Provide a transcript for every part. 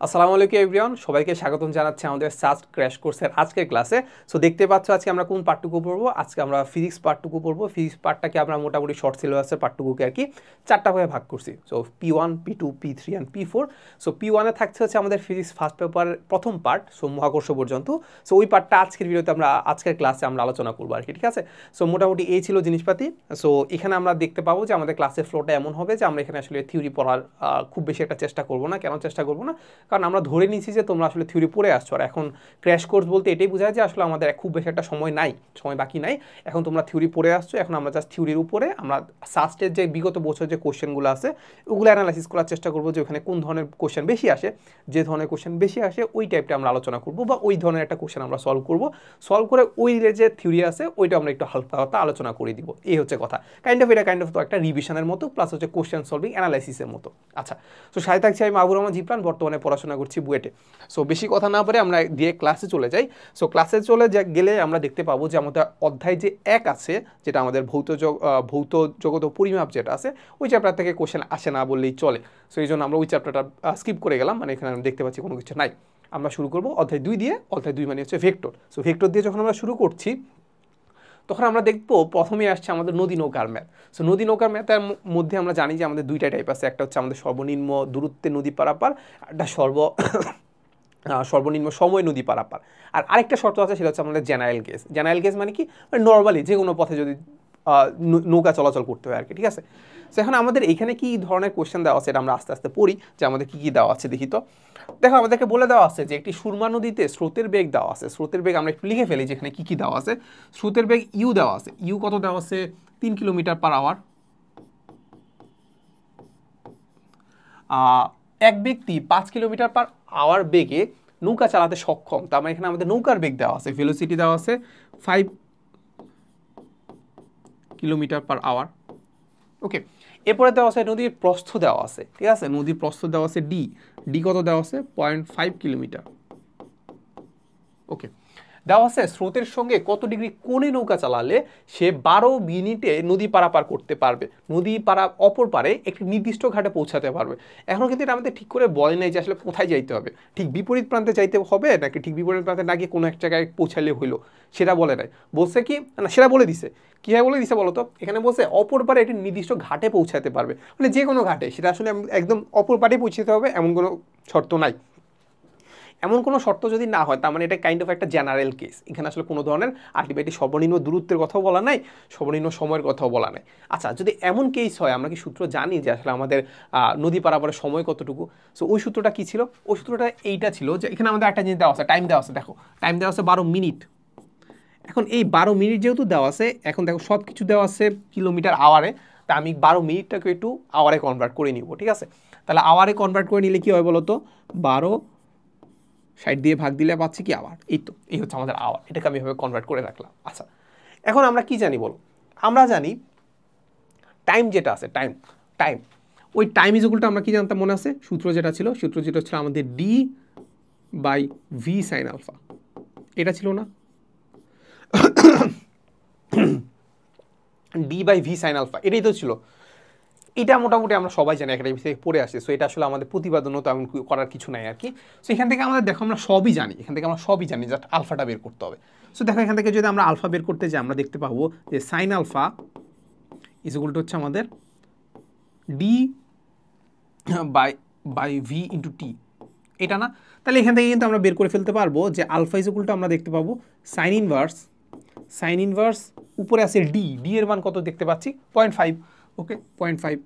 আসসালামু আলাইকুম এভরিওয়ান, সবাইকে স্বাগতম জানাচ্ছি আমাদের সাস্ট ক্র্যাশ কোর্সের আজকের ক্লাসে। সো দেখতে পাচ্ছ আজকে আমরা কোন পার্টটুকু পড়বো। আজকে আমরা ফিজিক্স পার্টটুকু পড়বো। ফিজিক্স পার্টটাকে আমরা মোটামুটি শর্ট সিলেবাসের পার্টটুকুকে আর কি চারটা ভাগে ভাগ করছি। So P1, P2, P3 and P4। So P1-এ থাকছে হচ্ছে আমাদের ফিজিক্স ফার্স্ট পেপারের প্রথম পার্ট, সো মহাকর্ষ পর্যন্ত। সো ওই পার্টটা আজকের ভিডিওতে আজকের ক্লাসে আমরা আলোচনা করবো আর কি, ঠিক আছে। সো মোটামুটি এই ছিল জিনিসপাতি। সো এখানে আমরা দেখতে পাবো যে আমাদের ক্লাসের ফ্লোটা এমন হবে যে আমরা এখানে আসলে থিওরি পড়ার খুব বেশি একটা চেষ্টা করবো না। কেন চেষ্টা করবো না? কারণ আমরা ধরে নিয়েছি যে তোমরা আসলে থিওরি পড়ে আসছো, আর এখন ক্র্যাশ কোর্স বলতে এটাই বোঝায় যে আসলে আমাদের খুব বেশি একটা সময় বাকি নাই। এখন তোমরা থিওরি পড়ে আসছো, এখন আমরা জাস্ট থিওরির উপরে আমরা সাস্টের যে বিগত বছর যে কোশ্চেনগুলো আছে ওগুলো অ্যানালাইসিস করার চেষ্টা করবো, যে ওখানে কোন ধরনের কোশ্চেন বেশি আসে। যে ধরনের কোশ্চেন বেশি আসে ওই টাইপটা আমরা আলোচনা করবো, বা ওই ধরনের একটা কোশ্চেন আমরা সলভ করে ওই যে থিওরি আছে ওইটা আমরা একটু হালকা হালকা আলোচনা করে দিব। এই হচ্ছে কথা। এটা কাইন্ড অফ তো একটা রিভিশনের মতো, প্লাস হচ্ছে কোশ্চেন সলভিং অ্যানালাইসিসের মতো। আচ্ছা, তো সাথে থাকছি আমি মাহবুব রহমান জিপ্রান, বর্তমানে পড়াশোনা করছি বুয়েটে। সো বেশি কথা না বলে আমরা দিয়ে ক্লাসে চলে যাই। সো ক্লাসে গেলে আমরা দেখতে পাবো যে আমাদের অধ্যায় যে 1 আছে, যেটা আমাদের ভৌত জগৎ ও পরিমাপ যেটা আছে, ওই চ্যাপ্টার থেকে কোশ্চেন আসে না বললেই চলে। সো এই জন্য আমরা ওই চ্যাপ্টারটা স্কিপ করে গেলাম, মানে এখানে আমরা দেখতে পাচ্ছি কোনো কিছু নাই। আমরা শুরু করবো অধ্যায় 2 দিয়ে। অধ্যায় 2 মানে হচ্ছে ভেক্টর। সো ভেক্টর দিয়ে যখন আমরা শুরু করছি তখন আমরা দেখবো প্রথমে আসছে আমাদের নদী নৌকার ম্যাথ। সো নদী নৌকার ম্যাথের মধ্যে আমরা জানি যে আমাদের দুইটা টাইপ আছে। একটা হচ্ছে আমাদের সর্বনিম্ন দূরত্বে নদী পারাপার, একটা সর্বনিম্ন সময় নদী পারাপার। আর আরেকটা শর্ত আছে, সেটা হচ্ছে আমাদের জেনারেল কেস। জেনারেল কেস মানে কি? নর্মালি যে কোনো পথে যদি নৌকা চলাচল করতে হয় আর কি, ঠিক আছে। সো এখন আমাদের এইখানে কি ধরনের কোশ্চেন দেওয়া আছে এটা আমরা আস্তে আস্তে পড়ি, যে আমাদের কি কি দেওয়া আছে দেখি। তো দেখো, আমাদেরকে বলে দেওয়া আছে যে একটি সুরমা নদীতে স্রোতের বেগ দেওয়া আছে। স্রোতের বেগ আমরা একটু লিখে ফেলি, যেখানে কি কি দেওয়া আছে। স্রোতের বেগ ইউ দেওয়া আছে। ইউ কত দেওয়া আছে? 3 কিলোমিটার পার আওয়ার। এক ব্যক্তি 5 কিলোমিটার পার আওয়ার বেগে নৌকা চালাতে সক্ষম। তার মানে এখানে আমাদের নৌকার বেগ দেওয়া আছে, ভেলোসিটি দেওয়া আছে 5 কিলোমিটার পার আওয়ার। ওকে, এরপরে দেওয়া আছে নদীর প্রস্থ দেওয়া আছে, ঠিক আছে। নদীর প্রস্থ দেওয়া আছে ডি। ডি কত দেওয়া আছে? 0.5 কিলোমিটার। ওকে, দেওয়া আছে স্রোতের সঙ্গে কত ডিগ্রি কোণে নৌকা চালালে সে 12 মিনিটে নদী পারাপার করতে পারবে, নদী অপর পারে একটি নির্দিষ্ট ঘাটে পৌঁছাতে পারবে। এখনও কিন্তু এটা আমাদের ঠিক করে বলে নাই যে আসলে কোথায় যাইতে হবে, ঠিক বিপরীত প্রান্তে যাইতে হবে নাকি ঠিক বিপরীত প্রান্তে না গিয়ে কোনো এক জায়গায় পৌঁছালে হইলো, সেটা বলে নাই। বলছে কি না, সেটা বলে দিছে। কীভাবে বলে দিছে বলো তো? এখানে বলছে অপর পারে একটি নির্দিষ্ট ঘাটে পৌঁছাতে পারবে, মানে যে কোনো ঘাটে, সেটা আসলে একদম অপর পারে পৌঁছাতে হবে এমন কোনো শর্ত নাই। এমন কোনো শর্ত যদি না হয়, তার মানে এটা কাইন্ড অফ একটা জেনারেল কেস। এখানে আসলে কোনো ধরনের আলটিমেটলি সর্বনিম্ন দূরত্বের কথাও বলা নাই, সর্বনিম্ন সময়ের কথাও বলা নাই। আচ্ছা, যদি এমন কেস হয়, আমরা কি সূত্র জানি যে আসলে আমাদের নদী পারাপারের সময় কতটুকু? সো ওই সূত্রটা কি ছিল? ওই সূত্রটা এইটা ছিল যে এখানে আমাদের একটা জিনিস দেওয়া আছে, টাইম দেওয়া আছে। দেখো, টাইম দেওয়া আছে 12 মিনিট। এখন এই 12 মিনিট যেহেতু দেওয়া আছে, এখন দেখো সব কিছু দেওয়া আছে কিলোমিটার আওয়ারে, তা আমি 12 মিনিটটাকে একটু আওয়ারে কনভার্ট করে নিব, ঠিক আছে। তাহলে আওয়ারে কনভার্ট করে নিলে কি হয় বলো তো? 12 দিয়ে ভাগ দিলে পাচ্ছি কি? আওয়ার। এই হচ্ছে আমাদের আওয়ার। এটাকে আমি এভাবে কনভার্ট করে রাখলাম। আচ্ছা, এখন আমরা কি জানি বলো? আমরা জানি টাইম যেটা আছে, টাইম টাইম ওই টাইম ইজুকুলটা আমরা কি জানতাম মনে আছে? সূত্র যেটা ছিল আমাদের D by V sine alpha. এটা ছিল না? D by V sine alpha, এটাই তো ছিল। এটা মোটামুটি আমরা সবাই জানি, একাডেমি থেকে পড়ে আসে। সো এটা আসলে আমাদের প্রতিপাদনও তেমন করার কিছু নাই আর কি। সো এখান থেকে আমাদের দেখো আমরা সবই জানি, জাস্ট আলফাটা বের করতে হবে। সো দেখো, এখান থেকে যদি আমরা আলফা বের করতে যাই, আমরা দেখতে পাবো যে sine alpha is equal to হচ্ছে আমাদের D by V into T, এটা না? তাহলে এখান থেকে কিন্তু আমরা বের করে ফেলতে পারবো যে আলফা ইজ ইকুয়াল টু আমরা দেখতে পাবো সাইন ইনভার্স উপরে আছে ডি এর মান কত দেখতে পাচ্ছি? 0.5। ওকে, 0.5।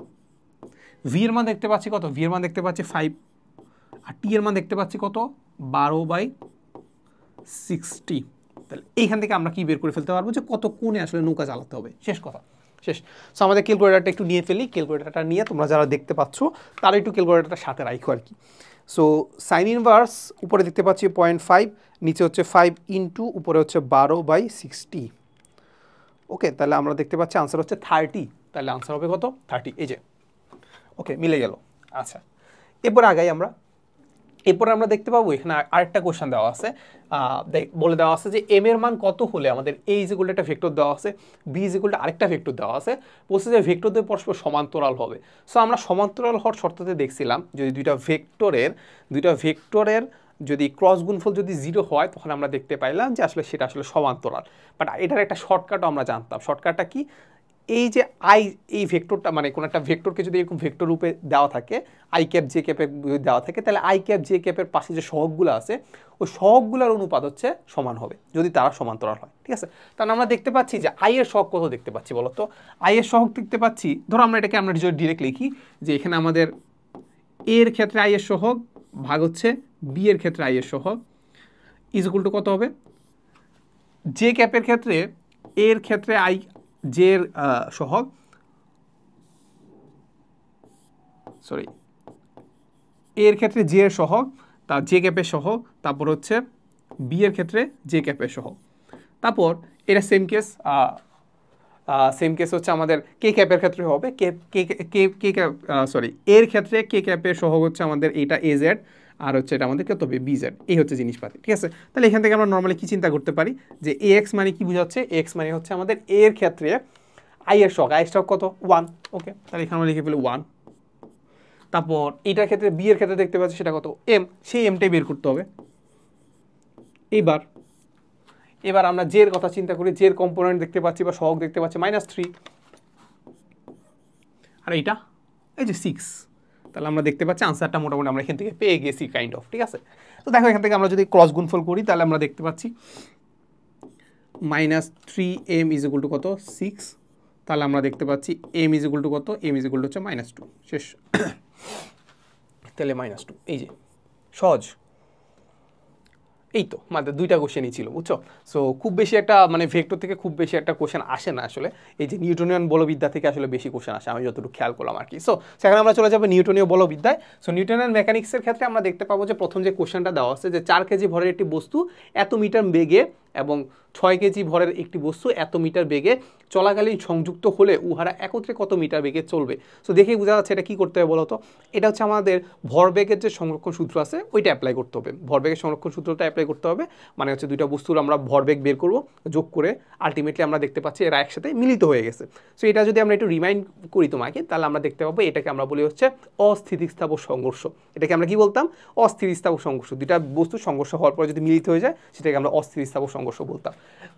ভি এর মান দেখতে পাচ্ছি কত? ভি এর মান দেখতে পাচ্ছি 5। আর টি এর মান দেখতে পাচ্ছি কত? 12/60। তাহলে এইখান থেকে আমরা কি বের করে ফেলতে পারবো যে কত কোণে আসলে নৌকা চালাতে হবে। শেষ কথা, শেষ। সো আমাদের ক্যালকুলেটারটা একটু নিয়ে ফেলি। ক্যালকুলেটারটা নিয়ে তোমরা যারা দেখতে পাচ্ছ তারা একটু ক্যালকুলেটারটা সাথে রাখো আর কি। সো সাইন ইনভার্স উপরে দেখতে পাচ্ছি 0.5, নিচে হচ্ছে 5 ইন্টু উপরে হচ্ছে 12/60। ওকে, তাহলে আমরা দেখতে পাচ্ছি আনসার হচ্ছে 30। তাহলে আনসার হবে কত? 30। এই যে, ওকে, মিলে গেল। আচ্ছা, এরপর আগাই আমরা। এরপর আমরা দেখতে পাবো এখানে আরেকটা কোশ্চেন দেওয়া আছে, বলে দেওয়া আছে যে এম এর মান কত হলে আমাদের এ ইজ ইকুয়াল টু একটা ভেক্টর দেওয়া আছে, বি ইজ ইকুয়াল টু আরেকটা ভেক্টর দেওয়া আছে, বলছে যে ভেক্টর দুই পরস্পর সমান্তরাল হবে। সো আমরা সমান্তরাল হওয়ার শর্ততে দেখছিলাম যদি দুইটা ভেক্টরের যদি ক্রস গুণফল যদি 0 হয় তখন আমরা দেখতে পাইলাম যে আসলে সেটা আসলে সমান্তরাল। বাট এটার একটা শর্টকাটও আমরা জানতাম। শর্টকাটটা কি, এই যে আই, এই ভেক্টরটা মানে কোনো একটা ভেক্টরকে যদি এরকম ভেক্টর রূপে দেওয়া থাকে, আই ক্যাপ জে ক্যাপের দেওয়া থাকে, তাহলে আই ক্যাপ জে ক্যাপের পাশে যে সহগগুলো আছে ওই সহগগুলোর অনুপাত হচ্ছে সমান হবে যদি তারা সমান্তরাল হয়। ঠিক আছে, তাহলে আমরা দেখতে পাচ্ছি যে আই এর সহগ কত দেখতে পাচ্ছি বলো তো। আই এর সহগ দেখতে পাচ্ছি, ধরো আমরা এটাকে আমরা ডিরেক্ট লিখি যে এখানে আমাদের এর ক্ষেত্রে আই এর সহগ ভাগ হচ্ছে বি এর ক্ষেত্রে আই এর সহগ ইজ ইকুয়াল টু কত হবে, জে ক্যাপের ক্ষেত্রে এর ক্ষেত্রে আই জের সহগ, সরি এর ক্ষেত্রে জে এর সহগ, তা জে ক্যাপের সহগ, তারপর হচ্ছে বি এর ক্ষেত্রে জে ক্যাপের সহগ। তারপর এটা সেম কেস হচ্ছে আমাদের কে ক্যাপের ক্ষেত্রে হবে, এর ক্ষেত্রে কে ক্যাপের সহগ হচ্ছে আমাদের এটা এ জেড, আর হচ্ছে এটা আমাদের কত হবে বি জেড, এই হচ্ছে জিনিসপাতি। ঠিক আছে, তাহলে এখান থেকে আমরা নর্মালি কি চিন্তা করতে পারি যে এ এক্স মানে কি বোঝাচ্ছে, এক্স মানে হচ্ছে আমাদের এর ক্ষেত্রে আই এর সহগ, আই এর সহগ কত 1। ওকে, তাহলে এখানে আমরা লিখে ফেলি 1। তারপর এটার ক্ষেত্রে বি এর ক্ষেত্রে দেখতে পাচ্ছি সেটা কত এম, সেই এমটাই বের করতে হবে। এবার আমরা জের কথা চিন্তা করি, জের কম্পোনেন্ট দেখতে পাচ্ছি বা সহগ দেখতে পাচ্ছি -3, আর এইটা এই যে 6। তাহলে আমরা দেখতে পাচ্ছি আনসারটা মোটামুটি আমরা এখান থেকে পেয়ে গেছি কাইন্ড অফ। ঠিক আছে, তো দেখো এখান থেকে আমরা যদি ক্রস গুণফল করি তাহলে আমরা দেখতে পাচ্ছি -3m ইজ ইকুয়াল টু কত 6, তাহলে আমরা দেখতে পাচ্ছি m ইজ ইকুয়াল টু কত, m ইজ ইকুয়াল টু হচ্ছে -2, শেষ। তাহলে -2, এই যে সহজ। এই তো মানে দুইটা কোশ্চেনই ছিল, বুঝছো। সো খুব বেশি একটা মানে ভেক্টর থেকে খুব বেশি একটা কোশ্চেন আসে না আসলে, এই যে নিউটনিয়ান বলবিদ্যা থেকে আসলে বেশি কোশ্চেন আসে আমি যতটুকু খেয়াল করলাম আর কি। সো সেখানে আমরা চলে যাবো নিউটনীয় বলবিদ্যায়। সো নিউটনিয়ান মেকানিক্সের ক্ষেত্রে আমরা দেখতে পাবো যে প্রথম যে কোশ্চেনটা দেওয়া আছে যে 4 কেজি ভরের একটি বস্তু এত মিটার বেগে এবং 6 কেজি ভরের একটি বস্তু এত মিটার বেগে চলাকালীন সংযুক্ত হলে উহারা একত্রে কত মিটার বেগে চলবে। সো দেখেই বোঝা যাচ্ছে এটা কী করতে হবে বলো তো, এটা হচ্ছে আমাদের ভরবেগের যে সংরক্ষণ সূত্র আছে ওইটা অ্যাপ্লাই করতে হবে। ভরবেগের সংরক্ষণ সূত্রটা অ্যাপ্লাই করতে হবে, মানে হচ্ছে দুইটা বস্তুর আমরা ভরবেগ বের করব, যোগ করে আলটিমেটলি আমরা দেখতে পাচ্ছি এরা একসাথে মিলিত হয়ে গেছে। সো এটা যদি আমরা একটু রিমাইন্ড করি তোমাকে, তাহলে আমরা দেখতে পাবো এটাকে আমরা বলি হচ্ছে অস্থিতিস্থাপক সংঘর্ষ। এটাকে আমরা কি বলতাম, অস্থিতিস্থাপক সংঘর্ষ। দুইটা বস্তু সংঘর্ষ হওয়ার পরে যদি মিলিত হয়ে যায় সেটাকে আমরা অস্থিতিস্থাপক সংঘর্ষ বলতাম।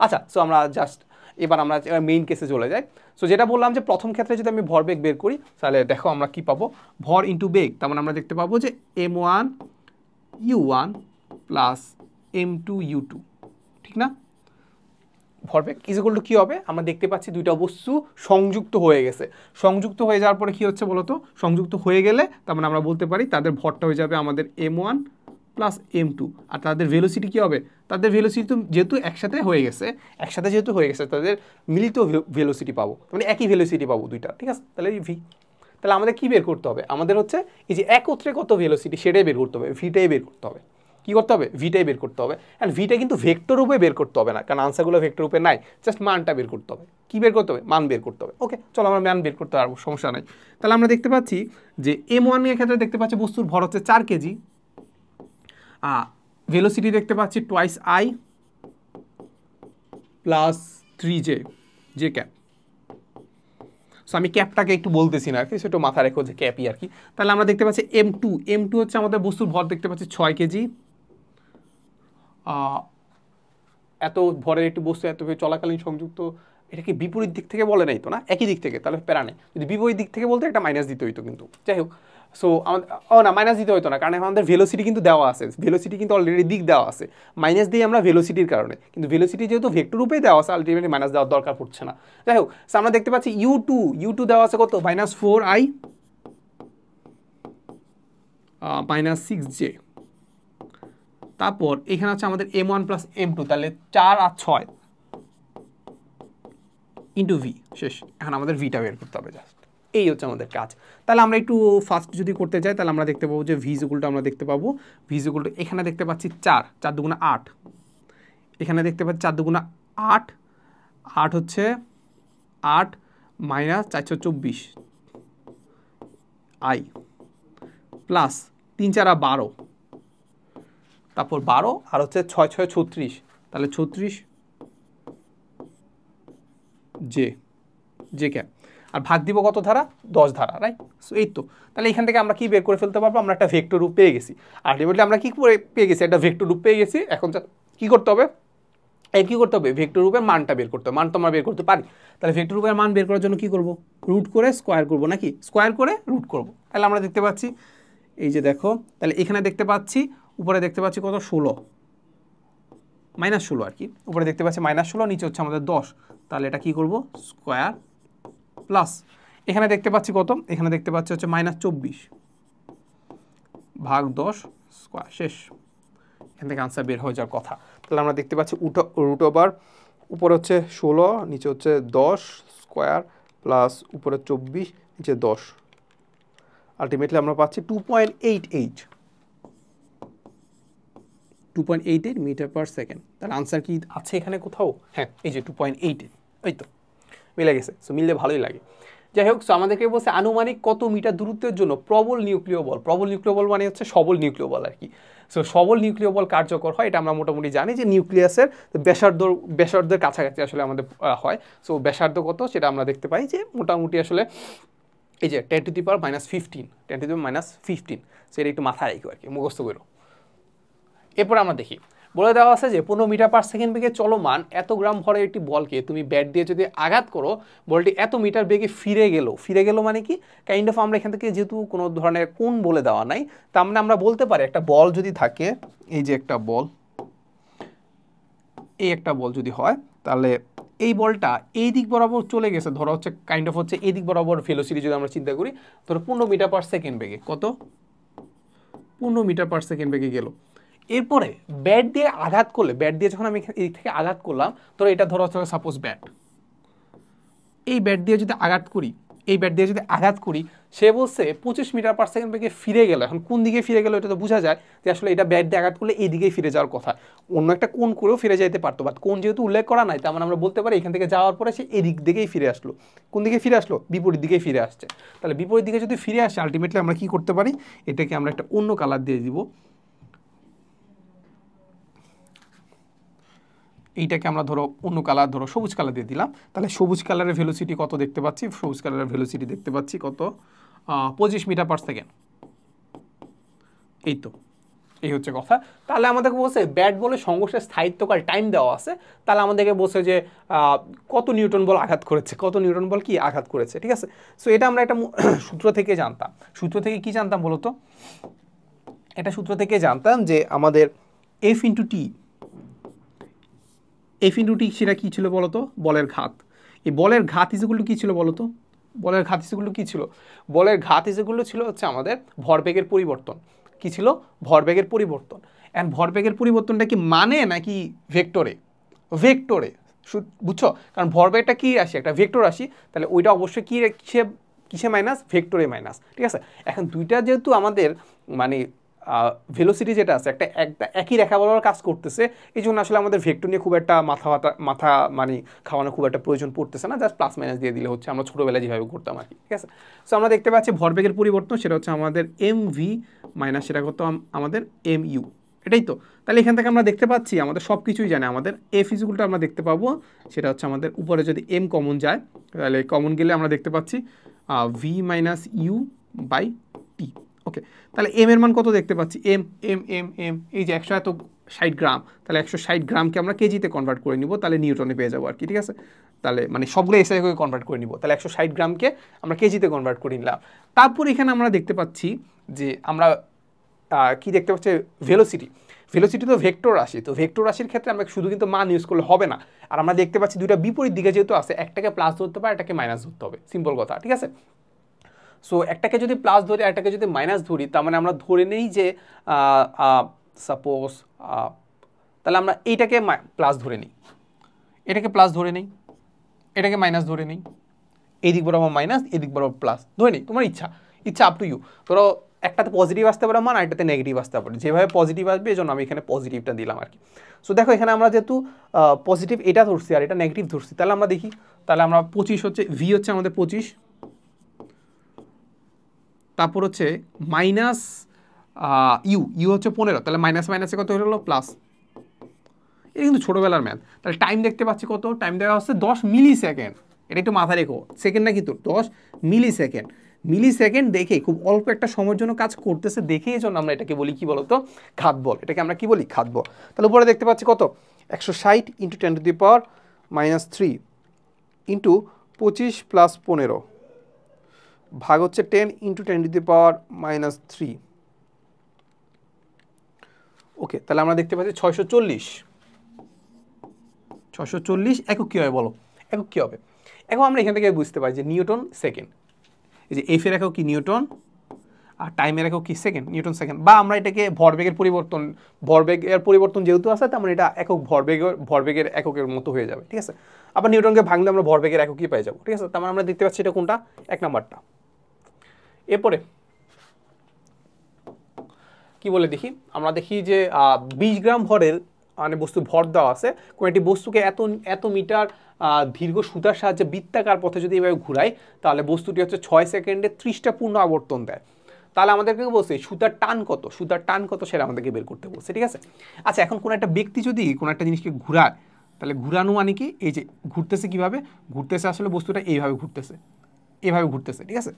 আচ্ছা, সো আমরা জাস্ট এবার আমরা মেইন কেসে চলে যাই। সো যেটা বললাম যে প্রথম ক্ষেত্রে যদি আমি ভরবেগ বের করি তাহলে দেখো আমরা কি পাবো, ভর ইন্টু বেগ, তার মানে আমরা দেখতে পাবো যে m1 u1 plus m2 u2, ঠিক না। ভরবেগ ইজ ইকুয়াল টু কী হবে, আমরা দেখতে পাচ্ছি দুইটা বস্তু সংযুক্ত হয়ে গেছে। সংযুক্ত হয়ে যাওয়ার পরে কী হচ্ছে বলতো, সংযুক্ত হয়ে গেলে তার মানে আমরা বলতে পারি তাদের ভরটা হয়ে যাবে আমাদের m1 প্লাস m2, আর তাদের ভেলোসিটি কী হবে, তাদের ভেলোসিটি যেহেতু একসাথে হয়ে গেছে তাদের মিলিত ভেলোসিটি পাবো, মানে একই ভেলোসিটি পাবো দুইটা। ঠিক আছে, তাহলে ভি, তাহলে আমাদের কী বের করতে হবে, আমাদের হচ্ছে এই যে একত্রে কত ভেলোসিটি সেটাই বের করতে হবে, ভিটাই বের করতে হবে। কী করতে হবে, ভিটাই বের করতে হবে। অ্যান্ড ভিটা কিন্তু ভেক্টর রূপে বের করতে হবে না, কারণ আনসারগুলো ভেক্টর রূপে নাই, জাস্ট মানটা বের করতে হবে। কী বের করতে হবে, মান বের করতে হবে। ওকে, চলো আমরা মান বের করতে পারবো, সমস্যা নাই। তাহলে আমরা দেখতে পাচ্ছি যে m1 এর ক্ষেত্রে দেখতে পাচ্ছি বস্তুর ভর হচ্ছে 4 কেজি, ভেলোসিটি দেখতে পাচ্ছি twice I plus 3j, J cap. So আমি ক্যাপটাকে একটু বলতেছি না আর কি, সেটা মাথা রেখো যে ক্যাপই আর কি। তাহলে আমরা দেখতে পাচ্ছি m2 হচ্ছে আমাদের বস্তুর ভর দেখতে পাচ্ছি 6 কেজি। এত ভরের একটি বস্তু এত চলাকালীন সংযুক্ত, এটা কি বিপরীত দিক থেকে বলে নাই তো না, একই দিক থেকে, তাহলে প্যারা নেই। যদি বিপরীত দিক থেকে বলতে একটা মাইনাস দিতে হইতো, কিন্তু যাই হোক। সো না, মাইনাস দিতে হইতো না, কারণ আমাদের ভেলোসিটি কিন্তু দেওয়া আছে, ভেলোসিটি কিন্তু অলরেডি দিক দেওয়া আছে। মাইনাস দিই আমরা ভেলোসিটির কারণে, কিন্তু ভেলোসিটি যেহেতু ভেক্টর রূপেই দেওয়া আছে আলটিমেটলি মাইনাস দেওয়ার দরকার পড়ছে না। যাই হোক, আমরা দেখতে পাচ্ছি u2 দেওয়া আছে কত, -4i -6j। তারপর এখানে হচ্ছে আমাদের m1 প্লাস m2, তাহলে 4 আর 6 ইন্টু ভি, শেষ। এখন আমাদের ভিটা বের করতে হবে, জাস্ট এই হচ্ছে আমাদের কাজ। তাহলে আমরা একটু ফার্স্ট যদি করতে যাই তাহলে আমরা দেখতে পাবো যে ভিজিকুলটা আমরা দেখতে পাবো, ভিজিকুলটা এখানে দেখতে পাচ্ছি 4 দুগুণা 8, এখানে দেখতে পাচ্ছি 4 দুগুণা 8, 8 হচ্ছে 8 মাইনাস 424 আই প্লাস 3 4 12, তারপর 12 আর হচ্ছে 6 6 36, তাহলে 36 জে ক্যাপ। আর ভাগ দিব কত ধারা? 10 ধারা, রাইট? সো এই তো, তাহলে এখান থেকে আমরা কি বের করে ফেলতে পারবো? আমরা একটা ভেক্টর রূপ পেয়ে গেছি। আলটিমেটলি আমরা কি করে পেয়ে গেছি? একটা ভেক্টর রূপ পেয়ে গেছি। এখন কি করতে হবে? কি করতে হবে? ভেক্টর রূপের মানটা বের করতে হবে। মান তো আমরা বের করতে পারি। তাহলে ভেক্টর রূপের মান বের করার জন্য কি করব? রুট করে স্কোয়ার করব, নাকি? স্কোয়ার করে রুট করব। তাহলে আমরা দেখতে পাচ্ছি, এই যে দেখো, তাহলে এখানে দেখতে পাচ্ছি, উপরে দেখতে পাচ্ছি কত? 16, -16 আর কি। উপরে দেখতে পাচ্ছি -16, নিচে হচ্ছে আমাদের 10। তাহলে এটা কি করব? স্কোয়ার প্লাস, এখানে দেখতে পাচ্ছি কত? এখানে দেখতে পাচ্ছি হচ্ছে -24 ভাগ 10 স্কোয়ার, শেষ। এখান থেকে আনসার বের হয়ে যাওয়ার কথা। তাহলে আমরা দেখতে পাচ্ছি রুট ওভার, উপরে হচ্ছে 16, নিচে হচ্ছে 10 স্কোয়ার প্লাস উপরে 24, নিচে 10। আলটিমেটলি আমরা পাচ্ছি 2.88 মিটার পার সেকেন্ড। তাহলে আনসার কি আছে এখানে কোথাও? হ্যাঁ, এই যে 2.88, এই তো মিলে গেছে। সো মিললে ভালোই লাগে। যাই হোক, সো আমাদেরকে বলছে আনুমানিক কত মিটার দূরত্বের জন্য প্রবল নিউক্লিয় বল, প্রবল নিউক্লিয় বল মানে হচ্ছে সবল নিউক্লিয় বল আর কি। সো সবল নিউক্লিয় বল কার্যকর হয়, এটা আমরা মোটামুটি জানি যে নিউক্লিয়াসের ব্যাসার্ধের কাছাকাছি আসলে আমাদের হয়। সো ব্যাসার্ধ কত সেটা আমরা দেখতে পাই যে মোটামুটি আসলে এই যে 10⁻⁻15, 10⁻⁻15। সো এটা একটু মাথায় রাখো আর কি, মুখস্থ করো। এরপর আমরা দেখি, বলে দেওয়া আছে যে 15 মিটার পার সেকেন্ড বেগে চলমান এত গ্রাম ভরের একটি বলকে তুমি ব্যাট দিয়ে যদি আঘাত করো, বলটি এত মিটার বেগে ফিরে গেল মানে কি? কাইন্ড অফ আমরা এখান থেকে যেহেতু কোনো ধরনের কোণ বলে দেওয়া নাই, তার মানে আমরা বলতে পারি একটা বল যদি থাকে, এই যে একটা বল, এই একটা বল যদি হয়, তাহলে এই বলটা এই দিক বরাবর চলে গেছে, ধরো হচ্ছে কাইন্ড অফ হচ্ছে এই দিক বরাবর ভেলোসিটি যদি আমরা চিন্তা করি, ধরো 15 মিটার পার সেকেন্ড বেগে, কত? 15 মিটার পার সেকেন্ড বেগে গেল। এরপরে ব্যাট দিয়ে আঘাত করলে, ব্যাট দিয়ে যখন আমি এই থেকে আঘাত করলাম, ধরো এটা ধরো হচ্ছে সাপোজ ব্যাট, এই ব্যাট দিয়ে যদি আঘাত করি, সে বলছে 25 মিটার পার সেকেন্ড বেগে ফিরে গেল। এখন কোন দিকে ফিরে গেল এটা তো বোঝা যায় যে আসলে এটা ব্যাট দিয়ে আঘাত করলে এই দিকেই ফিরে যাওয়ার কথা, অন্য একটা কোণ করেও ফিরে যেতে পারতো, বাট কোণ যেহেতু উল্লেখ করা নাই, তার মানে আমরা বলতে পারি এখান থেকে যাওয়ার পরে সে এদিক দিকেই ফিরে আসলো। কোন দিকে ফিরে আসলো? বিপরীত দিকেই ফিরে আসছে। তাহলে বিপরীত দিকে যদি ফিরে আসে, আলটিমেটলি আমরা কি করতে পারি? এটাকে আমরা একটা অন্য কালার দিয়ে দিব, এইটাকে আমরা ধরো অন্য কালার, ধরো সবুজ কালার দিয়ে দিলাম। তাহলে সবুজ কালারের ভেলোসিটি কত দেখতে পাচ্ছি? সবুজ কালারের ভেলোসিটি দেখতে পাচ্ছি কত? 25 মিটার পার সেকেন্ড। এই তো, এই হচ্ছে কথা। তাহলে আমাদেরকে বলছে ব্যাট বলে সংঘর্ষের স্থায়িত্বকাল টাইম দেওয়া আছে। তাহলে আমাদেরকে বলছে যে কত নিউটন বল আঘাত করেছে, কত নিউটন বল কি আঘাত করেছে, ঠিক আছে? সো এটা আমরা একটা সূত্র থেকে জানতাম। সূত্র থেকে কি জানতাম বলো তো? এটা সূত্র থেকে জানতাম যে আমাদের এফ ইন্টু টি সেটা কী ছিল বলো তো? বলের ঘাত। এই বলের ঘাত ইজেগুলো কী ছিল বলো তো? বলের ঘাত ইজেগুলো কী ছিল? বলের ঘাত ইজেগুলো ছিল হচ্ছে আমাদের ভরবেগের পরিবর্তন। কি ছিল? ভরবেগের পরিবর্তন। অ্যান্ড ভরবেগের পরিবর্তনটা কি মানে নাকি ভেক্টরে? ভেক্টরে, বুঝছো? কারণ ভরবেগটা কী রাশি? একটা ভেক্টর রাশি। তাহলে ওইটা অবশ্যই কী কিসে মাইনাস? ভেক্টরে মাইনাস, ঠিক আছে? এখন দুইটা যেহেতু আমাদের মানে ভেলোসিটি যেটা আছে একটা একই রেখা বরাবর কাজ করতেছে, এই জন্য আসলে আমাদের ভেক্টর নিয়ে খুব একটা মাথা মানে খাওয়ানো খুব একটা প্রয়োজন পড়তেছে না, জাস্ট প্লাস মাইনাস দিয়ে দিলে হচ্ছে, আমরা ছোটোবেলায় যেভাবে করতাম আর কি, ঠিক আছে? সো আমরা দেখতে পাচ্ছি ভরবেগের পরিবর্তন, সেটা হচ্ছে আমাদের mv মাইনাস সেটা করতো আমাদের mu, এটাই তো। তাহলে এখান থেকে আমরা দেখতে পাচ্ছি আমাদের সব কিছুই জানে, আমাদের এফ ইজুগুলটা আমরা দেখতে পাবো, সেটা হচ্ছে আমাদের উপরে যদি m কমন যায়, তাহলে কমন গেলে আমরা দেখতে পাচ্ছি v minus you by T. ওকে, তাহলে এম এর মান কত দেখতে পাচ্ছি? এম এম এম এম এই যে 160 গ্রাম, তাহলে 160 গ্রামকে আমরা কেজিতে কনভার্ট করে নিব, তাহলে নিউটনে পেয়ে যাবো আর কি, ঠিক আছে? তাহলে মানে সবগুলো এসআই করে কনভার্ট করে নিব, তাহলে 160 গ্রামকে আমরা কেজিতে কনভার্ট করে নিলাম। তারপর এখানে আমরা দেখতে পাচ্ছি যে আমরা কি দেখতে পাচ্ছি? ভেলোসিটি তো ভেক্টর রাশি, তো ভেক্টর রাশির ক্ষেত্রে আমরা শুধু কিন্তু মান ইউজ করলে হবে না, আর আমরা দেখতে পাচ্ছি দুইটা বিপরীত দিকে যেহেতু আছে, একটাকে প্লাস ধরতে হবে, একটাকে মাইনাস ধরতে হবে, সিম্পল কথা, ঠিক আছে? সো একটাকে যদি প্লাস ধরি আর একটাকে যদি মাইনাস ধরি, তার মানে আমরা ধরে নেই যে সাপোজ তাহলে আমরা এইটাকে প্লাস ধরে নিই, এটাকে প্লাস ধরে নিই, এটাকে মাইনাস ধরে নিই, এই দিক বরাবর মাইনাস, এই দিক বরাবর প্লাস ধরে নিই, তোমার ইচ্ছা আপ টু ইউ। ধরো একটাতে পজিটিভ আসতে পারে মান, আরেকটাতে নেগেটিভ আসতে পারে, যেভাবে পজিটিভ আসবে এই জন্য আমি এখানে পজিটিভটা দিলাম আর কি। সো দেখো এখানে আমরা যেহেতু পজিটিভ এটা ধরছি আর এটা নেগেটিভ ধরছি, তাহলে আমরা দেখি, তাহলে আমরা 25 হচ্ছে ভি হচ্ছে আমাদের 25, তারপর হচ্ছে মাইনাস ইউ ইউ হচ্ছে 15, তাহলে মাইনাস মাইনাসে কত হলো প্লাস। এটা কিন্তু ছোটোবেলার ম্যাথ। তাহলে টাইম দেখতে পাচ্ছি কত, টাইম দেওয়া হচ্ছে 10 মিলি সেকেন্ড। এটা একটু মাথায় রেখো, সেকেন্ড না কিন্তু 10 মিলি সেকেন্ড। মিলি সেকেন্ড দেখে খুব অল্প একটা সময়ের জন্য কাজ করতেছে, দেখে এই জন্য আমরা এটাকে বলি কি বলতো, ঘাত বল। এটাকে আমরা কি বলি, ঘাত বল। তাহলে উপরে দেখতে পাচ্ছি কত, 160 ইন্টু 10⁻³ ইন্টু 25 + 15 ভাগ হচ্ছে 10 ইন্টু 10⁻³ ওকে। তাহলে আমরা দেখতে পাচ্ছি 640 একক কী হবে বলো, একক কী হবে। এখন আমরা এখান থেকে বুঝতে পারি যে নিউটন সেকেন্ড, এই যে এফের একক কি নিউটন, আর টাইমের একক কি সেকেন্ড, নিউটন সেকেন্ড। বা আমরা এটাকে ভরবেগের পরিবর্তন যেহেতু আছে, তেমন এটা একক ভরবেগের এককের মতো হয়ে যাবে, ঠিক আছে। আবার নিউটনকে ভাঙলে আমরা ভরবেগের এককই পেয়ে যাবো, ঠিক আছে। তার মানে আমরা দেখতে পাচ্ছি এটা কোনটা, 1 নাম্বারটা। এরপরে কি বলে দেখি, আমরা দেখি যে 20 গ্রাম ভরের মানে বস্তু ভর দেওয়া আছে, কোনো একটি বস্তুকে এত মিটার দীর্ঘ সুতার সাহায্যে বৃত্তাকার পথে যদি এভাবে ঘুরাই, তাহলে বস্তুটি হচ্ছে 6 সেকেন্ডে 30টা পূর্ণ আবর্তন দেয়। তাহলে আমাদেরকে বলছে সুতার টান কত সেটা আমাদেরকে বের করতে বলছে, ঠিক আছে। আচ্ছা, এখন কোনো একটা ব্যক্তি যদি কোনো একটা জিনিসকে ঘুরায়, তাহলে ঘুরানো মানে কি, এই যে ঘুরতেছে, কীভাবে ঘুরতেছে, আসলে বস্তুটা এইভাবে ঘুরতেছে, ঠিক আছে।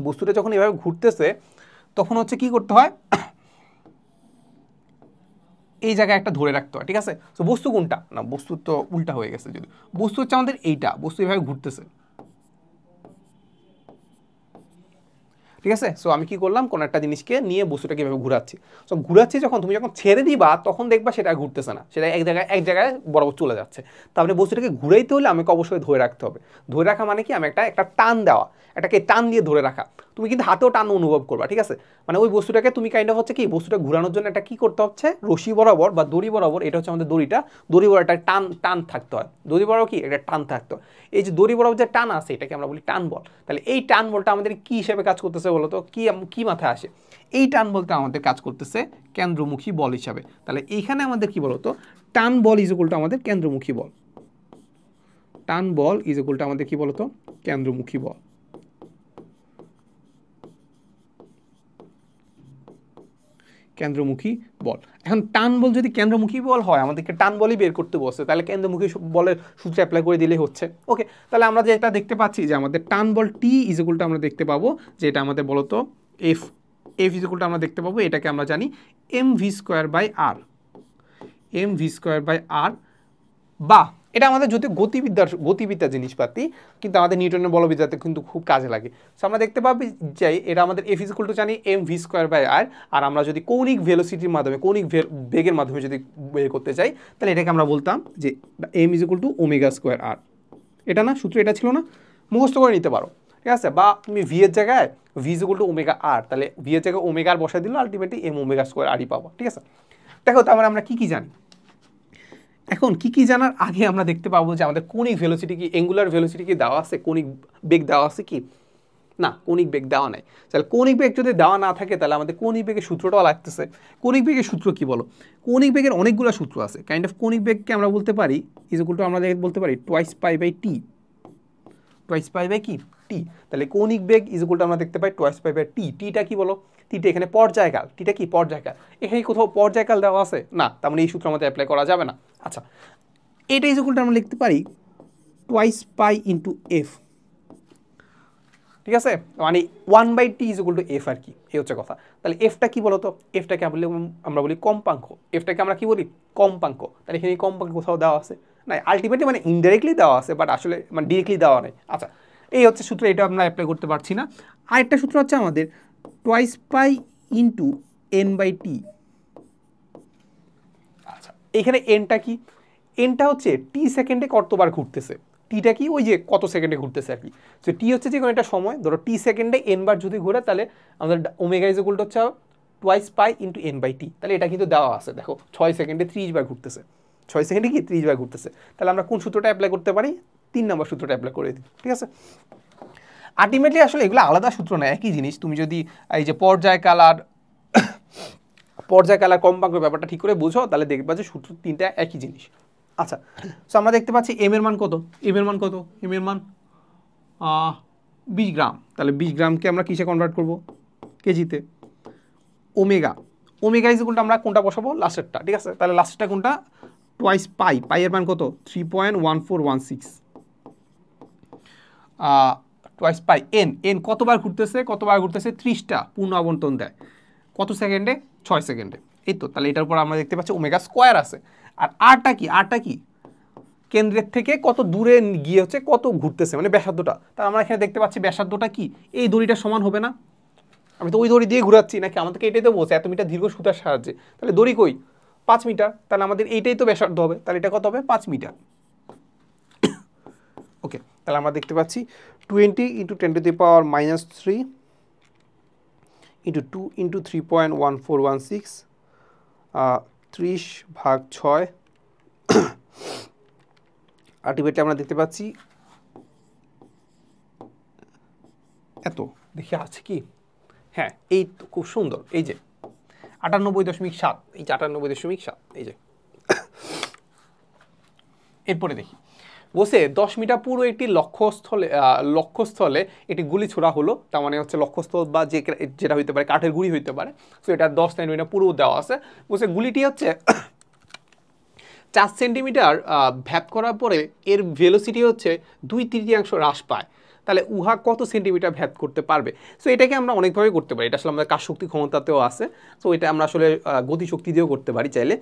বস্তুটা যখন এইভাবে ঘুরতেছে তখন হচ্ছে কি করতে হয়, এই জায়গায় একটা ধরে রাখতে হয়, ঠিক আছে। তো বস্তু কোনটা, না বস্তু তো উল্টা হয়ে গেছে, যদি বস্তু হচ্ছে আমাদের এইটা, বস্তু এইভাবে ঘুরতেছে, ঠিক আছে। সো আমি কি করলাম, কোনো একটা জিনিসকে নিয়ে বস্তুটাকে এভাবে ঘুরাচ্ছি। সো ঘুরাচ্ছি যখন, তুমি যখন ছেড়ে দিবা তখন দেখবা সেটা ঘুরতেছে না, সেটা এক জায়গায় বরাবর চলে যাচ্ছে। তারপরে বস্তুটাকে ঘুরাইতে হলে আমাকে অবশ্যই ধরে রাখতে হবে। ধরে রাখা মানে কি, আমি একটা টান দেওয়া, এটাকে টান দিয়ে ধরে রাখা। তুমি কিন্তু হাতেও টান অনুভব করবা, ঠিক আছে। মানে ওই বস্তুটাকে তুমি কাইন্ড অফ হচ্ছে কি, বস্তুটা ঘুরানোর জন্য একটা কি করতে হচ্ছে, রশি বরাবর বা দড়ি বরাবর, এটা হচ্ছে আমাদের দড়ি বরাবর একটা টান থাকতে হয়। দড়ি বরাবর কি, একটা টান থাকতে হয়। এই যে দড়ি বরাবর যে টান আছে, এটাকে আমরা বলি টান বল। তাহলে এই টান বলটা আমাদের কি হিসেবে কাজ করতেছে বলো তো, কি মাথায় আসে, এই টান বলতে আমাদের কাজ করতেছে কেন্দ্রমুখী বল হিসাবে। তাহলে এইখানে আমাদের কি বলতো, টান বল ইজ ইকুয়াল টু আমাদের কেন্দ্রমুখী বল। টান বল ইজ ইকুয়াল টু আমাদের কি বলতো, কেন্দ্রমুখী বল। কেন্দ্রমুখী বল। এখন টান বল যদি কেন্দ্রমুখী বল হয়, আমাদেরকে টান বলই বের করতে বলছে, তাহলে কেন্দ্রমুখী বলের সূত্র অ্যাপ্লাই করে দিলেই হচ্ছে, ওকে। তাহলে আমরা যেটা দেখতে পাচ্ছি যে আমাদের টান বল টি ইজ ইকুয়াল টু আমরা দেখতে পাবো যে এটা আমাদের বলতো এফ ইজ ইকুয়াল টু আমরা দেখতে পাবো, এটাকে আমরা জানি mv²/r, mv²/r, বা এটা আমাদের যদি গতিবিদ্যার জিনিসপাতি, কিন্তু আমাদের নিউটনের বলবিদ্যাতে কিন্তু খুব কাজে লাগে। সো আমরা দেখতে পাবি যে এটা আমাদের এফ ইজ ইকুয়াল টু জানি mv²/r, আর আমরা যদি কৌণিক ভেলোসিটির মাধ্যমে, কৌণিক বেগের মাধ্যমে যদি বের করতে চাই, তাহলে এটাকে আমরা বলতাম যে m is equal two ω²r। এটা না সূত্র, এটা ছিল না, মুখস্থ করে নিতে পারো, ঠিক আছে। বা তুমি ভি এর জায়গায় V is equal two ω/r, তাহলে ভি এর জায়গায় ω/r বসাই দিলে আলটিমেটলি mω²r পাবো, ঠিক আছে। দেখো তারপরে আমরা কি জানি, এখন কি জানার আগে আমরা দেখতে পাবো যে আমাদের কৌণিক ভেলোসিটি কি, অ্যাঙ্গুলার ভেলোসিটি কি দেওয়া আছে, কৌণিক বেগ দেওয়া আছে কি, না কৌণিক বেগ দেওয়া নাই। তাহলে কৌণিক বেগ যদি দেওয়া না থাকে, তাহলে আমাদের কৌণিক বেগের সূত্রটাও লাগতেছে। কৌণিক বেগের সূত্র কি বলো, কৌণিক বেগের অনেকগুলো সূত্র আছে। কাইন্ড অফ কৌণিক বেগকে আমরা বলতে পারি ইজ ইকুয়াল টু, আমরা বলতে পারি টুয়াইস পাই বাই কি টি। তাহলে কৌণিক বেগ ইজ ইকুয়াল টু আমরা দেখতে পাই টুয়াইস পাই বাই টি। টিটা কি বলো, টিটা এখানে পর্যায়কাল, টিটা কি পর্যায়কাল, এখানে কোথাও পর্যায়কাল দেওয়া আছে না, তার মানে এই সূত্র আমাদের অ্যাপ্লাই করা যাবে না। আচ্ছা, এটা ইজ ইকুয়াল টু আমরা লিখতে পারি টুয়াইস পাই ইন্টু এফ, ঠিক আছে। মানে 1/t is equal to F আর কি, এই হচ্ছে কথা। তাহলে এফটা কি বলতো, এফটাকে আমরা বলি কম্পাঙ্ক, এফটাকে আমরা কি বলি কম্পাঙ্ক। তাহলে এখানে কম্পাঙ্ক কোথাও দেওয়া আছে না, আলটিমেটলি মানে ইনডাইরেক্টলি দেওয়া আছে, বাট আসলে মানে ডিরেক্টলি দেওয়া নেই। আচ্ছা, এই হচ্ছে সূত্র, এটা আমরা অ্যাপ্লাই করতে পারছি না। আরেকটা সূত্র হচ্ছে আমাদের টুয়াইস পাই ইন্টু n/t। আচ্ছা, এখানে এনটা কি, এনটা হচ্ছে টি সেকেন্ডে কতবার ঘুরতেছে, টিটা কি ওই যে কত সেকেন্ডে ঘুরতেছে আর কি। সো টি হচ্ছে যে কোনো একটা সময়, ধরো টি সেকেন্ডে এন বার যদি ঘুরে, তাহলে আমাদের ওমেগা ইজ ইকুয়াল টু হচ্ছে টুয়াইস পাই ইন্টু n/t। তাহলে এটা কিন্তু দেওয়া আছে, দেখো 6 সেকেন্ডে 30 বার ঘুরতেছে, 6 সেকেন্ডে কি 30 বার ঘুরতেছে। তাহলে আমরা কোন সূত্রটা অ্যাপ্লাই করতে পারি, 3 নম্বর সূত্রটা অ্যাপ্লাই করে দিই, ঠিক আছে। আলটিমেটলি আসলে এগুলো আলাদা সূত্র না, একই জিনিস। তুমি যদি এই যে পর্যায়কাল আর কম্পাঙ্কের ব্যাপারটা ঠিক করে বুঝো, তাহলে দেখবা যে সূত্র 3টা একই জিনিস। আচ্ছা, সো আমরা দেখতে পাচ্ছি এম এর মান কত, এম এর মান 20 গ্রাম। তাহলে 20 গ্রামকে আমরা কিসে কনভার্ট করব, কেজিতে। Omega, omega is equal to আমরা কোনটা বসাবো, লাস্টেরটা, ঠিক আছে। তাহলে লাস্টেরটা কোনটা, টোয়াইস পাই, পাইয়ের মান কত 3.1416, টোয়াইস পাই এন, এন কতবার ঘুরতেছে, কতবার ঘুরতেছে 30টা পূর্ণ আবর্তন দেয়, কত সেকেন্ডে, 6 সেকেন্ডে। এই তো, তাহলে এটার উপর আমরা দেখতে পাচ্ছি ওমেগা স্কোয়ার আছে। আর আরটা কি, আরটা কি কেন্দ্রের থেকে কত দূরে গিয়ে হচ্ছে কত ঘুরতেছে, মানে ব্যাসার্ধটা। তা আমরা এখানে দেখতে পাচ্ছি ব্যাসার্ধটা কি, এই দড়িটা সমান হবে না, আমি তো ওই দড়ি দিয়ে ঘুরাচ্ছি নাকি, আমাদেরকে এটাই তো বলছে 1 মিটার দীর্ঘ সুতার সাহায্যে, তাহলে দড়ি কই 5 মিটার, তাহলে আমাদের এইটাই তো ব্যাসার্ধ হবে, তাহলে এটা কত হবে 5 মিটার। ওকে, তাহলে আমরা দেখতে পাচ্ছি 20 × 10⁻³ × 2 × 3.1416, 30/6, আলটিমেটলি আমরা দেখতে পাচ্ছি এত। দেখি আছে কি, হ্যাঁ এই তো খুব সুন্দর, এই যে 98.7, এই যে 98.7, এই যে। এরপরে দেখি বসে 10 মিটার পুরো একটি লক্ষ্যস্থলে একটি গুলি ছোড়া হলো, তার মানে হচ্ছে লক্ষ্যস্থল বা যেটা হইতে পারে কাঠের গুলি হইতে পারে, সো এটা 10 সেন্টিমিটার পুরো দেওয়া আছে। বসে গুলিটি হচ্ছে 4 সেন্টিমিটার ভ্যাপ করার পরে এর ভেলোসিটি হচ্ছে 2/3 হ্রাস পায়, তাহলে উহা কত সেন্টিমিটার ভ্যাপ করতে পারবে। সো এটাকে আমরা অনেকভাবে করতে পারি, এটা আসলে আমাদের কাজ শক্তি ক্ষমতাতেও আছে, সো এটা আমরা আসলে গতিশক্তি দিয়েও করতে পারি চাইলে,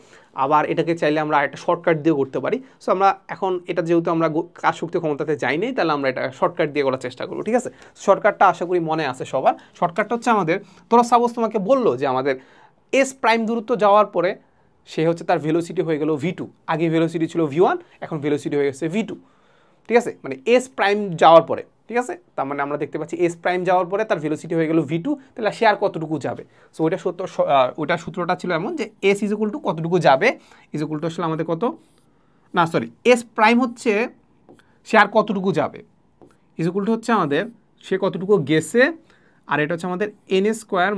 আবার এটাকে চাইলে আমরা একটা শর্টকাট দিয়েও করতে পারি। সো আমরা এখন এটা যেহেতু আমরা কাজ শক্তি ক্ষমতাতে যাই নাই, তাহলে আমরা এটা শর্টকাট দিয়ে করার চেষ্টা করবো, ঠিক আছে। শর্টকাটটা আশা করি মনে আছে সবার। শর্টকাটটা হচ্ছে আমাদের, তোরা সাপোজ তোমাকে বললো যে আমাদের এস প্রাইম দূরত্ব যাওয়ার পরে সে হচ্ছে তার ভেলোসিটি হয়ে গেল v2, আগে ভেলোসিটি ছিল v1, এখন ভেলোসিটি হয়ে গেছে v2, ঠিক আছে, মানে এস প্রাইম যাওয়ার পরে, ঠিক আছে। তার মানে আমরা দেখতে পাচ্ছি এস প্রাইম যাওয়ার পরে তার ভেলোসিটি হয়ে গেল v2, তাহলে সে আর কতটুকু যাবে। সো ওইটা ওইটা সূত্রটা ছিল এমন যে এস ইজ ইকুয়াল টু কতটুকু যাবে, ইজ ইকুয়াল টু আসলে আমাদের কত, না সরি, এস প্রাইম হচ্ছে সে আর কতটুকু যাবে, ইজ ইকুয়াল টু হচ্ছে আমাদের সে কতটুকু গেছে, আর এটা হচ্ছে আমাদের n² - 1,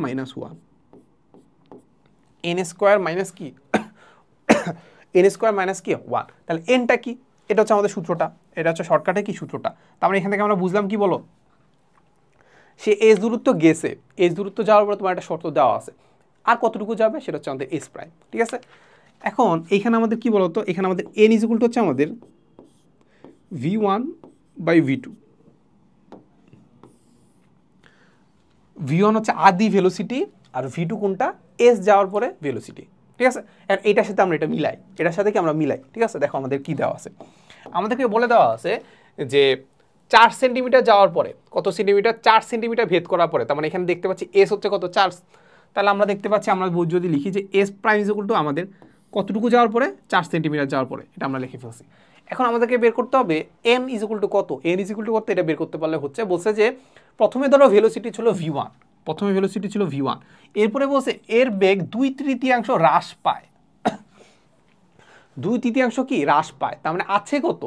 n² মাইনাস কি n² - কি 1, তাহলে এনটা কি, এটা হচ্ছে আমাদের সূত্রটা, এটা হচ্ছে শর্টকাটে কি সূত্রটা। তার মানে এখান থেকে আমরা বুঝলাম কি, বলো, সে এস দূরত্ব গেছে, এস দূরত্ব যাওয়ার পরে তোমার একটা শর্ত দেওয়া আছে, আর কতটুকু যাবে সেটা হচ্ছে আমাদের এস প্রাইম, ঠিক আছে। এখন এইখানে আমাদের কি বলতো, এখানে আমাদের এন ইজ ইকুয়াল টু হচ্ছে আমাদের v1/v2, v1 হচ্ছে আদি ভেলোসিটি, আর v2 কোনটা, এস যাওয়ার পরে ভেলোসিটি, ঠিক আছে। আর এটার সাথে আমরা এটা মিলাই, এটার সাথে কি আমরা মিলাই, ঠিক আছে। দেখো আমাদের কি দেওয়া আছে, আমাদেরকে বলে দেওয়া আছে যে 4 সেন্টিমিটার যাওয়ার পরে, কত সেন্টিমিটার, 4 সেন্টিমিটার ভেদ করার পরে, তার মানে এখানে দেখতে পাচ্ছি এস হচ্ছে কত 4, তাহলে আমরা দেখতে পাচ্ছি, আমরা যদি লিখি যে S prime is equal two আমাদের কতটুকু যাওয়ার পরে, 4 সেন্টিমিটার যাওয়ার পরে, এটা আমরা লিখে ফেলছি। এখন আমাদেরকে বের করতে হবে এন ইজ ইকুয়াল টু কত, এন ইজ ইকুয়াল টু কত, এটা বের করতে পারলে হচ্ছে, বলছে যে প্রথমে ধরো ভেলোসিটি ছিল v1, প্রথমে ভেলোসিটি ছিল v1, এরপরে বলছে এর বেগ 2/3 হ্রাস পায়, 2/3 কি হ্রাস পায়, তার মানে আছে কত,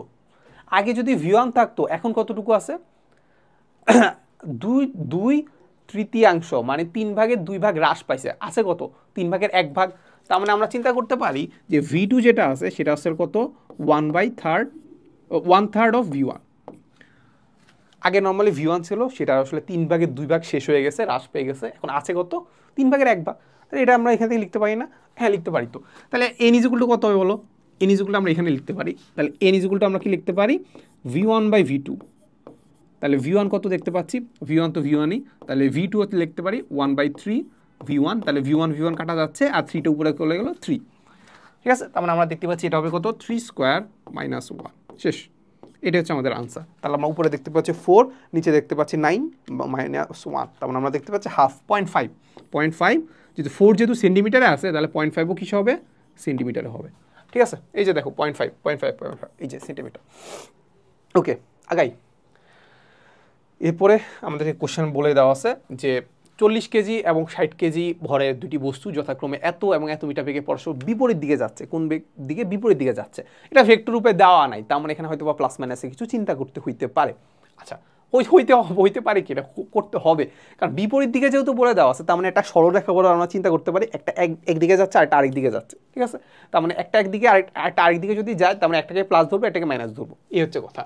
আগে যদি v1 থাকতো এখন কতটুকু আছে 2/3, মানে 3/2 হ্রাস পাইছে, আছে কত 3/1, তার মানে আমরা চিন্তা করতে পারি যে v2 যেটা আছে সেটা হচ্ছে কত 1/3 অফ v1, আগে নর্মালি v1 ছিল, সেটা আসলে 3/2 শেষ হয়ে গেছে, হ্রাস পেয়ে গেছে, এখন আছে কত 3/1, তাহলে এটা আমরা এখান থেকে লিখতে পারি না, হ্যাঁ লিখতে পারি তো। তাহলে n ইজ ইকুয়াল টু কত হবে বলো, n ইজ ইকুয়াল টু আমরা এখানে লিখতে পারি, তাহলে n ইজ ইকুয়াল টু আমরা কি লিখতে পারি v1/v2, তাহলে v1 কত দেখতে পাচ্ছি, v1 তো v1ই, তাহলে v2 হচ্ছে লিখতে পারি 1/3 v1, তাহলে v1 কাটা যাচ্ছে, আর 3টা উপরে চলে গেল 3, ঠিক আছে। তার মানে আমরা দেখতে পাচ্ছি এটা হবে কত 3² - 1, শেষ, এটা হচ্ছে আমাদের আনসার। তাহলে আমরা উপরে দেখতে পাচ্ছি 4, নিচে দেখতে পাচ্ছি 9 -1, তার মানে আমরা দেখতে পাচ্ছি 0.5, যদি 4 যেহেতু সেন্টিমিটারে আছে তাহলে 0.5ও কিসে হবে, সেন্টিমিটারে হবে, ঠিক আছে। এই যে দেখো 0.5, এই যে সেন্টিমিটার। ওকে, আগাই। এরপরে আমাদের কোশ্চেন বলে দেওয়া আছে যে 40 কেজি এবং 60 কেজি ভরের দুটি বস্তু যথাক্রমে এত এবং এত মিটার বেগে পরস্পর বিপরীত দিকে যাচ্ছে, কোন দিকে, বিপরীত দিকে যাচ্ছে, এটা ভেক্টর রূপে দেওয়া নাই, তার মানে এখানে হয়তো বা প্লাস মাইনাসে কিছু চিন্তা করতে হইতে পারে। আচ্ছা, হইতে পারে কি, এটা করতে হবে, কারণ বিপরীত দিকে যেহেতু বলে দেওয়া আছে, তার মানে একটা সরলরেখা বলে আমরা চিন্তা করতে পারি, একটা একদিকে যাচ্ছে আর একটা আরেক দিকে যাচ্ছে, ঠিক আছে। তার মানে একটা একদিকে আর একটা আরেক দিকে যদি যায়, তার মানে একটাকে প্লাস ধরবো, একটাকে মাইনাস ধরবো, এই হচ্ছে কথা।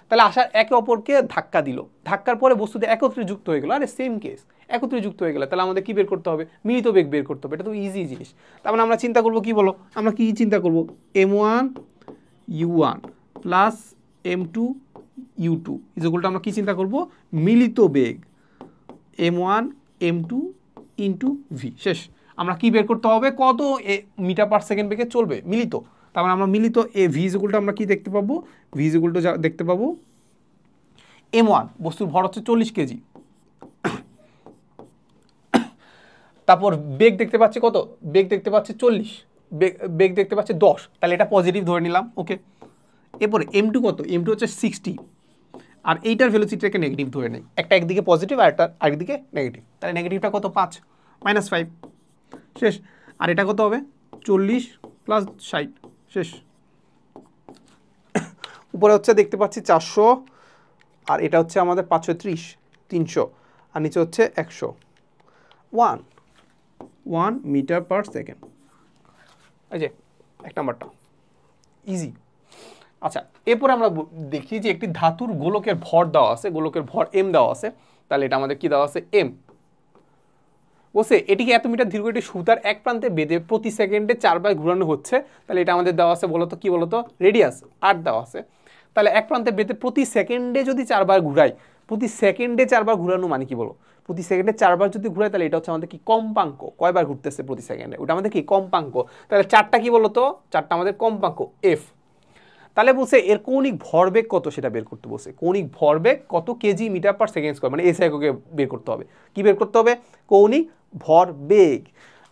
তাহলে আসার একে অপরকে ধাক্কা দিল, ধাক্কার পরে বস্তুতে একত্রে যুক্ত হয়ে গেল, আরে সেম কেস, একত্রে যুক্ত হয়ে গেলে তাহলে আমাদের কি বের করতে হবে, মিলিত বেগ বের করতে হবে। এটা তো ইজি জিনিস। তার মানে আমরা চিন্তা করবো কি বলো, আমরা কি চিন্তা করবো, m1 u1 plus m2 u2 ইজগুলটা আমরা কি চিন্তা করব, মিলিত বেগ m1 m2 ইন্টু ভি। শেষ। আমরা কি বের করতে হবে, কত মিটার পার সেকেন্ড বেগে চলবে মিলিত। তার মানে আমরা মিলিত ভি ইজগুলটা আমরা কি দেখতে পাবো, ভি ইজগুলটা দেখতে পাবো m1 বস্তুর ভর হচ্ছে 40 কেজি, তারপর বেগ দেখতে পাচ্ছি কত, বেগ দেখতে পাচ্ছি 40, বেগ দেখতে পাচ্ছি 10, তাহলে এটা পজিটিভ ধরে নিলাম। ওকে, এরপরে m2 কত, m2 হচ্ছে 60, আর এইটার ভেলোসিটিটাকে নেগেটিভ ধরে নেই, একটা একদিকে পজিটিভ আর একটা আরেকদিকে নেগেটিভ, তাহলে নেগেটিভটা কত 5 -5 শেষ। আর এটা কত হবে 40 প্লাস 60 শেষ। উপরে হচ্ছে দেখতে পাচ্ছি 400, আর এটা হচ্ছে আমাদের 530 300, আর নিচে হচ্ছে 100, 1 মিটার পার সেকেন্ড। এই যে এক নাম্বারটা ইজি। আচ্ছা, এরপরে আমরা দেখি যে একটি ধাতুর গোলকের ভর দেওয়া আছে, গোলকের ভর m দেওয়া আছে, তাহলে এটা আমাদের কি দেওয়া আছে m বসে, এটিকে এত মিটার দীর্ঘ একটি সুতার এক প্রান্তে বেঁধে প্রতি সেকেন্ডে 4 বার ঘুরানো হচ্ছে, তাহলে এটা আমাদের দেওয়া আছে বলতো কি বলতো, রেডিয়াস 8 দেওয়া আছে। তাহলে এক প্রান্তে বেঁধে প্রতি সেকেন্ডে যদি 4 বার ঘুরাই, প্রতি সেকেন্ডে 4 বার ঘুরানো মানে কি বলো, প্রতি সেকেন্ডে 4 বার যদি ঘুরাই তাহলে এটা হচ্ছে আমাদের কি কম্পাঙ্ক, কয়বার ঘুরতেছে প্রতি সেকেন্ডে, ওটা আমাদের কি কম্পাঙ্ক। তাহলে 4টা কি বলতো, 4টা আমাদের কম্পাঙ্ক f। তাহলে বলছে এর কৌণিক ভরবেগ কত সেটা বের করতে বলছে, কৌণিক ভরবেগ কত KG metre per second square, মানে এসআই এককে বের করতে হবে। কি বের করতে হবে, কৌণিক ভরবেগ।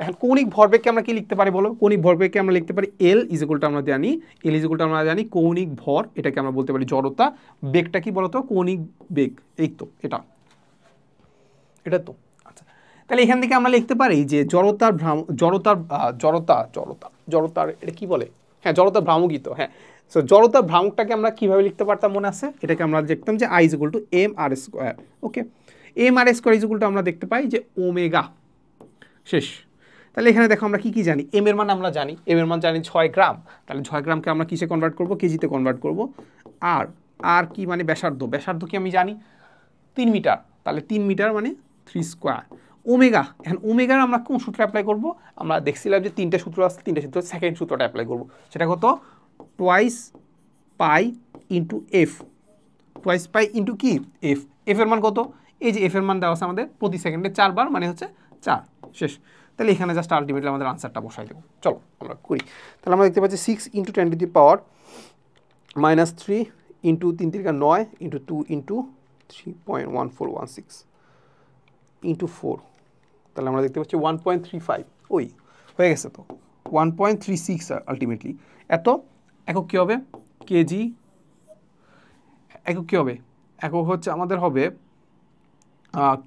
এখন কৌণিক ভরবেগকে আমরা কি লিখতে পারি বলো, কৌণিক ভরবেগকে আমরা লিখতে পারি এল ইজুয়ালটা আমরা জানি, এল ইজুয়ালটা আমরা জানি কৌণিক ভর, এটাকে আমরা বলতে পারি জড়তা, বেগটা কি বলতো কৌণিক বেগ, এই তো এটা এটা তো। আচ্ছা, তাহলে এখান থেকে আমরা লিখতে পারি যে জড়তার এটা কি বলে, হ্যাঁ জড়তার ভ্রামকীত, হ্যাঁ। সো জড়তার ভ্রামকটাকে আমরা কিভাবে লিখতে পারতাম মনে আছে, এটাকে আমরা দেখতাম যে I equal to M R square. Okay, M R square equal to আমরা দেখতে পাই যে ওমেগা। শেষ। তাহলে এখানে দেখো আমরা কি কি জানি, এম এর মান আমরা জানি, এম এর মান জানি 6 গ্রাম, তাহলে 6 গ্রামকে আমরা কিসে কনভার্ট করব, কেজিতে কনভার্ট করব। আর কি মানে ব্যাসার্ধ, ব্যাসার্ধ কি আমি জানি 3 মিটার, তাহলে 3 মিটার মানে 3 স্কোয়ার। ওমেগা, এখন ওমেগার আমরা কোন সূত্র অ্যাপ্লাই করব, আমরা দেখছিলাম যে 3টে সূত্র আছে, 3টে সূত্র, সেকেন্ড সূত্রটা অ্যাপ্লাই করব, সেটা কত twice pi into F, twice pi into কি এফ, এফ এর মান কত, এই যে এফ এর মান দেওয়া আছে আমাদের প্রতি সেকেন্ডে 4 বার মানে হচ্ছে 4 শেষ। তাহলে এখানে জাস্ট আলটিমেটলি আমাদের আনসারটা বসাই দেবো, চলো আমরা করি। তাহলে আমরা দেখতে পাচ্ছি 6 into 10 to the power -3 into 3 3 9 into 2 into 3.1416 into 4, তাহলে আমরা দেখতে পাচ্ছি 1.35, ওই হয়ে গেছে তো 1.36 আলটিমেটলি। এত একক কী হবে, কেজি, একক কী হবে, একক হচ্ছে আমাদের হবে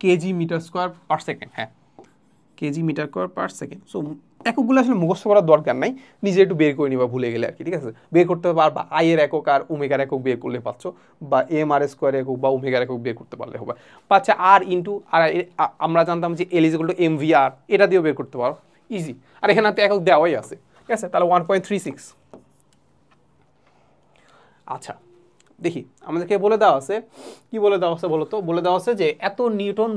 KG metre square per second, হ্যাঁ KG metre square per second. So এককগুলো আসলে মুখস্থ করার দরকার নাই, নিজে একটু বের করে নিবা ভুলে গেলে আর কি, ঠিক আছে, বের করতে পারবা, আই এর একক আর ওমেগার একক বের করলে পাচ্ছ, বা এম আর স্কোয়ার একক বা ওমেগার একক বের করতে পারলে হবে, পাচ্ছে আর ইন্টু আর আমরা জানতাম যে L equal to M V আর, এটা দিয়েও বের করতে পারো ইজি, আর এখানে তো একক দেওয়াই আছে, ঠিক আছে, তাহলে 1.36। আচ্ছা দেখি আমাদেরকে বলে দেওয়া আছে, কি বলে দেওয়া আছে বলো তো, বলে দেওয়া আছে যে এত নিউটন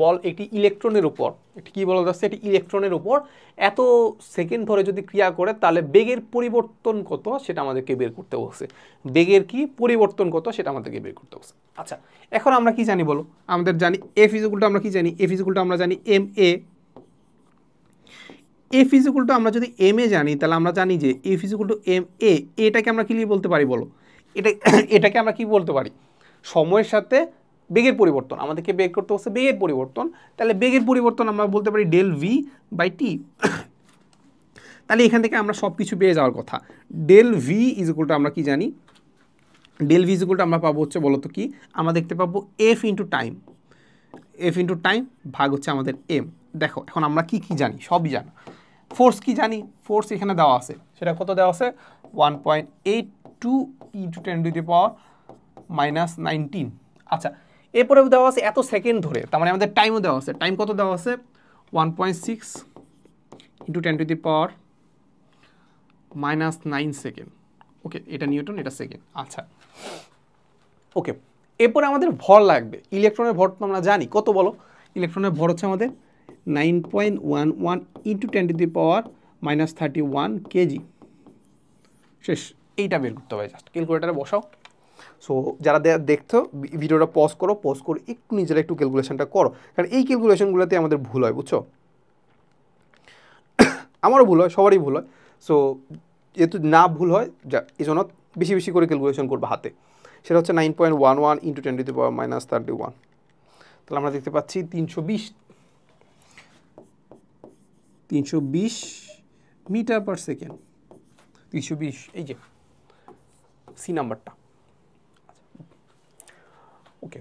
বল একটি ইলেকট্রনের উপর, একটি কি বলে দেওয়া আছে, একটি ইলেকট্রনের উপর এত সেকেন্ড ধরে যদি ক্রিয়া করে তাহলে বেগের পরিবর্তন কত সেটা আমাদেরকে বের করতে বলছে, বেগের কি পরিবর্তন কত সেটা আমাদেরকে বের করতে বলছে। আচ্ছা, এখন আমরা কি জানি বলো, আমাদের জানি এফ ইকুয়ালটা আমরা কি জানি, এফ ইকুয়ালটা আমরা জানি এম এ, এফ ইকুয়ালটা আমরা যদি এম এ জানি তাহলে আমরা জানি যে F equal to M A, এটাকে আমরা কি বলতে পারি বলো, এটাকে আমরা কি বলতে পারি, সময়ের সাথে বেগের পরিবর্তন, আমাদেরকে বের করতে হচ্ছে বেগের পরিবর্তন, তাহলে বেগের পরিবর্তন আমরা বলতে পারি ডেল ভি বাই টি। তাহলে এখান থেকে আমরা সব কিছু পেয়ে যাওয়ার কথা, ডেল ভি ইকুয়ালটা আমরা কি জানি, ডেল ভি ইকুয়ালটা আমরা পাবো হচ্ছে বলতো কি, আমরা দেখতে পাবো F into time, F into time ভাগ হচ্ছে আমাদের এম। দেখো এখন আমরা কি কি জানি, সবই জানি, ফোর্স কি জানি, ফোর্স এখানে দেওয়া আছে, সেটা কত দেওয়া আছে 1.82 ইন্টু 10 টু দি পাওয়ার -19। আচ্ছা, এরপরেও দেওয়া আছে এত সেকেন্ড ধরে, তার মানে আমাদের টাইমও দেওয়া আছে, টাইম কত দেওয়া আছে 1.6 into 10 to the power -9 second. Okay, এটা নিউটন, এটা সেকেন্ড। আচ্ছা ওকে, এরপরে আমাদের ভর লাগবে, ইলেকট্রনের ভর তো আমরা জানি কত বলো, ইলেকট্রনের ভর হচ্ছে আমাদের 9.11 ইন্টু 10⁻³ কেজি। শেষ। এইটা বের করতে হবে, জাস্ট ক্যালকুলেটারে বসাও। সো যারা দেখছো ভিডিওটা পজ করে একটু নিজেরা একটু ক্যালকুলেশনটা করো, কারণ এই ক্যালকুলেশনগুলোতে আমাদের ভুল হয়, বুঝছো? আমারও ভুল হয়, সবারই ভুল হয়। সো যেহেতু না ভুল হয়, এই জন্য বেশি বেশি করে ক্যালকুলেশন করবো হাতে। সেটা হচ্ছে 9.11 ইন্টু 10⁻³ তাহলে আমরা দেখতে পাচ্ছি 320 মিটার পার সেকেন্ড। 320, এই যে সি নাম্বারটা। ওকে,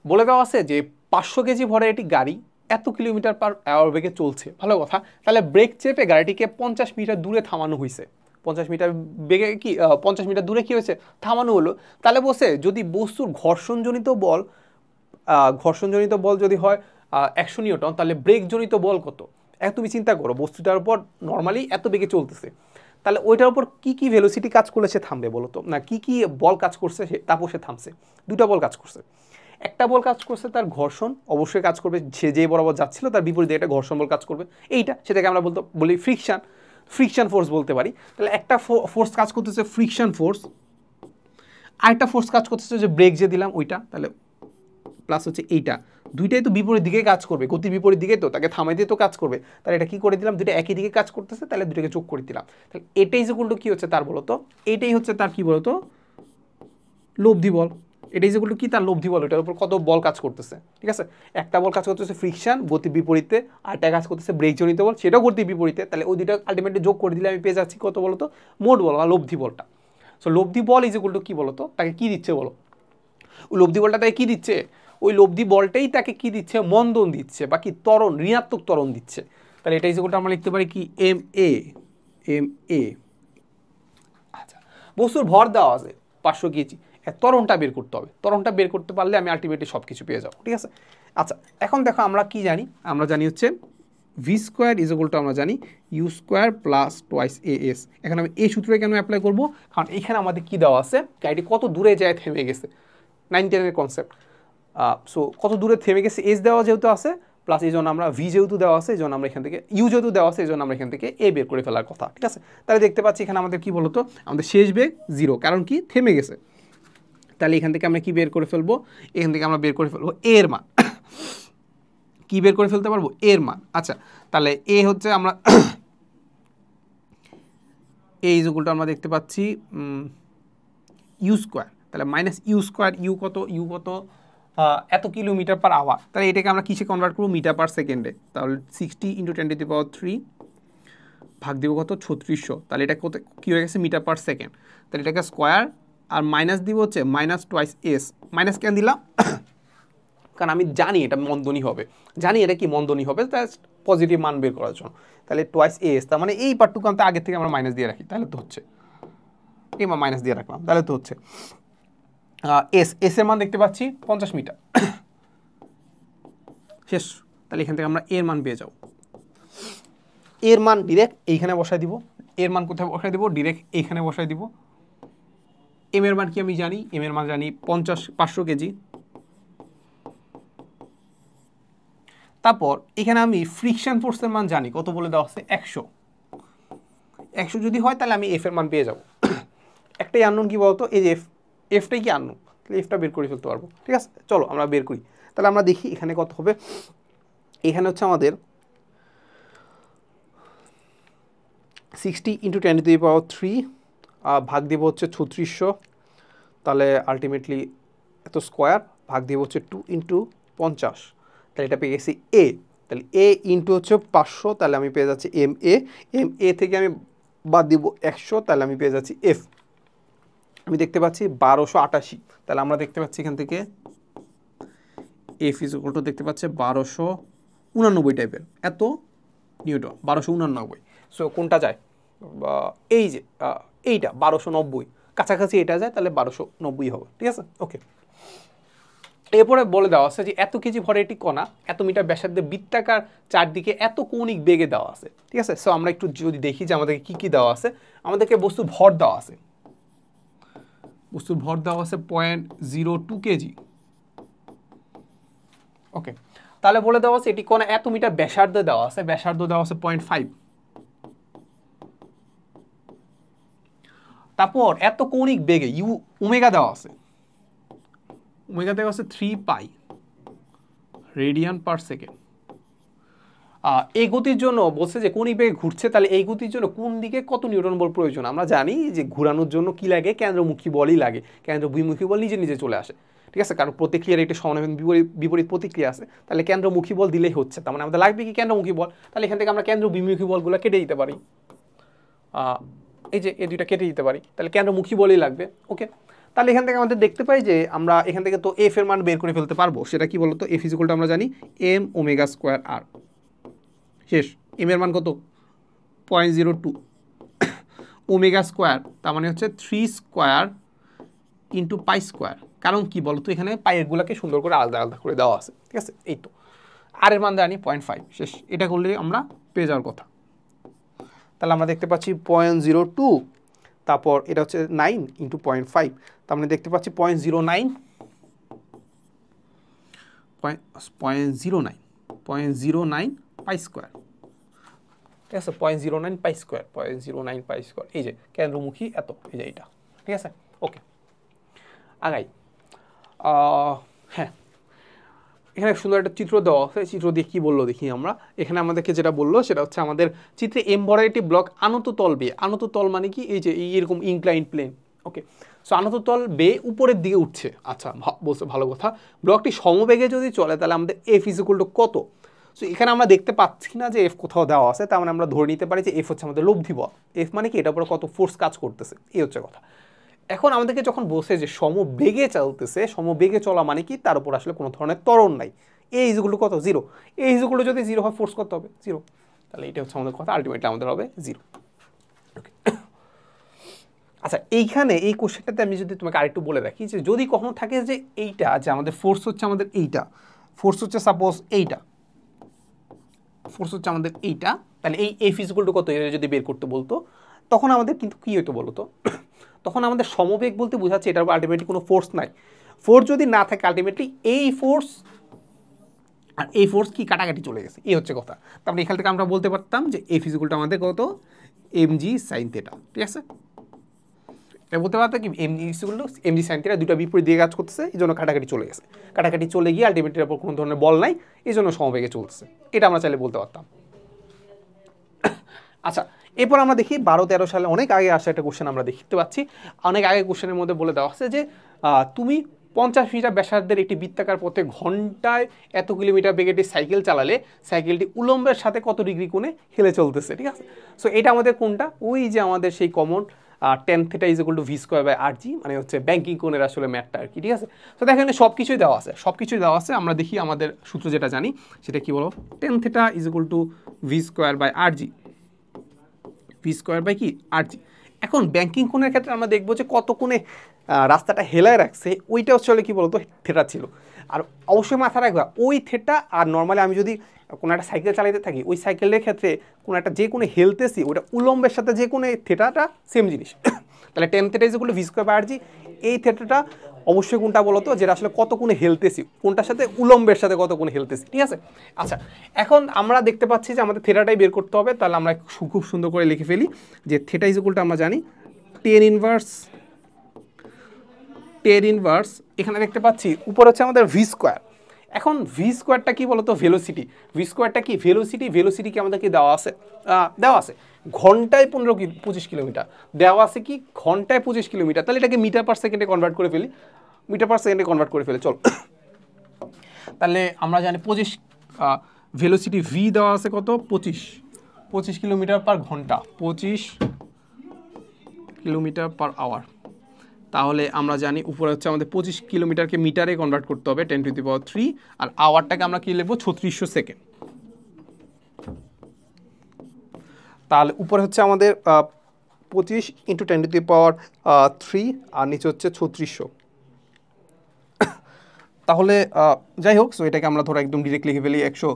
বলে দেওয়া আছে যে 500 কেজি ভরে একটি গাড়ি এত কিলোমিটার পার আওয়ার বেগে চলছে। ভালো কথা। তাহলে ব্রেক চেপে গাড়িটিকে 50 মিটার দূরে থামানো হয়েছে। 50 মিটার বেগে কি 50 মিটার দূরে কি হয়েছে? থামানো হলো। তাহলে বসে যদি বস্তুর ঘর্ষণজনিত বল যদি হয় 100 নিউটন, তাহলে ব্রেকজনিত বল কত? তুমি চিন্তা করো, বস্তুটার উপর নর্মালি এত বেগে চলতেছে, তাহলে ওইটার উপর কি কি ভেলোসিটি কাজ করলে সে থামবে বলো তো? না, কি কি বল কাজ করছে তারপর সে থামছে? দুটা বল কাজ করছে। একটা বল কাজ করছে তার ঘর্ষণ, অবশ্যই কাজ করবে, সে যে বরাবর যাচ্ছিল তার বিপরীতে একটা ঘর্ষণ বল কাজ করবে, সেটাকে আমরা বলি ফ্রিকশন ফোর্স বলতে পারি। তাহলে একটা ফোর্স কাজ করতেছে ফ্রিকশন ফোর্স, আরেকটা ফোর্স কাজ করতেছে যে ব্রেক যে দিলাম ওইটা, তাহলে প্লাস হচ্ছে এইটা, দুইটাই তো বিপরীত দিকে কাজ করবে, গতির বিপরীত দিকে, তো তাকে থামাইতে তো কাজ করবে। তাহলে এটা কি করে দিলাম, দুইটা একই দিকে কাজ করতেছে, তাহলে দুটোকে যোগ করে দিলাম। তাহলে এটাই যে কি হচ্ছে তার বলতো, এটাই হচ্ছে তার কি বলতো, লব্ধি বল। এটাই যেগুলো কি তার লব্ধি বল, এটার উপর কত বল কাজ করতেছে। ঠিক আছে, একটা বল কাজ করতেছে ফ্রিকশন গতির বিপরীতে, আরেকটা কাজ করতেছে ব্রেকজনিত বল, সেটাও গতির বিপরীতে। তাহলে ওই দুটো আলটিমেটলি যোগ করে দিলে আমি পেয়ে যাচ্ছি কত বলতো, মোট বল বা লব্ধি বলটা। সো লব্ধি বল ইজ ইকুয়াল টু কি বলতো, তাকে কি দিচ্ছে বলো? ওই লব্ধি বলটা তাকে কি দিচ্ছে? ওই লব্ধি বলটাই তাকে কি দিচ্ছে, মন্দন দিচ্ছে, বা কি ত্বরণ, ঋণাত্মক ত্বরণ দিচ্ছে। তাহলে এটা ইজ ইকুয়াল টু আমরা লিখতে পারি কি এম এ। আচ্ছা, বস্তুর ভর দেওয়া আছে 500 কেজি, ত্বরণটা বের করতে হবে। ত্বরণটা বের করতে পারলে আমি আলটিমেটলি সব কিছু পেয়ে যাবো। ঠিক আছে, আচ্ছা এখন দেখো আমরা কি জানি, আমরা জানি হচ্ছে V square is equal to আমরা জানি U square plus twice A S. এখন আমি এই সূত্রে কেন অ্যাপ্লাই করবো, কারণ এখানে আমাদের কি দেওয়া আছে, গাড়িটি কত দূরে যায় থেমে গেছে, 9-10 কনসেপ্ট। সো কত দূরে থেমে গেছে এস দেওয়া যেহেতু আছে, প্লাস এই জন্য আমরা ভি যেহেতু দেওয়া আছে, এই জন্য আমরা এখান থেকে ইউ যেহেতু দেওয়া আছে, এই জন্য আমরা এখান থেকে এ বের করে ফেলার কথা। ঠিক আছে, তাহলে দেখতে পাচ্ছি এখানে আমাদের কি বলতো, আমাদের শেষ বেগ 0, কারণ কি থেমে গেছে। তাহলে এখান থেকে আমরা কি বের করে ফেলবো, এখান থেকে আমরা বের করে ফেলবো এর মান। কি বের করে ফেলতে পারবো, এর মান। আচ্ছা, তাহলে এ হচ্ছে আমরা এই ইকুয়ালটা আমরা দেখতে পাচ্ছি ইউ স্কোয়ার, তাহলে মাইনাস ইউ স্কোয়ার, ইউ কত এত কিলোমিটার পার আওয়ার। তাহলে এটাকে আমরা কিসে কনভার্ট করবো, মিটার পার সেকেন্ডে। তাহলে 60 × 10⁻³ ভাগ দিব কত, 3600। তাহলে এটা কত কী হয়ে গেছে, মিটার পার সেকেন্ড। তাহলে এটাকে স্কোয়ার আর মাইনাস দিব হচ্ছে মাইনাস টোয়াইস এস। মাইনাস কেন দিলাম, কারণ আমি জানি এটা মন্দনী হবে, জানি এটা কি মন্দনী হবে, পজিটিভ মান বের করার জন্য। তাহলে টোয়াইস এস, তার মানে এই পার্টটুকু আমি আগে থেকে আমরা মাইনাস দিয়ে রাখি, তাহলে তো হচ্ছে এই মাইনাস দিয়ে রাখলাম, তাহলে তো হচ্ছে এস এর মান দেখতে পাচ্ছি 50 মিটার। শেষ। তাহলে এখান থেকে আমরা এর মান পেয়ে যাব। এর মান ডিরেক্ট এইখানে বসাই দিব। এর মান কোথায় বসাই দিব, ডিরেক্ট এইখানে বসাই দিব। এম এর মান কি আমি জানি, এম এর মান জানি 500 কেজি। তারপর এখানে আমি ফ্রিকশন ফোর্সের মান জানি, কত বলে দেওয়া আছে, 100 যদি হয় তাহলে আমি এফ এর মান পেয়ে যাব। একটাই আননোন কি বলতো, এই যে এফটাই কি আননোন, তাহলে এফটা বের করে ফেলতে পারবো। ঠিক আছে, চলো আমরা বের করি। তাহলে আমরা দেখি এখানে কত হবে। এখানে হচ্ছে আমাদের 60 × 10⁻³ ভাগ দিব হচ্ছে 3600, তাহলে আলটিমেটলি এত স্কোয়ার, ভাগ দিব হচ্ছে 2 × 50, তাহলে এটা পেয়ে গেছি এ। তাহলে এ ইন্টু হচ্ছে 500, তাহলে আমি পেয়ে যাচ্ছি এম এ থেকে আমি বাদ দিব 100, তাহলে আমি পেয়ে যাচ্ছি এফ। আমি দেখতে পাচ্ছি 1288, তাহলে আমরা দেখতে পাচ্ছি এখান থেকে এফ ইজ ইকুয়াল টু দেখতে পাচ্ছে 1289 টাইপের, এত নিউটন, 1289। সো কোনটা যায়, এই যে এইটা 1290 কাছাকাছি এটা যায়, তাহলে 1290 হবে। ঠিক আছে, ওকে। এরপরে বলে দেওয়া আছে যে এত কেজি ভরে একটি কণা এত মিটার ব্যাসার্ধে বৃত্তাকার চারদিকে এত কৌণিক বেগে দেওয়া আছে। ঠিক আছে, সো আমরা একটু যদি দেখি যে আমাদেরকে কি কি দেওয়া আছে। আমাদেরকে বস্তুর ভর দেওয়া আছে, বস্তুর ভর দেওয়া আছে 0.02 কেজি। ওকে, তাহলে বলে দেওয়া আছে এটি কোন এত মিটার ব্যাসার্ধ দেওয়া আছে, ব্যাসার্ধ দেওয়া আছে 0.5, তারপর এত কৌণিক বেগে ইউ ওমেগা দেওয়া আছে, ওমেগা দেওয়া আছে 3 পাই রেডিয়ান পার সেকেন্ড। এই গতির জন্য বলছে যে কৌণিক বেগে ঘুরছে, তাহলে এই গতির জন্য কোন দিকে কত নিউটন বল প্রয়োজন? আমরা জানি যে ঘোরানোর জন্য কি লাগে, কেন্দ্রমুখী বলই লাগে, কেন্দ্রবিমুখী বল নিজে নিজে চলে আসে, ঠিক আছে, কারণ প্রতিক্রিয়ার একটি সমানুপাতিক বিপরীত প্রতিক্রিয়া আছে, তাহলে কেন্দ্রমুখী বল দিলেই হচ্ছে, তার মানে আমাদের লাগবে কি কেন্দ্রমুখী বল, তাহলে এখান থেকে আমরা কেন্দ্রবিমুখী বলগুলো কেটে দিতে পারি, এই যে এই দুইটা কেটে দিতে পারি, তাহলে কেন্দ্রমুখী বলই লাগবে। ওকে, তাহলে এখান থেকে আমাদের দেখতে পাই যে আমরা এখান থেকে তো এফ এর মান বের করে ফেলতে পারবো, সেটা কি বলতো, এফ ইজ ইকুয়াল টু আমরা জানি এম ওমেগা স্কোয়ার আর, শেষ। এম এর মান কত 0.02, ওমেগা স্কোয়ার তার মানে হচ্ছে 3 স্কোয়ার ইন্টু পাই স্কোয়ার, কারণ কি বলতো এখানে পাইয়ের গুলাকে সুন্দর করে আলাদা আলাদা করে দেওয়া আছে, ঠিক আছে। এই তো আর এর মান জানি 0.5, শেষ। এটা করলে আমরা পেয়ে যাওয়ার কথা। তাহলে আমরা দেখতে পাচ্ছি 0.02, তারপর এটা হচ্ছে 9 ইন্টু 0.5, তার মানে দেখতে পাচ্ছি 0.09 পাই স্কোয়ার, ঠিক আছে, 0.09 পাই স্কোয়ার, 0.09 পাই স্কোয়ার, এই যে কেন্দ্রমুখী এত, এই যে এইটা, ঠিক আছে। ওকে, আগাই। হ্যাঁ, এখানে সুন্দর একটা চিত্র দেওয়া আছে, চিত্র দিয়ে কী বললো দেখি আমরা। এখানে আমাদেরকে যেটা বললো সেটা হচ্ছে আমাদের চিত্রে এম ভরের একটি ব্লক আনত তল বেয়ে, আনত তল মানে কি, এই যে এইরকম ইনক্লাইন প্লেন, ওকে, সো আনত তল বেয়ে উপরের দিকে উঠছে। আচ্ছা, বলছে ভালো কথা, ব্লকটি সমবেগে যদি চলে তাহলে আমাদের এফ ইজ ইকুয়াল টু কত? সো এখানে আমরা দেখতে পাচ্ছি না যে এফ কোথাও দেওয়া আছে, তার মানে আমরা ধরে নিতে পারি যে এফ হচ্ছে আমাদের লব্ধি বল। এফ মানে কি, এটার উপরে কত ফোর্স কাজ করতেছে, এই হচ্ছে কথা। এখন আমাদেরকে যখন বলছে যে সমবেগে চলতেছে, সমবেগে চলা মানে কি, তার উপর আসলে কোনো ধরনের ত্বরণ নাই, এই ইজগুলো কত 0, এই ইজগুলো যদি 0 হয় ফোর্স করতে হবে 0, তাহলে এটা হচ্ছে আমাদের কথা, আলটিমেটলি আমাদের হবে 0। আচ্ছা, এইখানে এই কোশ্চেনটাতে আমি যদি তোমাকে আরেকটু বলে রাখি যে যদি কখনো থাকে যে এইটা, যে আমাদের ফোর্স হচ্ছে আমাদের এইটা, ফোর্স হচ্ছে সাপোজ এইটা, ফোর্স হচ্ছে আমাদের এইটা, তাহলে এই এফ ইজ ইকুয়াল টু কত এটা যদি বের করতে বলতো, তখন আমাদের কিন্তু কী হতো বলো তো, তখন আমাদের সমবেগ বলতে বোঝাচ্ছে এটার উপর আলটিমেটলি কোনো ফোর্স নাই। ফোর্স যদি না থাকে আলটিমেটলি এই ফোর্স আর এই ফোর্স কি কাটাকাটি চলে গেছে, এই হচ্ছে কথা। তারপরে এখান থেকে আমরা বলতে পারতাম যে এফ ইজ ইকুয়াল টু আমাদের কত এম জি সাইন থিটা, ঠিক আছে। এটা বলতে পারতাম কি M G is equal to M G sine theta, দুটো বিপরীত দিকে কাজ করতেছে, এই জন্য কাটাকাটি চলে গেছে, কাটাকাটি চলে গিয়ে আলটিমেটলির উপর কোনো ধরনের বল নাই, এই জন্য সমবেগে চলতেছে, এটা আমরা চাইলে বলতে পারতাম। আচ্ছা, এরপর আমরা দেখি 12-13 সালে অনেক আগে আসা একটা কোশ্চেন আমরা দেখতে পাচ্ছি। অনেক আগে কোশ্চেনের মধ্যে বলে দেওয়া আছে যে তুমি 50 মিটার ব্যাসার্ধের একটি বৃত্তাকার পথে ঘন্টায় এত কিলোমিটার বেগে একটি সাইকেল চালালে সাইকেলটি উলম্বের সাথে কত ডিগ্রি কোণে হেলে চলতেছে, ঠিক আছে। সো এটা আমাদের কোনটা, ওই যে আমাদের সেই common tan θ is equal to V square by R G, মানে হচ্ছে ব্যাংকিং কোণের আসলে ম্যাথটা আর কি, ঠিক আছে। তো দেখেন সব কিছুই দেওয়া আছে, সব কিছুই দেওয়া আছে। আমরা দেখি আমাদের সূত্র যেটা জানি সেটা কি বলো, tan θ is equal to V square by R G, V square by কি আর জি। এখন ব্যাংকিং কোণের ক্ষেত্রে আমরা দেখবো যে কত কোণে রাস্তাটা হেলায় রাখছে, ওইটা হচ্ছে কি বলতো থেটা ছিল। আর অবশ্যই মাথা রাখবা ওই থেটা, আর নর্মালি আমি যদি কোনো একটা সাইকেল চালাতে থাকি ওই সাইকেলের ক্ষেত্রে কোনো একটা যে কোনো হেলতেছি ওটা উলম্বের সাথে যে কোনো থেটাটা সেম জিনিস। তাহলে tan θ is equal to V square by R G, এই থেটাটা অবশ্যই কোনটা বলো তো, যেটা আসলে কত কোণে হেলতেছি, কোনটার সাথে উলম্বের সাথে কত কোণে হেলতেছি, ঠিক আছে। আচ্ছা, এখন আমরা দেখতে পাচ্ছি যে আমাদের থেটাটাই বের করতে হবে, তাহলে আমরা খুব সুন্দর করে লিখে ফেলি যে থেটা ইজ ইকুয়াল টু আমরা জানি tan ইনভার্স, এখানে দেখতে পাচ্ছি উপরে হচ্ছে আমাদের ভি স্কোয়ার। এখন ভি স্কোয়ারটা কি বলতো, ভেলোসিটি, ভি স্কোয়ারটা কি ভেলোসিটি, ভেলোসিটি কি আমাদের কি দেওয়া আছে, দেওয়া আছে ঘন্টায় 25 কিলোমিটার, দেওয়া আছে কি ঘন্টায় 25 কিলোমিটার, তাহলে এটাকে মিটার পার সেকেন্ডে কনভার্ট করে ফেলি, মিটার পার সেকেন্ডে কনভার্ট করে ফেলে চল। তাহলে আমরা জানি 25 ভেলোসিটি ভি দেওয়া আছে কত 25 কিলোমিটার পার ঘন্টা, 25 কিলোমিটার পার আওয়ার। তাহলে আমরা জানি উপরে হচ্ছে আমাদের 25 কিলোমিটারকে মিটারে কনভার্ট করতে হবে 10⁻³ আর আওয়ারটাকে আমরা কি লিখবো 3600 সেকেন্ড। তাহলে উপরে হচ্ছে আমাদের 25 × 10⁻³ আর নিচে হচ্ছে 3600। তাহলে যাই হোক, সো এটাকে আমরা ধরো একদম ডিরেক্ট লিখে ফেলি 100,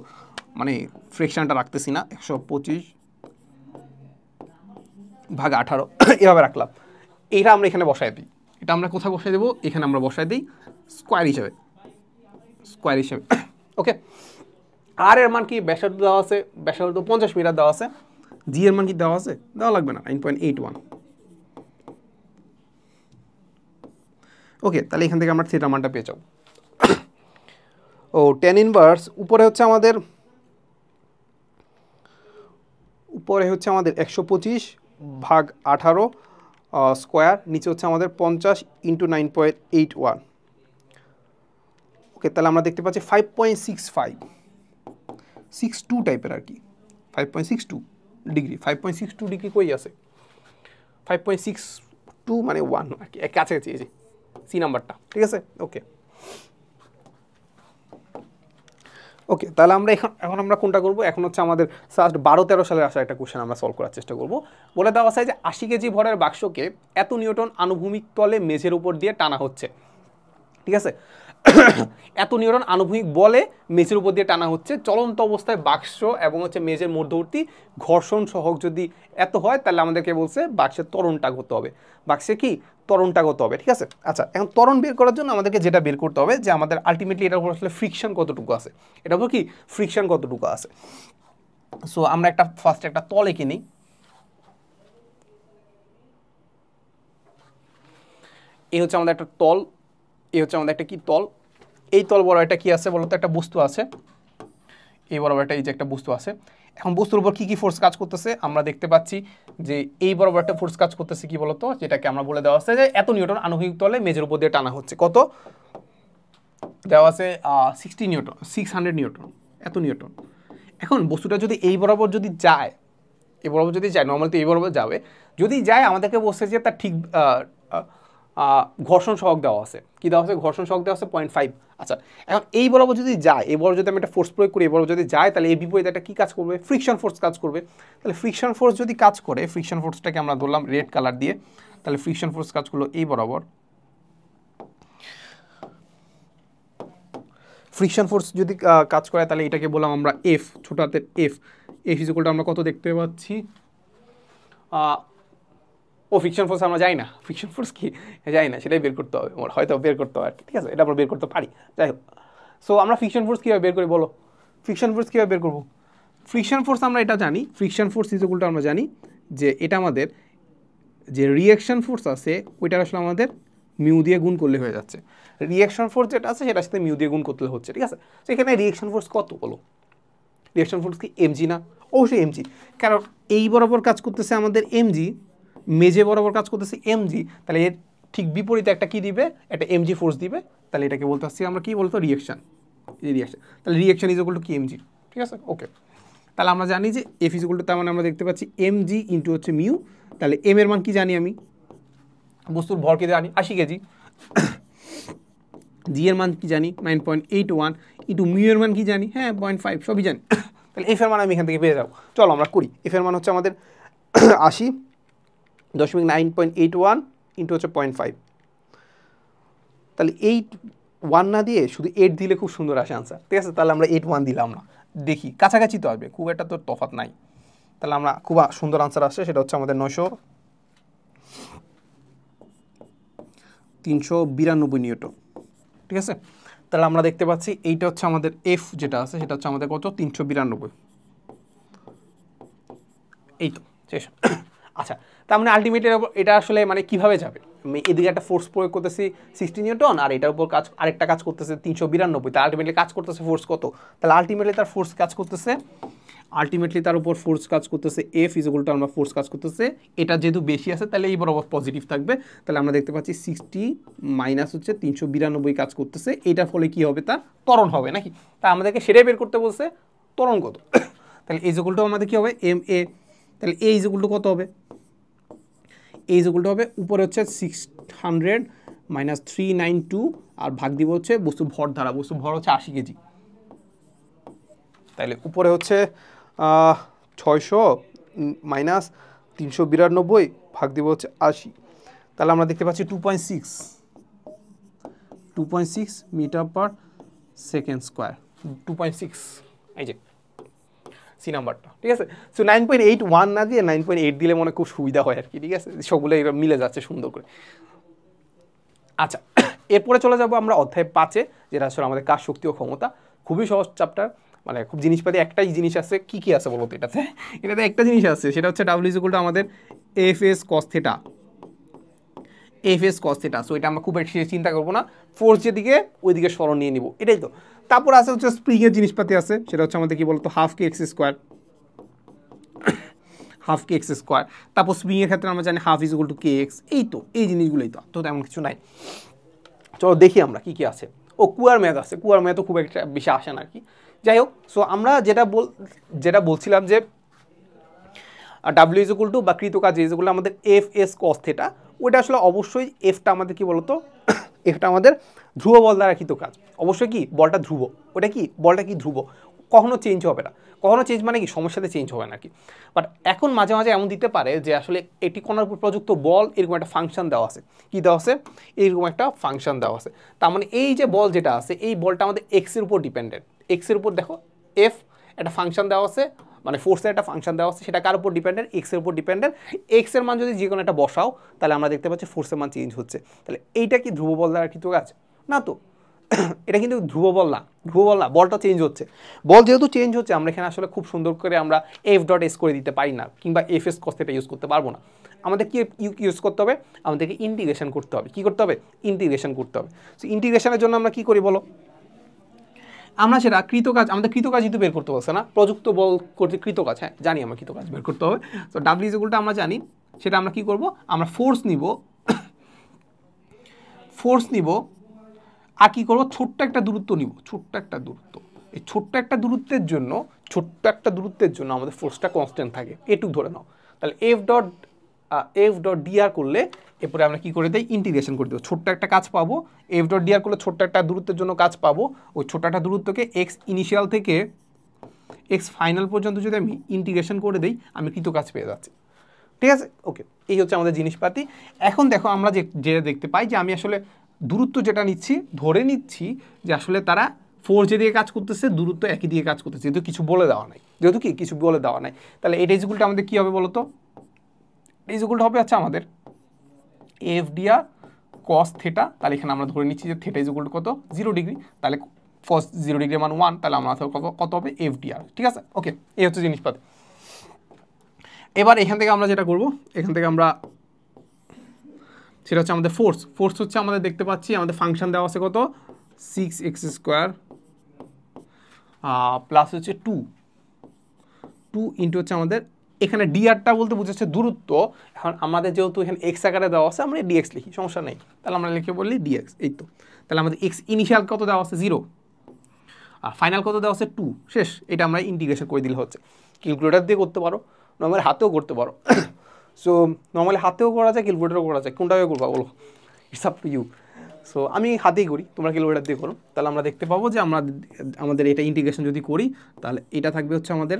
মানে ফ্রিকশনটা রাখতেছি না, 125/18 এভাবে রাখলাম। এইটা আমরা এখানে বসাই দিই, এটা আমরা কোথায় বসাই দেবো, এখানে আমরা বসাই দিই স্কোয়ার হিসেবে, ওকে, আর এর মান কি ব্যাসার্ধ দেওয়া আছে, ব্যাসার্ধ 50 মিটার দেওয়া আছে, জি এর মান কি দেওয়া আছে, দেওয়া লাগবে না, 9.81। ওকে, তাহলে এখান থেকে আমরা থিটার মানটা পেয়ে যাবো। ও tan ইনভার্স উপরে হচ্ছে আমাদের 125/18 স্কোয়ার, নিচে হচ্ছে আমাদের 50 × 9.81। ওকে, তাহলে আমরা দেখতে পাচ্ছি 5.62 টাইপের আর কি, 5.62 ডিগ্রি। 5.62 ডিগ্রি কই আছে, 5.62 মানে 1 আর কি, কাছাকাছি এই যে সি নাম্বারটা, ঠিক আছে। ওকে ওকে, তাহলে আমরা এখন আমরা কোনটা করবো, এখন হচ্ছে আমাদের ফার্স্ট 12-13 সালে আসা একটা কোশ্চেন আমরা সলভ করার চেষ্টা করব। বলে দেওয়া আছে যে 80 কেজি ভরের বাক্সকে এত নিউটন আনুভূমিক তলে মেঝের উপর দিয়ে টানা হচ্ছে, ঠিক আছে। এত নিউটন আনুভূমিক বলে মেঝের উপর দিয়ে টানা হচ্ছে, চলন্ত অবস্থায় বাক্স এবং হচ্ছে মেঝের মধ্যবর্তী ঘর্ষণ সহগ যদি এত হয়, তাহলে আমাদেরকে বলছে বাক্সের ত্বরণটা কত হবে, বাক্সে কি ত্বরণটা কত হবে, ঠিক আছে। আচ্ছা, এখন ত্বরণ বের করার জন্য আমাদেরকে যেটা বের করতে হবে যে আমাদের আলটিমেটলি এটার উপর আসলে ফ্রিকশন কতটুকু আছে, এটা উপর কি ফ্রিকশন কতটুকু আছে। সো আমরা ফার্স্ট একটা তল এঁকে নিই। এই হচ্ছে আমাদের একটা তল, এই হচ্ছে আমাদের একটা কি তল, এই তল বড় একটা কি আছে বলতো, একটা বস্তু আছে, এই বরাবর একটা এই যে একটা বস্তু আছে। এখন বস্তুর উপর কি কি ফোর্স কাজ করতেছে আমরা দেখতে পাচ্ছি যে এই বরাবর একটা ফোর্স কাজ করতেছে কি বলতো, যেটাকে আমরা বলে দেওয়া আছে যে এত নিউটন আনুভূমিক তলে মেঝের উপর দিয়ে টানা হচ্ছে, কত দেওয়া আছে 60 নিউটন, 600 নিউটন, এত নিউটন। এখন বস্তুটা যদি এই বরাবর যদি যায়, এই বরাবর যদি যায়, নর্মালি তো এই বরাবর যাবে, যদি যায় আমাদেরকে বলছে যে তার ঠিক ঘর্ষণ সহগ দেওয়া আছে, কি দেওয়া আছে, ঘর্ষণ সহগ দেওয়া আছে 0.5। আচ্ছা, এখন এই বরাবর যদি যায়, এই বরাবর যদি আমি একটা ফোর্স প্রয়োগ করি, এই বরাবর যদি যায়, তাহলে এই বিপরীতে একটা কি কাজ করবে, ফ্রিকশন ফোর্স কাজ করবে। তাহলে ফ্রিকশন ফোর্স যদি কাজ করে, ফ্রিকশন ফোর্সটাকে আমরা ধরলাম রেড কালার দিয়ে, তাহলে ফ্রিকশন ফোর্স কাজ করলো এই বরাবর। ফ্রিকশন ফোর্স যদি কাজ করে, তাহলে এটাকে বললাম আমরা এফ, ছোট হাতের এফ। এফ ইকুয়ালটা আমরা কত দেখতে পাচ্ছি, ও ফ্রিকশন ফোর্স আমরা যাই না, ফ্রিকশন ফোর্স কি যাই না, সেটাই বের করতে হবে, হয়তো বের করতে হবে আর কি, ঠিক আছে, এটা আমরা বের করতে পারি, যাই হোক। সো আমরা ফ্রিকশন ফোর্স কীভাবে বের করি বলো, ফ্রিকশন ফোর্স কীভাবে বের করবো, ফ্রিকশন ফোর্স আমরা এটা জানি, ফ্রিকশন ফোর্স ইকুয়ালটা আমরা জানি যে এটা আমাদের যে রিঅ্যাকশন ফোর্স আছে ওইটার আসলে আমাদের মিউ দিয়ে গুণ করলে হয়ে যাচ্ছে, রিঅ্যাকশন ফোর্স যেটা আছে সেটার সাথে মিউ দিয়ে গুণ করতে হচ্ছে, ঠিক আছে। তো এখানে রিঅ্যাকশন ফোর্স কত বলো, রিঅ্যাকশন ফোর্স কি এমজি না, অবশ্যই এমজি, কারণ এই বরাবর কাজ করতেছে আমাদের এমজি, মেজে বরাবর কাজ করতেছে এমজি, তাহলে এর ঠিক বিপরীতে একটা কি দিবে, একটা এমজি ফোর্স দিবে, তাহলে এটাকে বলতে আসছি আমরা কি বলতো, রিঅ্যাকশন, রিঅ্যাকশন, তাহলে রিঅ্যাকশন ইজ ইকুয়াল টু কি এমজি, ঠিক আছে। ওকে, তাহলে আমরা জানি যে এফ ইজ ইকুয়াল টু, তার মানে আমরা দেখতে পাচ্ছি এমজি ইন্টু হচ্ছে মিউ, তাহলে এম এর মান কি জানি আমি, বস্তুর ভর কি জানি 80 কেজি, জি এর মান কি জানি 9.81, ইন্টু মিউ এর মান কি জানি, হ্যাঁ 0.5, সবই জানি। তাহলে এফ এর মান আমি এখান থেকে পেয়ে যাবো, চলো আমরা করি। এফ এর মান হচ্ছে আমাদের 80.981 ইন্টু হচ্ছে 0.5, তাহলে 8 না দিয়ে শুধু 8 দিলে খুব সুন্দর আসে আনসার, ঠিক আছে। তাহলে আমরা 81 দিলাম না, দেখি কাছাকাছি তো আসবে, খুব একটা তো তফাৎ নাই, তাহলে আমরা খুব সুন্দর আনসার আসছে, সেটা হচ্ছে আমাদের 392 নিউটন, ঠিক আছে। তাহলে আমরা দেখতে পাচ্ছি এইটা হচ্ছে আমাদের এফ যেটা আছে সেটা হচ্ছে আমাদের কত, 392, এই তো শেষ। আচ্ছা, তার মানে আলটিমেটলি এটা আসলে মানে কিভাবে যাবে, আমি এদিকে একটা ফোর্স প্রয়োগ করতেছি 60 নিউটন, আর এটার উপর আরেকটা কাজ করতেছে 392, তাহলে আলটিমেটলি কাজ করতেছে ফোর্স কত, তাহলে আলটিমেটলি তার ফোর্স কাজ করতেছে, আলটিমেটলি তার উপর ফোর্স কাজ করতেছে এফ ইজ ইকুয়াল টু, আমরা ফোর্স কাজ করতেছে, এটা যেহেতু বেশি আছে তাহলে এই বরাবর পজিটিভ থাকবে, তাহলে আমরা দেখতে পাচ্ছি 60 মাইনাস হচ্ছে 392 কাজ করতেছে, এটার ফলে কি হবে, তার ত্বরণ হবে নাকি, তা আমাদেরকে সেটাই বের করতে বলছে, ত্বরণ কত। তাহলে এই ইকুয়াল টু আমাদের কি হবে এম এ, তাহলে এই ইকুয়াল টু কত হবে, এই ইকুয়াল টু হবে উপরে হচ্ছে 600 মাইনাস 392 আর ভাগ দিব হচ্ছে বস্তুর ভর দ্বারা, বস্তুর ভর হচ্ছে 80 কেজি, তাহলে উপরে হচ্ছে 600 মাইনাস 392 ভাগ দিব হচ্ছে 80, তাহলে আমরা দেখতে পাচ্ছি 2.6 মিটার পার সেকেন্ড স্কোয়ার, 2.6, এই যে সি নাম্বারটা, ঠিক আছে। সো 9.81 না দিয়ে 9.8 দিলে মনে খুব সুবিধা হয় আর কি, ঠিক আছে, সবগুলো এরা মিলে যাচ্ছে সুন্দর করে। আচ্ছা, এরপরে চলে যাব আমরা অধ্যায় 5-এ, যেটা আসলে আমাদের কাজ শক্তি ও ক্ষমতা। খুবই সহজ চ্যাপ্টার, মানে খুব জিনিসপাতি একটাই জিনিস আছে, কি আছে বলো তো এটাতে? এটাতে একটা জিনিস আছে, সেটা হচ্ছে ডাব্লিউ ইজ ইকুয়াল টু আমাদের F S cos theta, F S cos theta. So এটা আমরা খুব বেশি চিন্তা করবো না, ফোর্স যেদিকে ওইদিকে সরণ নিয়ে নিব, এটাই তো। তারপর আছে হচ্ছে স্প্রিংয়ের জিনিসপাতি আছে, সেটা হচ্ছে আমাদের কি বলতো হাফ কে এক্স স্কোয়ার, হাফ কে এক্স স্কোয়ার। তারপর স্প্রিংয়ের ক্ষেত্রে আমরা জানি half is equal to K x, এই তো এই জিনিসগুলোই তো, তো তেমন কিছু নাই। চলো দেখি আমরা কি কি আছে। ও কুয়ার ম্যাথ আছে, কুয়ার ম্যাথ তো খুব একটা বেশি আসে না আর কি। যাই হোক, সো আমরা যেটা বলছিলাম যে ডাব্লিউ ইজ ইকুয়াল টু বা কৃতকাজ ইজ ইকুয়াল টু আমাদের এফ এস কস থিটা, ওইটা আসলে অবশ্যই এফটা আমাদের কি বলতো এফটা আমাদের ধ্রুব বল দ্বারা কৃতকাজ, অবশ্যই কি বলটা ধ্রুব, ওটা কি বলটা কি ধ্রুব, কখনো চেঞ্জ হবে না, কখনো চেঞ্জ মানে কি সমস্যাতে চেঞ্জ হবে না কি। বাট এখন মাঝে মাঝে এমন দিতে পারে যে আসলে এটি কোণার উপর প্রযুক্ত বল এরকম একটা ফাংশন দেওয়া আছে, কি দেওয়া আছে, এইরকম একটা ফাংশন দেওয়া আছে। তার মানে এই যে বল যেটা আছে এই বলটা আমাদের এক্সের উপর ডিপেন্ডেন্ট, এক্সের উপর দেখো এফ একটা ফাংশন দেওয়া আছে, মানে ফোর্সের একটা ফাংশন দেওয়া আছে, সেটা কার উপর ডিপেন্ডেন্ট, এক্সের উপর ডিপেন্ডেন্ট। এক্সের মান যদি যে কোনো একটা বসাও তাহলে আমরা দেখতে পাচ্ছি ফোর্সের মান চেঞ্জ হচ্ছে। তাহলে এইটা কি ধ্রুব বল দ্বারা কৃতকাজ না তো? এটা কিন্তু ধ্রুব বল না, ধ্রুব বল না, বলটা চেঞ্জ হচ্ছে। বল যেহেতু চেঞ্জ হচ্ছে আমরা এখানে আসলে খুব সুন্দর করে আমরা এফ ডট এস করে দিতে পারি না, কিংবা F S cos theta use করতে পারবো না। আমাদের কি ইউজ করতে হবে, আমাদেরকে ইন্টিগ্রেশন করতে হবে। কি করতে হবে, ইন্টিগ্রেশন করতে হবে। সো ইন্টিগ্রেশনের জন্য আমরা কি করি বলো, আমরা সেটা কৃতকাজ, আমাদের কৃতকাজই তো বের করতে বলছে না, প্রযুক্ত বল করতে কৃতকাজ, হ্যাঁ জানি আমরা কৃতকাজ বের করতে হবে। তো ডাব্লিউ ইজ ইকুয়াল টু আমরা জানি, সেটা আমরা কি করব, আমরা ফোর্স নিব, ফোর্স নিব আর কি করবো, ছোট্ট একটা দূরত্ব নিব, ছোট্ট একটা দূরত্ব। এই ছোট্ট একটা দূরত্বের জন্য, ছোট্ট একটা দূরত্বের জন্য আমাদের ফোর্সটা কনস্ট্যান্ট থাকে, এটুক ধরে নাও। তাহলে এফ ডট ডিআর করলে এরপরে আমরা কি করে দিই, ইন্টিগ্রেশন করে দেবো, ছোট্ট একটা কাজ পাবো। এফ ডট ডিআর করলে ছোট্ট একটা দূরত্বের জন্য কাজ পাবো, ওই ছোট্ট একটা দূরত্বকে এক্স ইনিশিয়াল থেকে এক্স ফাইনাল পর্যন্ত যদি আমি ইন্টিগ্রেশন করে দিই আমি কৃত কাজ পেয়ে যাচ্ছি। ঠিক আছে, ওকে, এই হচ্ছে আমাদের জিনিসপাতি। এখন দেখো আমরা যেটা দেখতে পাই যে আমি আসলে দূরত্ব যেটা নিচ্ছি, ধরে নিচ্ছি যে আসলে তারা ফোর যে দিয়ে কাজ করতেছে, দূরত্ব একই দিয়ে কাজ করতেছে, যেহেতু কিছু বলে দেওয়া নাই, যেহেতু কি কিছু বলে দেওয়া নাই, তাহলে এটা ইকুয়ালটা আমাদের কী হবে বলো তো, এই ইকুয়ালটা হবে আচ্ছা আমাদের এফ ডিআর কস থিটা। তাহলে এখানে আমরা ধরে নিচ্ছি যে থিটা ইজ ইকুয়াল টু কত, 0 ডিগ্রি, তাহলে ফার্স্ট 0 ডিগ্রি মান 1, তাহলে আমরা কত হবে এফ ডিআর। ঠিক আছে, ওকে, এই হচ্ছে জিনিসপাতি। এবার এখান থেকে আমরা যেটা করব, এখান থেকে আমরা সেটা হচ্ছে আমাদের ফোর্স, ফোর্স হচ্ছে আমাদের দেখতে পাচ্ছি আমাদের ফাংশন দেওয়া আছে কত, 6x স্কোয়ার প্লাস হচ্ছে 2 ইন্টু হচ্ছে আমাদের এখানে ডিআরটা বলতে বুঝাচ্ছে দূরত্ব। এখন আমাদের যেহেতু এখানে এক্স আকারে দেওয়া আছে আমরা ডিএক্স লিখি, সমস্যা নেই, তাহলে আমরা লিখে বললি ডিএক্স, এই তো। তাহলে আমাদের এক্স ইনিশিয়াল কত দেওয়া আছে 0, আর ফাইনাল কত দেওয়া আছে 2, শেষ। এটা আমরা ইন্টিগ্রেশন করে দিলে হচ্ছে। ক্যালকুলেটার দিয়ে করতে পারো, নর্মালি হাতেও করতে পারো। সো নর্মালি হাতেও করা যায়, ক্যালকুলেটারও করা যায়, কোনটাকে করবা বলো, it's up to you. So আমি হাতেই করি, তোমরা ক্যালকুলেটার দিয়ে করো। তাহলে আমরা দেখতে পাবো যে আমাদের এটা ইন্টিগ্রেশন যদি করি তাহলে এটা থাকবে হচ্ছে আমাদের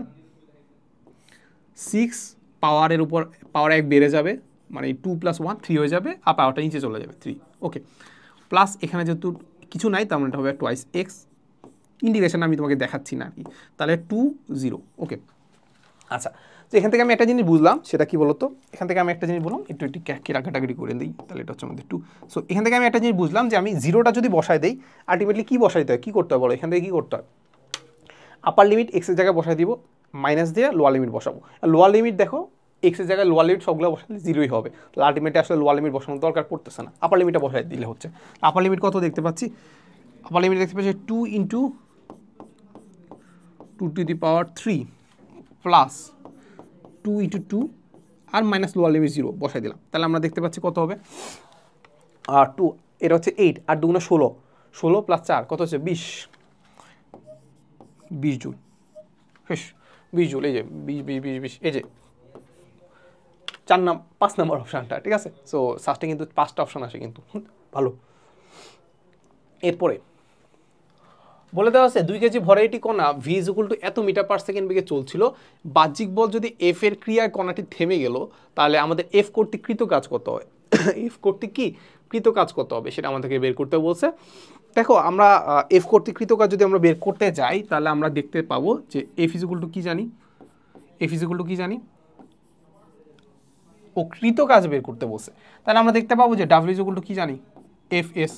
6 পাওয়ারের উপর পাওয়ার 1 বেড়ে যাবে, মানে 2 + 1 3 হয়ে যাবে, আর পাওয়ারটা নিচে চলে যাবে 3, ওকে। প্লাস এখানে যেহেতু কিছু নাই তার মানে এটা হবে টুয়াইস এক্স, ইন্টিগ্রেশন আমি তোমাকে দেখাচ্ছি না আর কি। তাহলে 2 0, ওকে। আচ্ছা, তো এখান থেকে আমি একটা জিনিস বুঝলাম, সেটা কি বলতো, এখান থেকে আমি একটা জিনিস বললাম, একটু কেটাকাটি করে দিই, তাহলে এটা হচ্ছে আমাদের 2। সো এখান থেকে আমি একটা জিনিস বুঝলাম যে আমি 0টা যদি বসাই দিই, আলটিমেটলি কী বসাইতে হয়, কী করতে হয় বলো, এখান থেকে কী করতে হয়, আপার লিমিট এক্সের জায়গায় বসাই দিব, মাইনাস দিয়ে লোয়ার লিমিট বসাবো। লোয়ার লিমিট দেখো এক্সের জায়গায় লোয়ার লিমিট সবগুলো বসালে 0ই হবে, তাহলে আলটিমেটলি আসলে লোয়ার লিমিট বসানোর দরকার পড়তেছে না, আপার লিমিটটা বসাই দিলে হচ্ছে। আপার লিমিট কত দেখতে পাচ্ছি, আপার লিমিট দেখতে পাচ্ছি 2 × 2⁻³ প্লাস 2 × 2 আর মাইনাস লোয়ার লিমিট 0 বসাই দিলাম। তাহলে আমরা দেখতে পাচ্ছি কত হবে, আর 2, এটা হচ্ছে 8, আর 2 × 16, 16 + 4 কত হচ্ছে 20 জুল, বেশ 20 জুল, এই যে 20 এই যে 5 নম্বর অপশানটা, ঠিক আছে। সো সাস্টে কিন্তু 5টা অপশান আসে কিন্তু, ভালো। এরপরে বলে দেওয়া আছে 2 কেজি ভরে এটি কণা ভি ইজ ইকুয়াল টু এত মিটার/সেকেন্ড বেগে চলছিল, বাহ্যিক বল যদি এফ এর ক্রিয়ায় কণাটি থেমে গেল তাহলে আমাদের এফ কর্তৃক কৃত কাজ কত হয়, এফ কর্তৃক কি কৃত কাজ কত হবে সেটা আমাদেরকে বের করতে বলছে। দেখো আমরা এফ কর্তৃক কৃত কাজ যদি আমরা বের করতে যাই তাহলে আমরা দেখতে পাবো যে এফ ইজ ইকুয়াল টু কি জানি, এফ ইজ ইকুয়াল টু কি জানি, ও কৃত কাজ বের করতে বলছে। তাহলে আমরা দেখতে পাবো যে ডাব্লিউ ইজ ইকুয়াল টু কি জানি, এফ এস,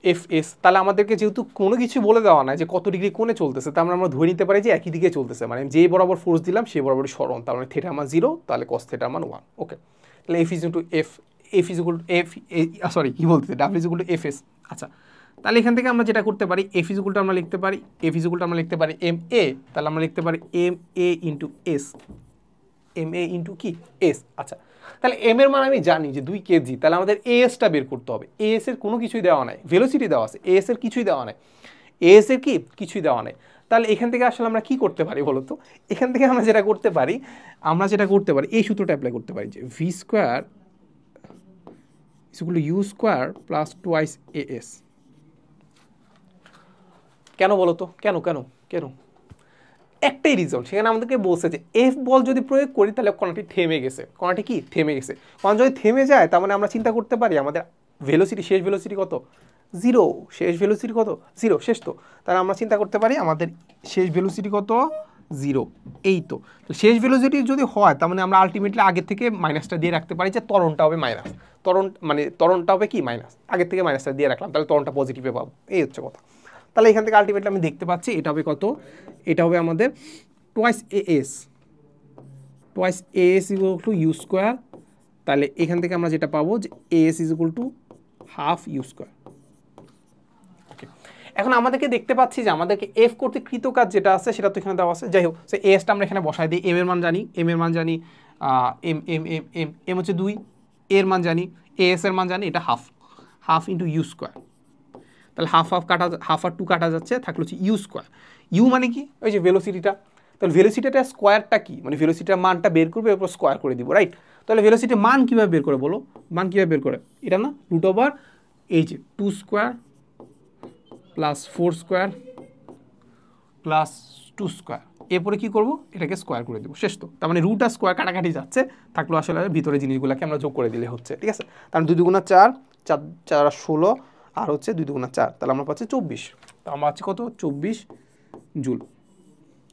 এফ এস, তাহলে আমাদেরকে যেহেতু কোনো কিছু বলে দেওয়া নাই যে কত ডিগ্রি কোণে চলতেছে, তার মানে আমরা ধরে নিতে পারি যে একই দিকে চলতেছে, মানে যে বরাবর ফোর্স দিলাম সেই বরাবরই সরণ, তার মানে থিটা মান 0, তাহলে কস থিটা মান 1। ওকে, তাহলে F is to F, F is equal to F, sorry কী বলতেছে, W is equal to F S. আচ্ছা, তাহলে এখান থেকে আমরা যেটা করতে পারি, এফ ইজ ইকুয়াল টু আমরা লিখতে পারি, এফ ইজ ইকুয়াল টু আমরা লিখতে পারি এম এ, তাহলে আমরা লিখতে পারি M A into S, M A into কি এস। আচ্ছা, তাহলে এম এর মান আমি জানি যে 2 কেজি, তাহলে আমাদের এএসটা বের করতে হবে। এএস এর কোনো কিছুই দেওয়া নাই, ভেলোসিটি দেওয়া আছে, এএস এর কিছুই দেওয়া নাই, এএস এর কি কিছুই দেওয়া নাই। তাহলে এখান থেকে আসলে আমরা কি করতে পারি বলো তো, এখান থেকে আমরা যেটা করতে পারি, এই সূত্রটা অ্যাপ্লাই করতে পারি যে V square equal to U square plus twice AS. কেন বলো তো, কেন কেন কেন? একটাই রিজন, সেখানে আমাদেরকে বলছে যে এফ বল যদি প্রয়োগ করি তাহলে কণাটি থেমে গেছে, কণাটি কি থেমে গেছে। কণা যদি থেমে যায় তার মানে আমরা চিন্তা করতে পারি আমাদের ভেলোসিটি, শেষ ভেলোসিটি কত, 0, শেষ ভেলোসিটি কত 0, শেষ তো, তাহলে আমরা চিন্তা করতে পারি আমাদের শেষ ভেলোসিটি কত 0, এই তো। শেষ ভেলোসিটি যদি হয় তার মানে আমরা আলটিমেটলি আগের থেকে মাইনাসটা দিয়ে রাখতে পারি যে ত্বরণটা হবে মাইনাস, ত্বরণটা হবে কি মাইনাস, আগের থেকে মাইনাসটা দিয়ে রাখলাম, তাহলে ত্বরণটা পজিটিভে পাবো, এই হচ্ছে কথা। তাহলে এখান থেকে আলটিমেটলি আমি দেখতে পাচ্ছি এটা হবে কত, এটা হবে আমাদের twice AS, twice AS equal to U square. তাহলে এখান থেকে আমরা যেটা পাবো যে AS is equal to half U square. Okay, এখন আমাদেরকে দেখতে পাচ্ছি যে আমাদেরকে এফ কর্তৃক কৃত কাজ যেটা আছে সেটা তো এখানে দেওয়া আছে। যাই হোক, সে এএসটা আমরা এখানে বসাই দিই, এম এর মান জানি, M M M M M হচ্ছে 2, এর মান জানি, এএস এর মান জানি, এটা হাফ ইন্টু ইউ স্কোয়ার। তাহলে হাফ আর 2 কাটা যাচ্ছে, থাকলো হচ্ছে ইউ স্কোয়ার। ইউ মানে কি, ওই যে ভেলোসিটিটা, তাহলে ভেলোসিটিটা স্কোয়ারটা কি, মানে ভেলোসিটির মানটা বের করবে এরপর স্কোয়ার করে দিব, রাইট। তাহলে ভেলোসিটির মান কীভাবে বের করে বলো, মান কীভাবে বের করে, এটা না রুট ওভার এই যে 2 square plus 4 square plus 2 square, এরপরে কী করবো, এটাকে স্কোয়ার করে দেবো, শেষ তো। তার মানে রুট আর স্কোয়ার কাটাকাটি যাচ্ছে, থাকলো আসলে ভিতরে জিনিসগুলোকে আমরা যোগ করে দিলে হচ্ছে, ঠিক আছে। তার 2 দুগুণা 4, 4 আর 16, আর হচ্ছে 2 দুগুণা 4, তাহলে আমরা পাচ্ছি 24, তো আমরা পাচ্ছি কত 24 জুল,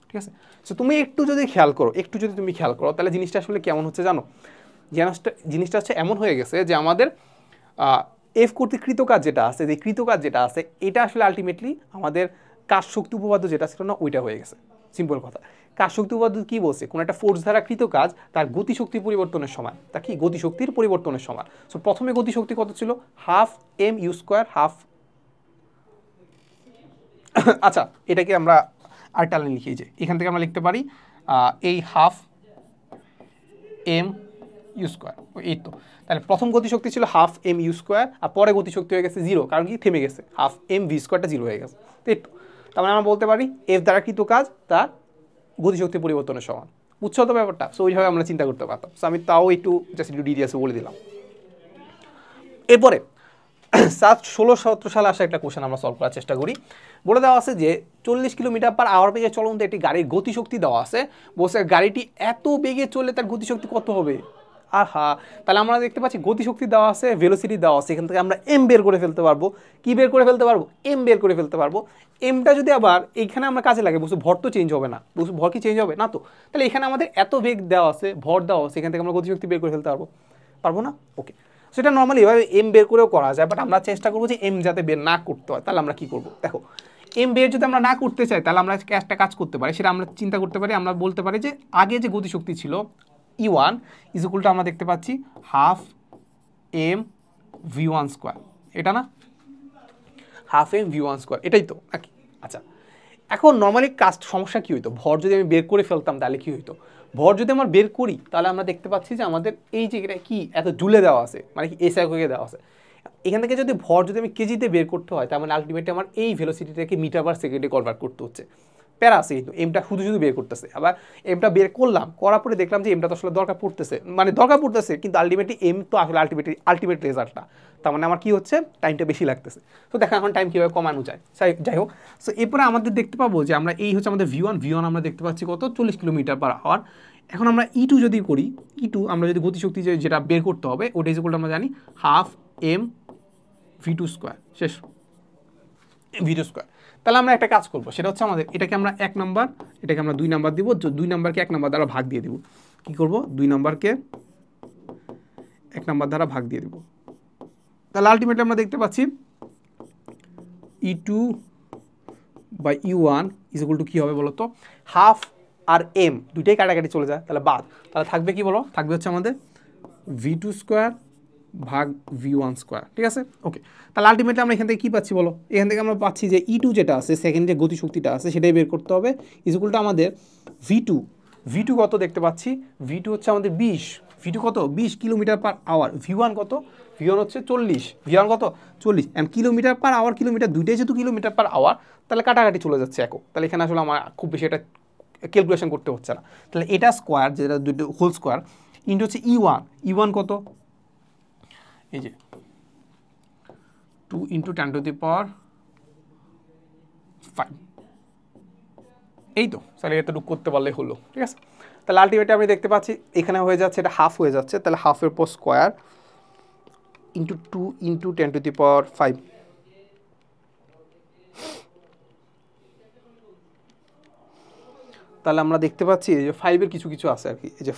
ঠিক আছে। সো তুমি একটু যদি খেয়াল করো তাহলে জিনিসটা আসলে কেমন হচ্ছে জানো, জিনিসটা হচ্ছে এমন হয়ে গেছে যে আমাদের এফ কর্তৃক কৃতকাজ যেটা আছে, যে কৃতকাজ যেটা আছে এটা আসলে আলটিমেটলি আমাদের কাজ শক্তি উপপাদ্য যেটা ছিল না ওইটা হয়ে গেছে, সিম্পল কথা। কাজ শক্তি উপপাদ্য কি বলছে, কোনো একটা ফোর্স দ্বারা কৃত কাজ তার গতিশক্তির পরিবর্তনের সমান, তা কি গতিশক্তির পরিবর্তনের সমান। সো প্রথমে গতিশক্তি কত ছিল, half M U square, half আচ্ছা এটাকে আমরা আরেকটা লাইন লিখি, যে এখান থেকে আমরা লিখতে পারি এই হাফ এম ইউ স্কোয়ার, এই তো। তাহলে প্রথম গতিশক্তি ছিল হাফ এম ইউ স্কোয়ার, আর পরে গতিশক্তি হয়ে গেছে 0, কারণ কি থেমে গেছে, হাফ এম ভি স্কোয়ারটা 0 হয়ে গেছে, তো এই তো। তার মানে আমরা বলতে পারি এফ দ্বারা কৃত কাজ তার গতিশক্তি পরিবর্তনের সমান, বুঝছো তো ব্যাপারটা। সো ওইভাবে আমরা চিন্তা করতে পারতাম। সো আমি তাও একটু জাস্ট একটু ডিটেলসে বলে দিলাম। এরপরে 16-17 সালে আসা একটা কোশ্চেন আমরা সলভ করার চেষ্টা করি। বলে দেওয়া আছে যে 40 কিলোমিটার পার আওয়ার বেগে চলন্ত একটি গাড়ির গতিশক্তি দেওয়া আছে, বলছে গাড়িটি এত বেগে চললে তার গতিশক্তি কত হবে। আহা, তাহলে আমরা দেখতে পাচ্ছি গতিশক্তি দেওয়া আছে, ভেলোসিটি দেওয়া আছে, এখান থেকে আমরা এম বের করে ফেলতে পারবো। কি বের করে ফেলতে পারবো, এম বের করে ফেলতে পারবো। এমটা যদি আবার এইখানে আমরা কাজে লাগে, বলছি ভর তো চেঞ্জ হবে না, বলছি ভর কি চেঞ্জ হবে না, তো তাহলে এখানে আমাদের এত বেগ দেওয়া আছে, ভর দেওয়া আছে, এখান থেকে আমরা গতিশক্তি বের করে ফেলতে পারবো না। ওকে, সেটা নর্মালি এভাবে এম বের করেও করা যায়, বাট আমরা চেষ্টা করবো যে এম যাতে বের না করতে হয়। তাহলে আমরা কি করবো, দেখো এম বের যদি আমরা না করতে চাই তাহলে আমরা একটা কাজ করতে পারি, সেটা আমরা চিন্তা করতে পারি, আমরা বলতে পারি যে আগে যে গতিশক্তি ছিল E1 ইজ ইকুয়াল টু আমরা দেখতে পাচ্ছি হাফ এম V1 স্কোয়ার, এটা না হাফ এম V1 স্কোয়ার, এটাই তো নাকি। আচ্ছা, এখন নর্মালি সমস্যা কী হইতো, ভর যদি আমি বের করে ফেলতাম তাহলে কী হইতো, ভর যদি আমরা বের করি তাহলে আমরা দেখতে পাচ্ছি যে আমাদের এই যে এটা কি এত জুলে দেওয়া আছে, মানে কি এসআই হয়ে দেওয়া আছে, এখান থেকে যদি ভর যদি আমি কেজিতে বের করতে হয় তার মানে আলটিমেটলি আমার এই ভেলোসিটিটাকে মিটার পার সেকেন্ডে কনভার্ট করতে হচ্ছে। প্যারা আছে কিন্তু এমটা শুধু বের করতেছে, আবার এমটা বের করার পরে দেখলাম যে এমটা তো আসলে দরকার পড়তেছে, কিন্তু আলটিমেটলি এম তো আসলে আলটিমেট রেজাল্টটা, তার মানে আমার কি হচ্ছে টাইমটা বেশি লাগতেছে। তো দেখা এখন টাইম কীভাবে কমানো যায়, যাই হোক। সো এরপরে আমাদের দেখতে পাবো যে আমরা এই হচ্ছে আমাদের V1 আমরা দেখতে পাচ্ছি কত 40 কিলোমিটার পার আওয়ার। এখন আমরা E2 যদি করি, E2 আমরা যদি গতিশক্তি যেটা বের করতে হবে ওটা ইজ ইকুয়াল টু আমরা জানি হাফ এম V2 স্কোয়ার, শেষ V2 স্কোয়ার। তাহলে আমরা একটা কাজ করবো, সেটা হচ্ছে আমাদের এটাকে আমরা 1 নাম্বার, এটাকে আমরা 2 নাম্বার দিব, 2 নাম্বারকে 1 নাম্বার দ্বারা ভাগ দিয়ে দিব। কী করবো, 2 নাম্বারকে 1 নাম্বার দ্বারা ভাগ দিয়ে দিব। তাহলে আলটিমেটলি আমরা দেখতে পাচ্ছি E2 by E1 is equal to কী হবে বলো তো, হাফ আর এম দুইটাই কাটাকাটি চলে যায়, তাহলে বাদ, তাহলে থাকবে কি বলো, থাকবে হচ্ছে আমাদের V2 স্কোয়ার ভাগ V1 স্কোয়ার, ঠিক আছে। ওকে, তাহলে আলটিমেটলি আমরা এখান থেকে কী পাচ্ছি বলো, এখান থেকে আমরা পাচ্ছি যে E2 যেটা আছে সেকেন্ড যে গতিশক্তিটা আছে সেটাই বের করতে হবে, ইজ ইকুয়াল টু আমাদের V2 কত দেখতে পাচ্ছি, V2 হচ্ছে আমাদের 20, V2 কত 20 কিলোমিটার পার আওয়ার, V1 কত, V1 হচ্ছে 40, V1 কত 40, and kilometre per hour kilometre দুইটাই যেহেতু কিলোমিটার পার আওয়ার, তাহলে কাটাকাটি চলে যাচ্ছে একক, তাহলে এখানে আসলে আমার খুব বেশি এটা ক্যালকুলেশন করতে হচ্ছে না, তাহলে এটা স্কোয়ার যেটা দুটো হোল স্কোয়ার ইন্টু হচ্ছে E1 কত, এই যে 2 × 10⁵, এই তো, তাহলে এতটুকু করতে পারলেই হলো, ঠিক আছে। তাহলে আলটিমেটলি আমি দেখতে পাচ্ছি এখানে হয়ে যাচ্ছে, এটা হাফ হয়ে যাচ্ছে, তাহলে হাফের পর স্কোয়ার ইন্টু 2 × 10⁵, তাহলে আমরা দেখতে পাচ্ছি যে 5-এর কিছু কিছু আছে আর কি, এই যে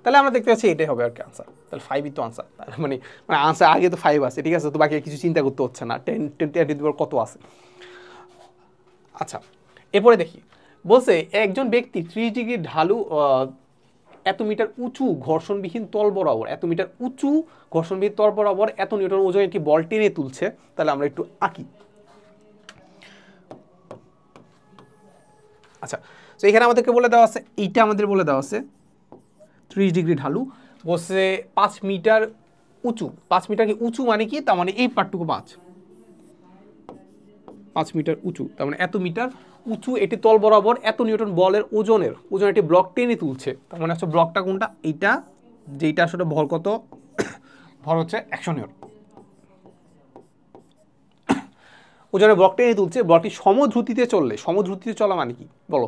তাহলে আমরা দেখতে পাচ্ছি এটাই হবে আর কি আনসার, তাহলে 5ই তো আনসার, তাহলে মানে আনসার আগে তো 5 আছে, ঠিক আছে, তো বাকি কিছু চিন্তা করতে হচ্ছে না, 10 কত আছে। আচ্ছা, এরপরে দেখি বলছে একজন ব্যক্তি 30 ডিগ্রি ঢালু এত মিটার উঁচু ঘর্ষণবিহীন তল বরাবর, এত মিটার উঁচু ঘর্ষণবিহীন তল বরাবর এত নিউটন ওজনের একটি বল টেনে তুলছে, তাহলে আমরা একটু আঁকি। আচ্ছা, তো এখানে আমাদেরকে বলে দেওয়া আছে, এইটা আমাদের বলে দেওয়া আছে 30 ডিগ্রি ঢালু, বলছে 5 মিটার উঁচু, 5 মিটার কি উঁচু মানে কি, তার মানে এই পার্টটুকু 5 মিটার উঁচু, তার মানে এত মিটার উঁচু এটি তল বরাবর এত নিউটন বলের ওজনের একটি ব্লক টেনে তুলছে, তার মানে হচ্ছে ব্লকটা কোনটা, এইটা যেটা আসলে ভর কত, ভর হচ্ছে 100 নিউটন, ওজনের ব্লক টেনে তুলছে, ব্লকটি সমদ্রুতিতে চললে, সমদ্রুতিতে চলা মানে কি বলো,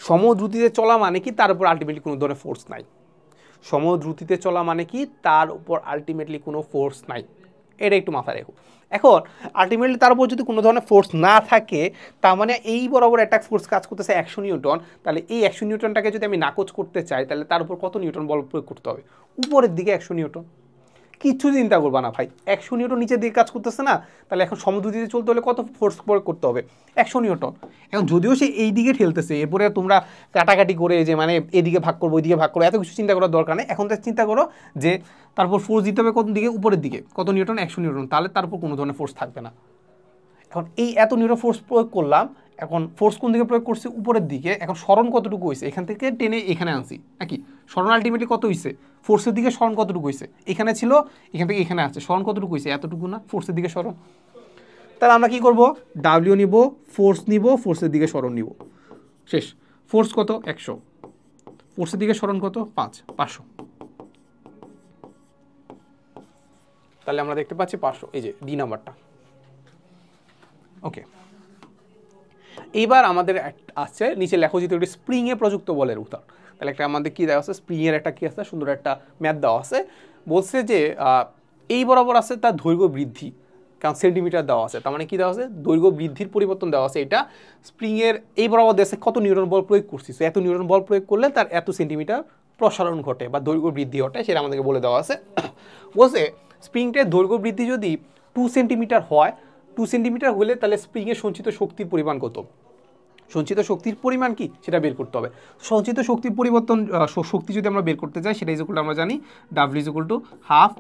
সমদ্রুতিতে চলা মানে কি, তার উপর আলটিমেটলি কোনো ধরনের ফোর্স নাই, সমদ্রুতিতে চলা মানে কি, তার উপর আলটিমেটলি কোনো ফোর্স নাই, এটা একটু মাথায় রেখো। এখন আলটিমেটলি তার উপর যদি কোনো ধরনের ফোর্স না থাকে, তার মানে এই বরাবর একটা ফোর্স কাজ করতেছে 100 নিউটন, তাহলে এই 100 নিউটনটাকে যদি আমি নাকচ করতে চাই, তাহলে তার উপর কত নিউটন বল প্রয়োগ করতে হবে, উপরের দিকে 100 নিউটন, কিছু চিন্তা করবা না ভাই, 100 নিউটন নিচের দিকে কাজ করতেছে না, তাহলে এখন সমদ্রুতিতে চলতে হলে কত ফোর্স প্রয়োগ করতে হবে, 100 নিউটন। এখন যদিও সে এই দিকে ঠেলতেছে, এরপরে তোমরা কাটাকাটি করে যে মানে এদিকে ভাগ করবো ওইদিকে ভাগ করবো, এত কিছু চিন্তা করার দরকার নেই, এখন তো চিন্তা করো যে তারপর ফোর্স দিতে হবে কোন দিকে, উপরের দিকে, কত নিউটন, 100 নিউটন, তাহলে তার উপর কোনো ধরনের ফোর্স থাকবে না। এখন এই এত নিউটন ফোর্স প্রয়োগ করলাম, এখন ফোর্স কোন দিকে প্রয়োগ করছি, উপরের দিকে, এখন স্মরণ কতটুকু হয়েছে, এখান থেকে টেনে এখানে আনছি নাকি, স্মরণ আলটিমেটলি কত হয়েছে, ফোর্সের দিকে স্মরণ কতটুকু হয়েছে, এখানে ছিল এখান থেকে এখানে আছে, স্মরণ কতটুকু হয়েছে, এতটুকু না, ফোর্সের দিকে স্মরণ, তাহলে আমরা কি করব, ডাব্লিউ নিব, ফোর্স নিব, ফোর্সের দিকে স্মরণ নিব, শেষ। ফোর্স কত 100, ফোর্সের দিকে স্মরণ কত 500, তাহলে আমরা দেখতে পাচ্ছি 500, এই যে ডি নাম্বারটা। ওকে, এইবার আমাদের আছে নিচে লেখো যেহেতু একটি স্প্রিংয়ে প্রযুক্ত বলের উত্তর, তাহলে একটা আমাদের কি দেওয়া আছে, স্প্রিংয়ের একটা কি আছে, সুন্দর একটা ম্যাথ দেওয়া আছে, বলছে যে এই বরাবর আছে তার দৈর্ঘ্য বৃদ্ধি, কারণ সেন্টিমিটার দেওয়া আছে, তার মানে কি দেওয়া আছে, দৈর্ঘ্য বৃদ্ধির পরিবর্তন দেওয়া আছে, এটা স্প্রিংয়ের এই বরাবর দেশে কত নিউটন বল প্রয়োগ করছি, এত নিউটন বল প্রয়োগ করলে তার এত সেন্টিমিটার প্রসারণ ঘটে বা দৈর্ঘ্য বৃদ্ধি ঘটে, সেটা আমাদেরকে বলে দেওয়া আছে। বলছে স্প্রিংটার দৈর্ঘ্য বৃদ্ধি যদি 2 সেন্টিমিটার হয়, 2 সেন্টিমিটার হলে তাহলে স্প্রিংয়ের সঞ্চিত শক্তির পরিমাণ কত, সঞ্চিত শক্তির পরিমাণ কি সেটা বের করতে হবে। সঞ্চিত শক্তির পরিবর্তন শক্তি যদি আমরা বের করতে চাই, সেটা ইকুয়াল আমরা জানি W equal to half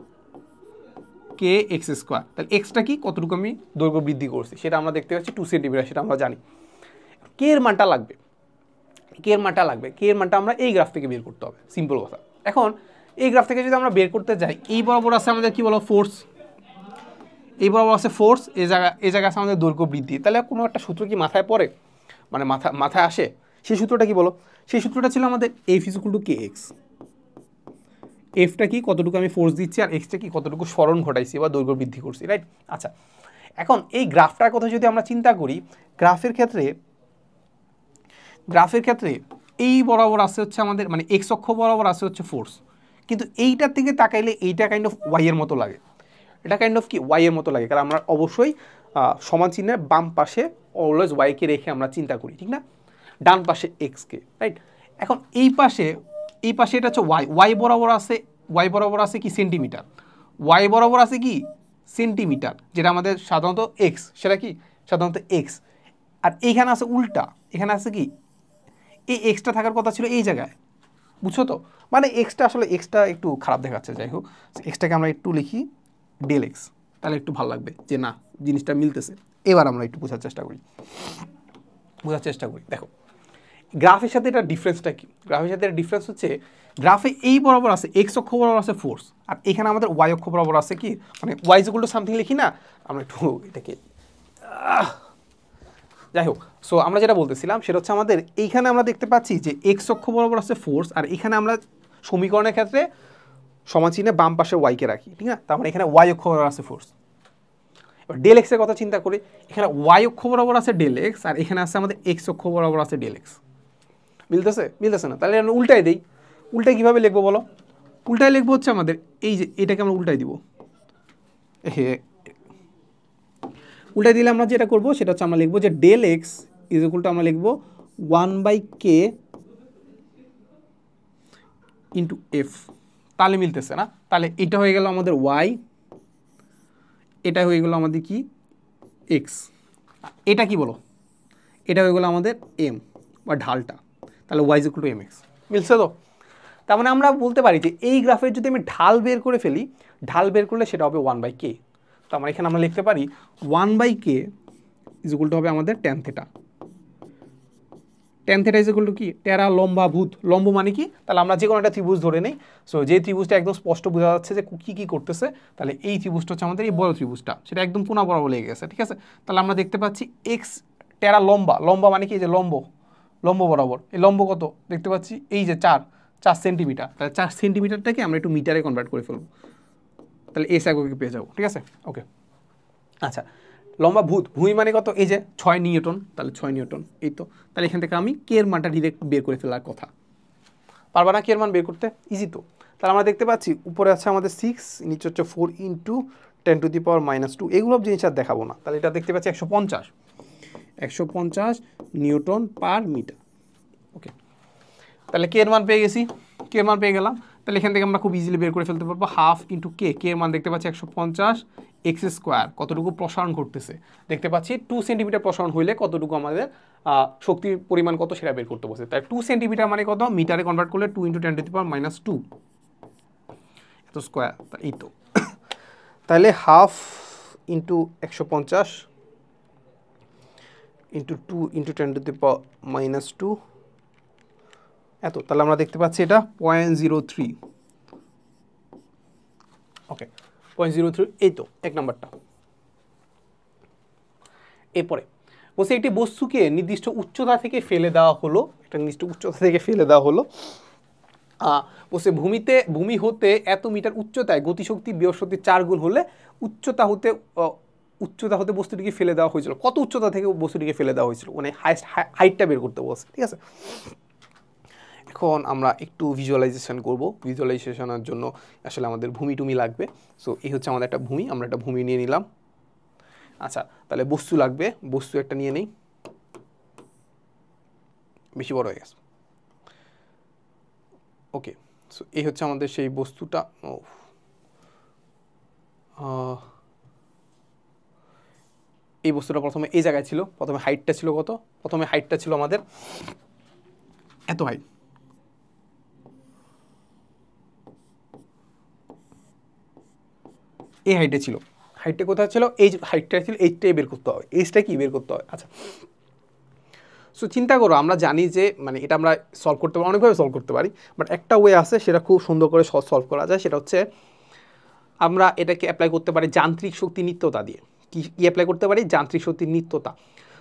K x square, তাহলে এক্সটা কি, কতটুকু আমি দৈর্ঘ্য বৃদ্ধি করছি সেটা আমরা দেখতে পাচ্ছি 2 সেন্টিমিটার, সেটা আমরা জানি। কে এর মানটা লাগবে, কে এর মানটা আমরা এই গ্রাফ থেকে বের করতে হবে, সিম্পল কথা। এখন এই গ্রাফ থেকে যদি আমরা বের করতে যাই, এই বরাবর আছে আমাদের কি বলো ফোর্স, এই বরাবর আছে ফোর্স, এই জায়গায় আছে আমাদের দৈর্ঘ্য বৃদ্ধি, তাহলে কোনো একটা সূত্র কি মাথায় পড়ে, মানে মাথায় আসে, সেই সূত্রটা কি বলো, সেই সূত্রটা ছিল আমাদের F is equal to K X, এফটা কি কতটুকু আমি ফোর্স দিচ্ছি, আর এক্সটা কি কতটুকু স্মরণ ঘটাইছি বা দৈর্ঘ্য বৃদ্ধি করছি, রাইট। আচ্ছা, এখন এই গ্রাফটার কথা যদি আমরা চিন্তা করি, গ্রাফের ক্ষেত্রে এই বরাবর আছে হচ্ছে আমাদের মানে এক্স অক্ষ বরাবর আছে হচ্ছে ফোর্স, কিন্তু এইটার থেকে তাকাইলে এইটা কাইন্ড অফ ওয়াইয়ের মতো লাগে, এটা কাইন্ড অফ কি ওয়াইয়ের মতো লাগে, কারণ আমরা অবশ্যই সমান চিহ্নের বাম পাশে অলওয়েজ ওয়াইকে রেখে আমরা চিন্তা করি, ঠিক না, ডান পাশে এক্সকে, রাইট। এখন এই পাশে এটা হচ্ছে ওয়াই বরাবর আছে কি সেন্টিমিটার, ওয়াই বরাবর আছে কি সেন্টিমিটার, যেটা আমাদের সাধারণত এক্স, সেটা কি সাধারণত এক্স। আর এইখানে আছে উল্টা, এখানে আছে কি এই এক্সটা থাকার কথা ছিল এই জায়গায়, বুঝছো তো? মানে এক্সটা আসলে এক্সটা একটু খারাপ দেখাচ্ছে, যাই হোক এক্সটাকে আমরা একটু লিখি ডেল এক্স, তাহলে একটু ভালো লাগবে যে না জিনিসটা মিলতেছে। এবার আমরা একটু বোঝার চেষ্টা করি। দেখো গ্রাফের সাথে এটা ডিফারেন্সটা কি? গ্রাফের সাথে ডিফারেন্স হচ্ছে গ্রাফে এই বরাবর আছে এক্স অক্ষ বরাবর আছে ফোর্স, আর এখানে আমাদের ওয়াই অক্ষ বরাবর আছে কি, মানে ওয়াই ইকুয়াল টু সামথিং লিখি না আমরা, একটু এটাকে যাই হোক। সো আমরা যেটা বলতেছিলাম সেটা হচ্ছে আমাদের এইখানে আমরা দেখতে পাচ্ছি যে এক্স অক্ষ বরাবর আছে ফোর্স, আর এখানে আমরা সমীকরণের ক্ষেত্রে সমানচিহ্নে বাম পাশে ওয়াইকে রাখি, ঠিক না? তার মানে এখানে ওয়াই অক্ষ বরাবর আছে ফোর্স। এবার ডেল এক্সের কথা চিন্তা করি, এখানে ওয়াই অক্ষ বরাবর আছে ডেল এক্স, আর এখানে আছে আমাদের এক্স অক্ষ বরাবর আছে ডেল এক্স। মিলতেছে না? তাহলে আমরা উল্টাই দিই। উল্টাই কীভাবে লিখবো বলো? উল্টাই লিখবো হচ্ছে আমাদের এই যে এটাকে আমরা উল্টাই দিব, উল্টাই দিলে আমরা যেটা করবো সেটা হচ্ছে আমরা লিখবো যে del X is equal to আমরা লিখবো 1/k ইন্টু এফ। তাহলে মিলতেছে না? তাহলে এটা হয়ে গেল আমাদের ওয়াই, এটা হয়ে গেল আমাদের কি এক্স, এটা কি বলো, এটা হয়ে গেলো আমাদের এম বা ঢালটা, তাহলে y is equal to m x. মিলছে তো? তার মানে আমরা বলতে পারি যে এই গ্রাফের যদি আমি ঢাল বের করে ফেলি, ঢাল বের করলে সেটা হবে 1/k। তো আমরা এখানে আমরা লিখতে পারি 1/k ইজ ইকুয়াল টু হবে আমাদের tan theta. Tan theta is equal to কি, টেরা লম্বা ভূত। লম্ব মানে কি, তাহলে আমরা যে কোনো একটা ত্রিভুজ ধরে নেই। সো যে ত্রিভুজটা একদম স্পষ্ট বোঝা যাচ্ছে যে কী কী করতেছে, তাহলে এই ত্রিভুজটা হচ্ছে আমাদের এই বড় ত্রিভুজটা, সেটা একদম কোনা বরাবর লেগে গেছে, ঠিক আছে? তাহলে আমরা দেখতে পাচ্ছি এক্স টেরা লম্বা, লম্বা মানে কি যে লম্ব বরাবর, এই লম্ব কত দেখতে পাচ্ছি এই যে 4 সেন্টিমিটার। তাহলে 4 সেন্টিমিটারটাকে আমরা একটু মিটারে কনভার্ট করে ফেলবো, তাহলে এস এককে পেয়ে যাবো, ঠিক আছে? ওকে, আচ্ছা লম্বা ভূমি মানে কত, এই যে 6 নিউটন, তাহলে 6 নিউটন, এই তো। তাহলে এখান থেকে আমি কে এর মানটা ডিরেক্ট বের করে ফেলার কথা, পারবা না কে এর মান বের করতে? ইজি তো। তাহলে আমরা দেখতে পাচ্ছি উপরে আছে আমাদের 6, নিচে হচ্ছে 4 ইন্টু 10⁻⁻²। এগুলো জিনিস আর দেখাবো না। তাহলে এটা দেখতে পাচ্ছি 150 নিউটন পার মিটার। ওকে, তাহলে কে এর মান পেয়ে গেছি, কে এর মান পেয়ে গেলাম। তাহলে এখান থেকে আমরা খুব ইজিলি বের করে ফেলতে পারবো হাফ ইন্টু কে, কে এর মান দেখতে পাচ্ছি 150 এক্স স্কোয়ার, কতটুকু প্রসারণ ঘটতেছে দেখতে পাচ্ছি 2 সেন্টিমিটার প্রসারণ হইলে কতটুকু আমাদের শক্তির পরিমাণ কত সেটা বের করতে বসে। তাই 2 সেন্টিমিটার মানে কত, মিটারে কনভার্ট করলে 2 ইন্টু 10⁻², এত স্কোয়ার, এই তো। তাহলে হাফ ইন্টু 150 ইন্টু 2 ইন্টু 10⁻², এত। তাহলে আমরা দেখতে পাচ্ছি এটা 0.03। ওকে, 0.03, এই তো এক নাম্বারটা। এরপরে বলছে একটি বস্তুকে নির্দিষ্ট উচ্চতা থেকে ফেলে দেওয়া হলো, একটা নির্দিষ্ট উচ্চতা থেকে ফেলে দেওয়া হলো। বলছে ভূমি হতে এত মিটার উচ্চতায় গতিশক্তি বিভবশক্তির 4 গুণ হলে উচ্চতা হতে বস্তুটিকে ফেলে দেওয়া হয়েছিল। কত উচ্চতা থেকে বস্তুটিকে ফেলে দেওয়া হয়েছিল, মানে হাইটটা বের করতে বলছে, ঠিক আছে? এখন আমরা একটু ভিজুয়ালাইজেশন করব। ভিজুয়ালাইজেশনের জন্য আসলে আমাদের ভূমি লাগবে। সো এই হচ্ছে আমাদের একটা ভূমি, আমরা একটা ভূমি নিয়ে নিলাম। আচ্ছা, তাহলে বস্তু লাগবে, বস্তু একটা নিয়ে নেই, বেশি বড় হয়ে গেছে। ওকে, সো এই হচ্ছে আমাদের সেই বস্তুটা। এই বস্তুটা প্রথমে এই জায়গায় ছিল, প্রথমে হাইটটা ছিল কত, প্রথমে হাইটটা ছিল আমাদের এত হাইট, এই হাইটে ছিল। হাইটটা কোথায় ছিল, এই হাইটটা ছিল, এইটাই বের করতে হবে, এইটা কি বের করতে হবে। আচ্ছা, সো চিন্তা করো, আমরা জানি যে মানে এটা আমরা সলভ করতে পারি, অনেকভাবে সলভ করতে পারি, বাট একটা ওয়ে আছে সেটা খুব সুন্দর করে সলভ করা যায়। সেটা হচ্ছে আমরা এটাকে অ্যাপ্লাই করতে পারি যান্ত্রিক শক্তি নিত্যতা দিয়ে। কি অ্যাপ্লাই করতে পারি, যান্ত্রিক শক্তির নিত্যতা।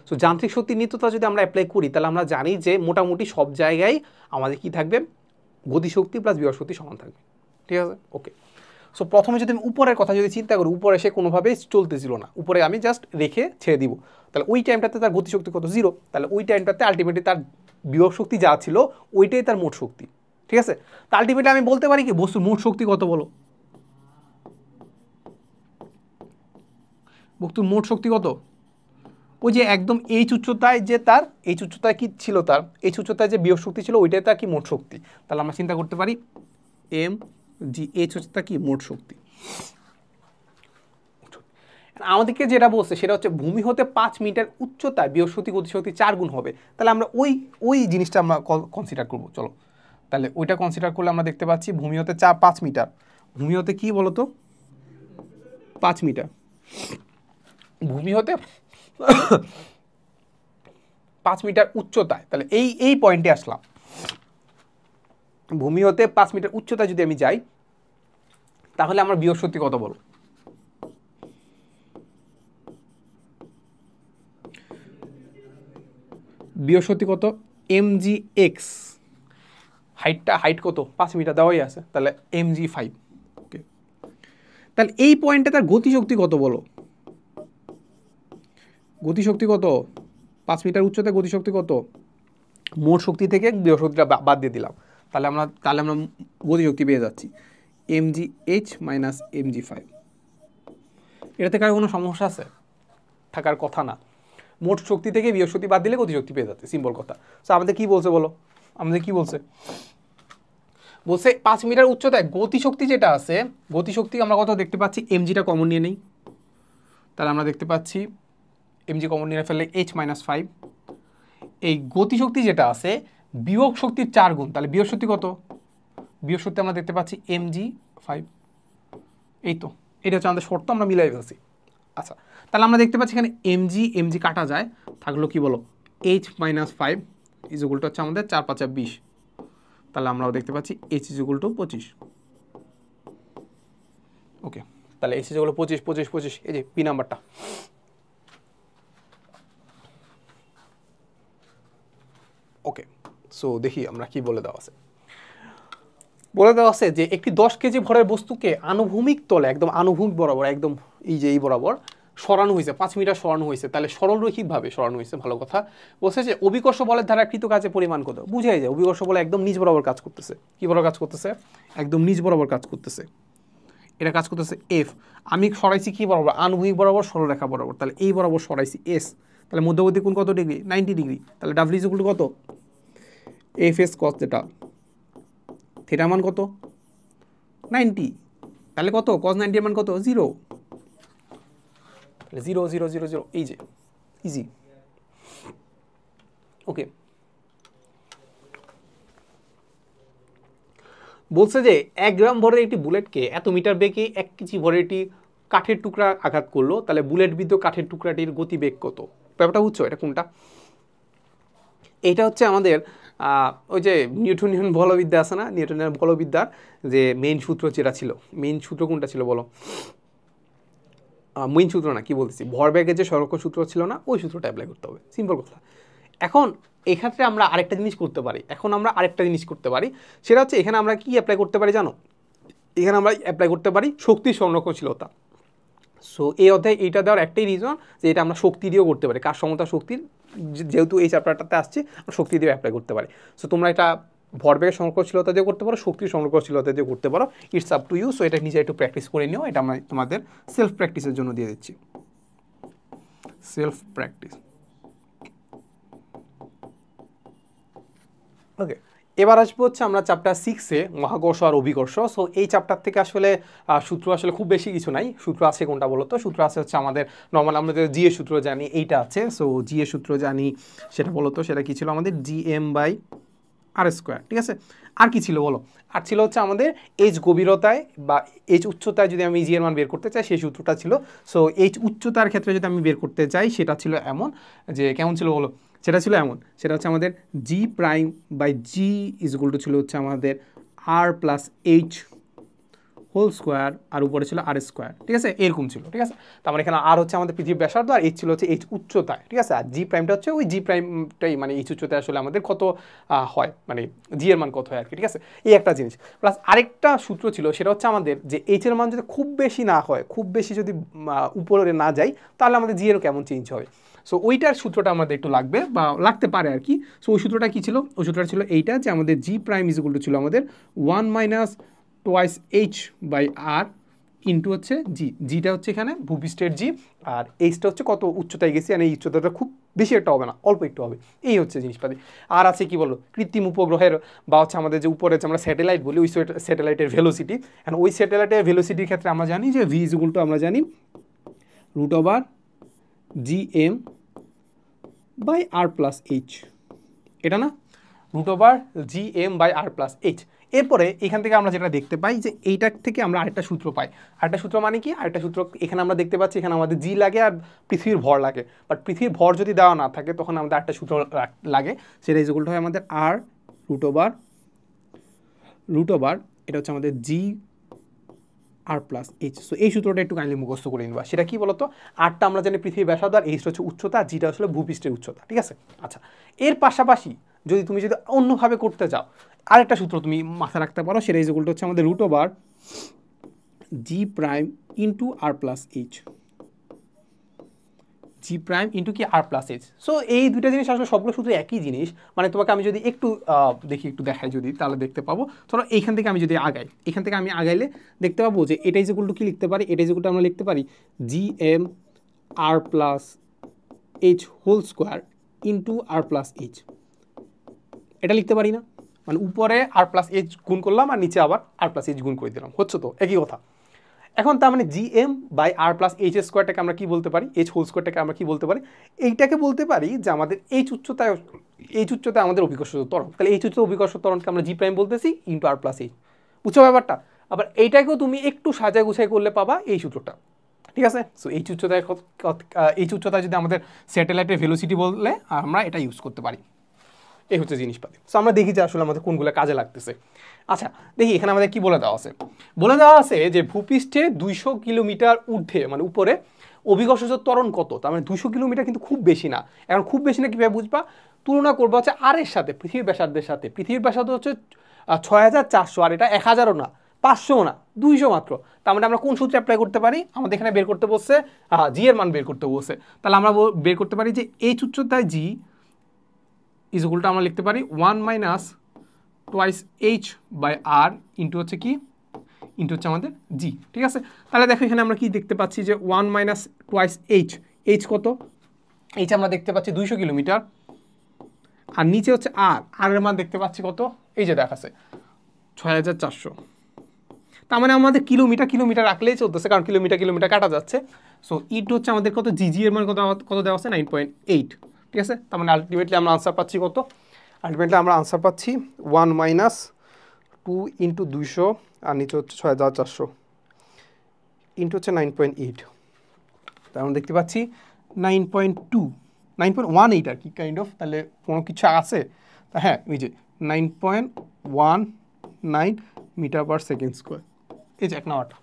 সো যান্ত্রিক শক্তির নিত্যতা যদি আমরা অ্যাপ্লাই করি, তাহলে আমরা জানি যে মোটামুটি সব জায়গায় আমাদের কি থাকবে, গতিশক্তি প্লাস বিভব শক্তি সমান থাকবে, ঠিক আছে? ওকে, সো প্রথমে যদি আমি উপরের কথা যদি চিন্তা করি, উপরে সে কোনোভাবেই চলতেছিল না, উপরে আমি জাস্ট রেখে ছেড়ে দিব, তাহলে ওই টাইমটাতে তার গতিশক্তি কত, 0। তাহলে ওই টাইমটাতে আলটিমেটলি তার বিভব শক্তি যা ছিল ওইটাই তার মোট শক্তি, ঠিক আছে? তা আলটিমেটলি আমি বলতে পারি কি বস্তুর মোট শক্তি কত, বলো বস্তুর মোট শক্তি কত? ওই যে একদম এই উচ্চতায় যে তার এই উচ্চতায় কি ছিল, তার এই উচ্চতায় যে বিভব শক্তি ছিল ওইটাই তার কি মোট শক্তি। তাহলে আমরা চিন্তা করতে পারি এম জি এইচ হচ্ছে তা কি মোট শক্তি। আমাদেরকে যেটা বলছে সেটা হচ্ছে ভূমি হতে 5 মিটার উচ্চতায় বৃহস্পতি গতিশক্তি 4 গুণ হবে। তাহলে আমরা ওই জিনিসটা আমরা কনসিডার করবো। চলো তাহলে ওইটা কনসিডার করলে আমরা দেখতে পাচ্ছি ভূমি হতে 5 মিটার, ভূমি হতে কি বলতো 5 মিটার, ভূমি হতে 5 মিটার উচ্চতায়। তাহলে এই পয়েন্টে আসলাম, ভূমি হতে 5 মিটার উচ্চতায় যদি আমি যাই তাহলে আমার বৃহস্পতি কত বলো? বৃহস্পতি কত? mgx, হাইট কত? 5 মিটার দেওয়াই আছে, তাহলে mg5। ওকে, তাহলে এই পয়েন্টে তার গতিশক্তি কত বলো? গতিশক্তি কত? 5 মিটার উচ্চতায় গতিশক্তি কত? মোট শক্তি থেকে বৃহস্পতিটা বাদ দিয়ে দিলাম, তাহলে আমরা গতিশক্তি পেয়ে যাচ্ছি mgh মাইনাস mg5। এটা থেকে আর কোনো সমস্যা আছে? থাকার কথা না। মোট শক্তি থেকে বৃহস্পতি বাদ দিলে গতিশক্তি পেয়ে যাচ্ছে, সিম্পল কথা। সো আমাদের কি বলছে বলো? আমাদের কি বলছে? বলছে 5 মিটার উচ্চতায় গতিশক্তি যেটা আছে, গতিশক্তি আমরা কত দেখতে পাচ্ছি? mgটা কমন নিয়ে নেই, তাহলে আমরা দেখতে পাচ্ছি mg কমন নিয়ে ফেললে h-5। এই গতিশক্তি যেটা আছে বিয়োগ শক্তির 4 গুণ, তাহলে বৃহস্পতি কত? বৃহস্পতি আমরা দেখতে পাচ্ছি mg5। এই তো, এটা হচ্ছে আমাদের শর্ত, আমরা মিলাই ফেলছি। আচ্ছা, তাহলে আমরা দেখতে পাচ্ছি এখানে mg কাটা যায়, থাকলো কি বলো? h-5 ইজ ইকুয়াল টু হচ্ছে আমাদের 4×5=20। তাহলে আমরাও দেখতে পাচ্ছি h ইজ ইকুয়াল টু 25। ওকে, তাহলে h ইজ ইকুয়াল টু 25, এই যে পি নাম্বারটা। ওকে, সো দেখি আমরা কি বলে দেওয়া আছে। বলে দেওয়া আছে যে একটি 10 কেজি ভরের বস্তুকে আনুভূমিক তলে, একদম আনুভূমিক বরাবর, একদম এই যে এই বরাবর সরানো হয়েছে, 5 মিটার সরানো হয়েছে। তাহলে সরলরৈখিকভাবে সরানো হয়েছে, ভালো কথা। বলছে যে অভিকর্ষ বলের দ্বারা কৃত কাজের পরিমাণ কত? বুঝাই যায় অভিকর্ষ বলে একদম নিচ বরাবর কাজ করতেছে। কি বরাবর কাজ করতেছে? একদম নিচ বরাবর কাজ করতেছে। এটা কাজ করতেছে এফ। আমি সরাইছি কি বরাবর? আনুভূমিক বরাবর, সরলরেখা বরাবর। তাহলে এই বরাবর সরাইছি এস। তাহলে মধ্যবর্তী কোণ কত ডিগ্রি? 90 ডিগ্রি। তাহলে ডাব্লিউ ইজ ইকুয়াল টু কত? F S cos theta. Theta মান কত? 90। তাহলে কত? কস 90 এর মান কত? 0। তাহলে 0 0 0 0, এই যে ইজি। ওকে, বলছে যে 1 গ্রাম ভরের একটি বুলেটকে এত মিটার বেগে 1 কেজি ভরের একটি কাঠের টুকরা আঘাত করলো, তাহলে বুলেট বিদ্ধ কাঠের টুকরাটির গতিবেগ কত? ব্যাপারটা বুঝছো? এটা কোনটা? এটা হচ্ছে আমাদের ওই যে নিউটনিয়ান বলবিদ্যা আছে না, নিউটনিয়ান বলবিদ্যার যে মেইন সূত্র যেটা ছিল, মেইন সূত্র কোনটা ছিল বলো? মেইন সূত্র না, কি বলতেছি, ভরবেগের যে সংরক্ষণ সূত্র ছিল না, ওই সূত্রটা অ্যাপ্লাই করতে হবে, সিম্পল কথা। এখন এক্ষেত্রে আমরা আরেকটা জিনিস করতে পারি, সেটা হচ্ছে এখানে আমরা কি অ্যাপ্লাই করতে পারি জানো? এখানে আমরা অ্যাপ্লাই করতে পারি শক্তির সংরক্ষণশীলতা। সো এই অধ্যায়ে এইটা দেওয়ার একটাই রিজন যে এটা আমরা শক্তি দিয়েও করতে পারি, কার সমতা শক্তির, যেহেতু এই চ্যাপ্টারটাতে আসছে শক্তি দিয়ে অ্যাপ্লাই করতে পারি। সো তোমরা এটা ভরবেগের সংরক্ষণশীলতা দিয়ে করতে পারো, শক্তির সংরক্ষণশীলতা দিয়ে করতে পারো, it's up to you. So এটা নিজে একটু প্র্যাকটিস করে নিও, এটা আমরা তোমাদের সেলফ প্র্যাকটিসের জন্য দিয়ে দিচ্ছি, সেলফ প্র্যাকটিস। ওকে, এবার আসবো হচ্ছে আমরা চ্যাপ্টার 6-এ মহাকর্ষ আর অভিকর্ষ। সো এই চ্যাপ্টার থেকে আসলে সূত্র আসলে খুব বেশি কিছু নাই। সূত্র আছে কোনটা বলো তো? সূত্র আছে হচ্ছে আমাদের নর্মাল, আমরা জি এর সূত্র জানি, এইটা আছে। সো জি এর সূত্র জানি, সেটা বলো তো, সেটা কি ছিল আমাদের? gm/r², ঠিক আছে। আর কি ছিল বলো? আর ছিল হচ্ছে আমাদের এইচ গভীরতায় বা এইচ উচ্চতায় যদি আমি জি এর মান বের করতে চাই, সেই সূত্রটা ছিল। সো এইচ উচ্চতার ক্ষেত্রে যদি আমি বের করতে চাই, সেটা ছিল এমন যে, কেমন ছিল বলো? সেটা ছিল এমন, সেটা হচ্ছে আমাদের g'/g ইজ ইকুয়াল টু ছিল হচ্ছে আমাদের r+h² আর উপরে ছিল r², ঠিক আছে, এরকম ছিল, ঠিক আছে। তার মানে এখানে আর হচ্ছে আমাদের পৃথিবীর ব্যাসার্ধ, আর এইচ ছিল হচ্ছে এইচ উচ্চতায়, ঠিক আছে। আর জি'টা হচ্ছে ওই জি', মানে এইচ উচ্চতায় আসলে আমাদের কত হয়, মানে জি এর মান কত হয় আর কি, ঠিক আছে। এই একটা জিনিস, প্লাস আরেকটা সূত্র ছিল, সেটা হচ্ছে আমাদের যে এইচ এর মান যদি খুব বেশি না হয়, খুব বেশি যদি উপরে না যায়, তাহলে আমাদের জি এরও কেমন চেঞ্জ হবে। সো ওইটার সূত্রটা আমাদের একটু লাগবে বা লাগতে পারে আর কি। সো ওই সূত্রটা কী ছিল? ওই সূত্রটা ছিল এইটা, যে আমাদের g' ইজ ইকুয়াল টু ছিল আমাদের 1 - twice h/r ইন্টু হচ্ছে জিটা হচ্ছে এখানে ভূপৃষ্ঠের জি, আর এইচটা হচ্ছে কত উচ্চতায় গেছি, আর এই উচ্চতাটা খুব বেশি একটা হবে না, অল্প একটু হবে, এই হচ্ছে জিনিসপাতি। আর আছে কি বলো? কৃত্রিম উপগ্রহের বা হচ্ছে আমাদের যে উপরে যে আমরা স্যাটেলাইট বলি, ওই স্যাটেলাইটের ভেলোসিটি। অ্যান্ড ওই স্যাটেলাইটের ভেলোসিটির ক্ষেত্রে আমরা জানি যে ভি ইজ ইকুয়াল টু, আমরা জানি root over GM by R plus H, এটা না, root over GM by R plus h. এরপরে এখান থেকে আমরা যেটা দেখতে পাই যে এইটার থেকে আমরা আরেকটা সূত্র পাই। আরেকটা সূত্র মানে কি? আরেকটা সূত্র এখানে আমরা দেখতে পাচ্ছি, এখানে আমাদের জি লাগে আর পৃথিবীর ভর লাগে, বাট পৃথিবীর ভর যদি দেওয়া না থাকে তখন আমাদের আরেকটা সূত্র লাগে, সেটা ইকুয়াল হয় আমাদের আর রুট ওভার এটা হচ্ছে আমাদের জি আর প্লাস এইচ। সো এই সূত্রটা একটু কাইন্ডলি মুখস্থ করে নিবা। সেটা কি বলতো? আরটা আমরা জানি পৃথিবীর ব্যাসার্ধ, আর এইচটা হচ্ছে উচ্চতা, জিটা আসলে ভূপৃষ্ঠের উচ্চতা, ঠিক আছে? আচ্ছা, এর পাশাপাশি যদি তুমি অন্যভাবে করতে চাও, আরেকটা সূত্র তুমি মাথায় রাখতে পারো, সেটা ইকুয়ালটা হচ্ছে আমাদের রুট ওভার জি prime into R plus H, জি প্রাইম ইন্টু কি আর প্লাস এইচ। সো এই দুইটা জিনিস আসলে সবগুলো সূত্র একই জিনিস। মানে তোমাকে আমি যদি একটু একটু দেখাই যদি, তাহলে দেখতে পাবো। ধরো এইখান থেকে আমি যদি আগাই, এখান থেকে আমি আগাইলে দেখতে পাবো যে এটা ইজ ইকুয়াল টু কি লিখতে পারি, এটা ইজ ইকুয়াল টু আমরা লিখতে পারি GM R plus H whole square into R plus H, এটা লিখতে পারি না? মানে উপরে আর প্লাস এইচ গুণ করলাম আর নিচে আবার আর প্লাস এইচ গুণ করে দিলাম, হচ্ছে তো একই কথা। এখন তার মানে GM by R plus H স্কোয়ারটাকে আমরা কি বলতে পারি, এইচ হোল স্কোয়ারটাকে আমরা কি বলতে পারি? এইটাকে বলতে পারি যে আমাদের এইচ উচ্চতায় আমাদের অভিকর্ষজ ত্বরণ। তাহলে এইচ উচ্চতা অভিকর্ষজ ত্বরণকে আমরা জি প্রাইম বলতেছি ইন্টু আর প্লাস এইচ। বুঝছো ব্যাপারটা? আবার এইটাকেও তুমি একটু সাজায় গুছাই করলে পাবা এই সূত্রটা, ঠিক আছে? সো এইচ উচ্চতায় যদি আমাদের স্যাটেলাইটের ভেলোসিটি বললে আমরা এটা ইউজ করতে পারি। এই হচ্ছে জিনিসপাতি। সো আমরা দেখি যে আসলে আমাদের কোনগুলো কাজে লাগতেছে। আচ্ছা, দেখি এখানে আমাদের কি বলে দেওয়া আছে। বলে দেওয়া আছে যে ভূপৃষ্ঠে 200 কিলোমিটার ঊর্ধ্বে, মানে উপরে অভিকর্ষজ ত্বরণ কত? তার মানে 200 কিলোমিটার কিন্তু খুব বেশি না। এখন খুব বেশি না কীভাবে বুঝবা? তুলনা করবো হচ্ছে আর এর সাথে, পৃথিবীর ব্যাসার্ধের সাথে। পৃথিবীর ব্যাসার্ধ হচ্ছে 6400, আর এটা 1000ও না, 500ও না, 200 মাত্র। তার মানে আমরা কোন সূত্রে অ্যাপ্লাই করতে পারি? আমাদের এখানে বের করতে বলছে জি এর মান বের করতে বলছে। তাহলে আমরা বের করতে পারি যে এইচ উচ্চতায় জি ইজ ইকুয়াল টু আমরা লিখতে পারি 1 minus twice h by r into হচ্ছে কি, ইন্টু হচ্ছে আমাদের জি, ঠিক আছে? তাহলে দেখো এখানে আমরা কি দেখতে পাচ্ছি যে 1 মাইনাস টোয়াইস এইচ কত? এইচ আমরা দেখতে পাচ্ছি 200 কিলোমিটার, আর নিচে হচ্ছে আর এর মান দেখতে পাচ্ছি কত? এই যে দেখাচ্ছে 6400। তার মানে আমাদের কিলোমিটার রাখলেই চলতেছে, কারণ কিলোমিটার কাটা যাচ্ছে। সো ইট হচ্ছে আমাদের কত, জি এর মান কত দেওয়া আছে? 9.8, ঠিক আছে? তার মানে আলটিমেটলি আমরা আনসার পাচ্ছি কত? আলটিমেটলি আমরা আনসার পাচ্ছি 1 মাইনাস 2 ইন্টু 200, আর নিচে হচ্ছে 6400 ইন্টু হচ্ছে 9.8। তার আমরা দেখতে পাচ্ছি 9.18 আর কি কাইন্ড অফ। তাহলে কোনো কিছু আছে? হ্যাঁ, ওই যে 9.19 মিটার পার সেকেন্ড স্কোয়ার। এই যে এক নাম্বারটা,